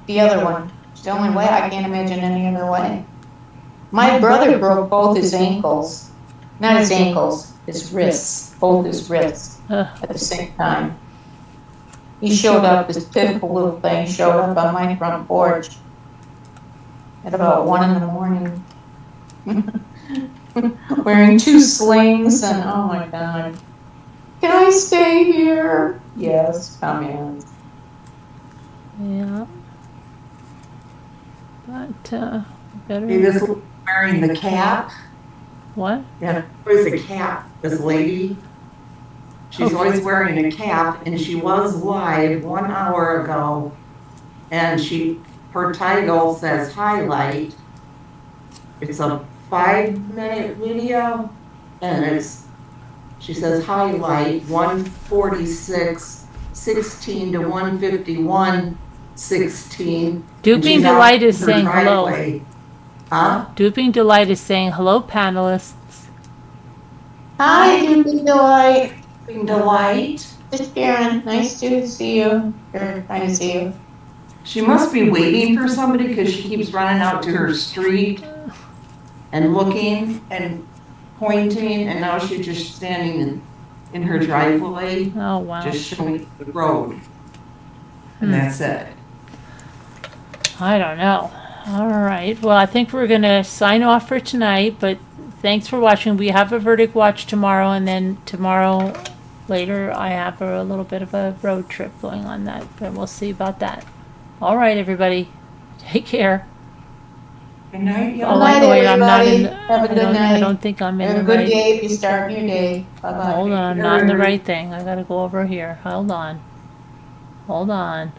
the other one. It's the only way. I can't imagine any other way. My brother broke both his ankles. Not his ankles, his wrists, both his wrists at the same time. He showed up, this pitiful little thing showed up on my front porch at about 1 a.m. wearing 2 slings and oh my God. Can I stay here? Yes, come in. yeah. But, Hey, better. this wearing the cap. What? Yeah, there's a cap, this lady. She's always wearing a cap, and she was live 1 hour ago. And her title says highlight. It's a 5-minute video, and she says highlight 146:16 to 151:16. Duping Delight is saying hello. Huh? Duping Delight is saying hello, panelists. Hi, Duping Delight. Duping Delight. It's Karen. Nice to see you. Or nice to see you. She must be waiting for somebody because she keeps running out to her street and looking and pointing, and now she's just standing in her driveway, Oh, wow. just showing the road. And that's it. I don't know. All right. Well, I think we're going to sign off for tonight, but thanks for watching. We have a verdict watch tomorrow, and then tomorrow later I have a little bit of a road trip going on that, but we'll see about that. All right, everybody. Take care. Good night, Oh, y'all. night, wait, I'm not in. everybody. Have a good I night. don't think I'm in Have the a good right. day if you start your day. Bye-bye. Hold on, I'm not in the right thing. I gotta go over here. Hold on. Hold on.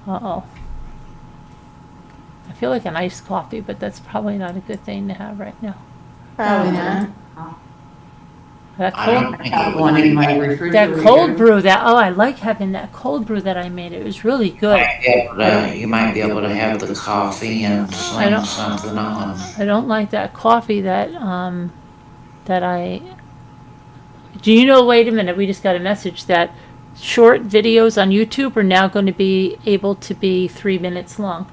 Uh-oh. I feel like an iced coffee, but that's probably not a good thing to have right now. Probably not. That I cold, don't think Got it would one in be my bad. refrigerator. that cold brew, oh, I like having that cold brew that I made. It was really good. You might be able to have the coffee and I sling don't- something on. I don't like that coffee that do you know, wait a minute, we just got a message that short videos on YouTube are now going to be able to be 3 minutes long,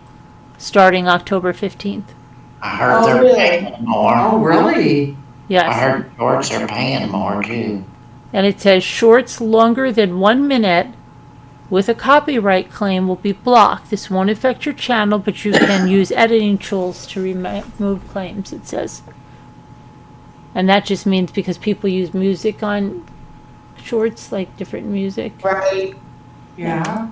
starting October 15th. I heard Oh, they're really? paying more. Oh, really? Yes. I heard shorts are paying more too. And it says shorts longer than 1 minute with a copyright claim will be blocked. This won't affect your channel, but you can use editing tools to remove claims, it says. And that just means because people use music on shorts, like different music. Right. Yeah.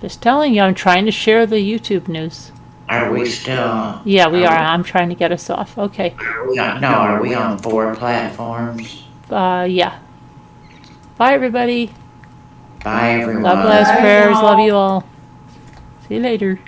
Just telling you, I'm trying to share the YouTube news. Are we still? Yeah, we are. I'm trying to get us off. Okay. Are we on 4 platforms? Yeah. Bye, everybody. Bye, everyone. God bless. Bye, Prayers. y'all. Love you all. See you later.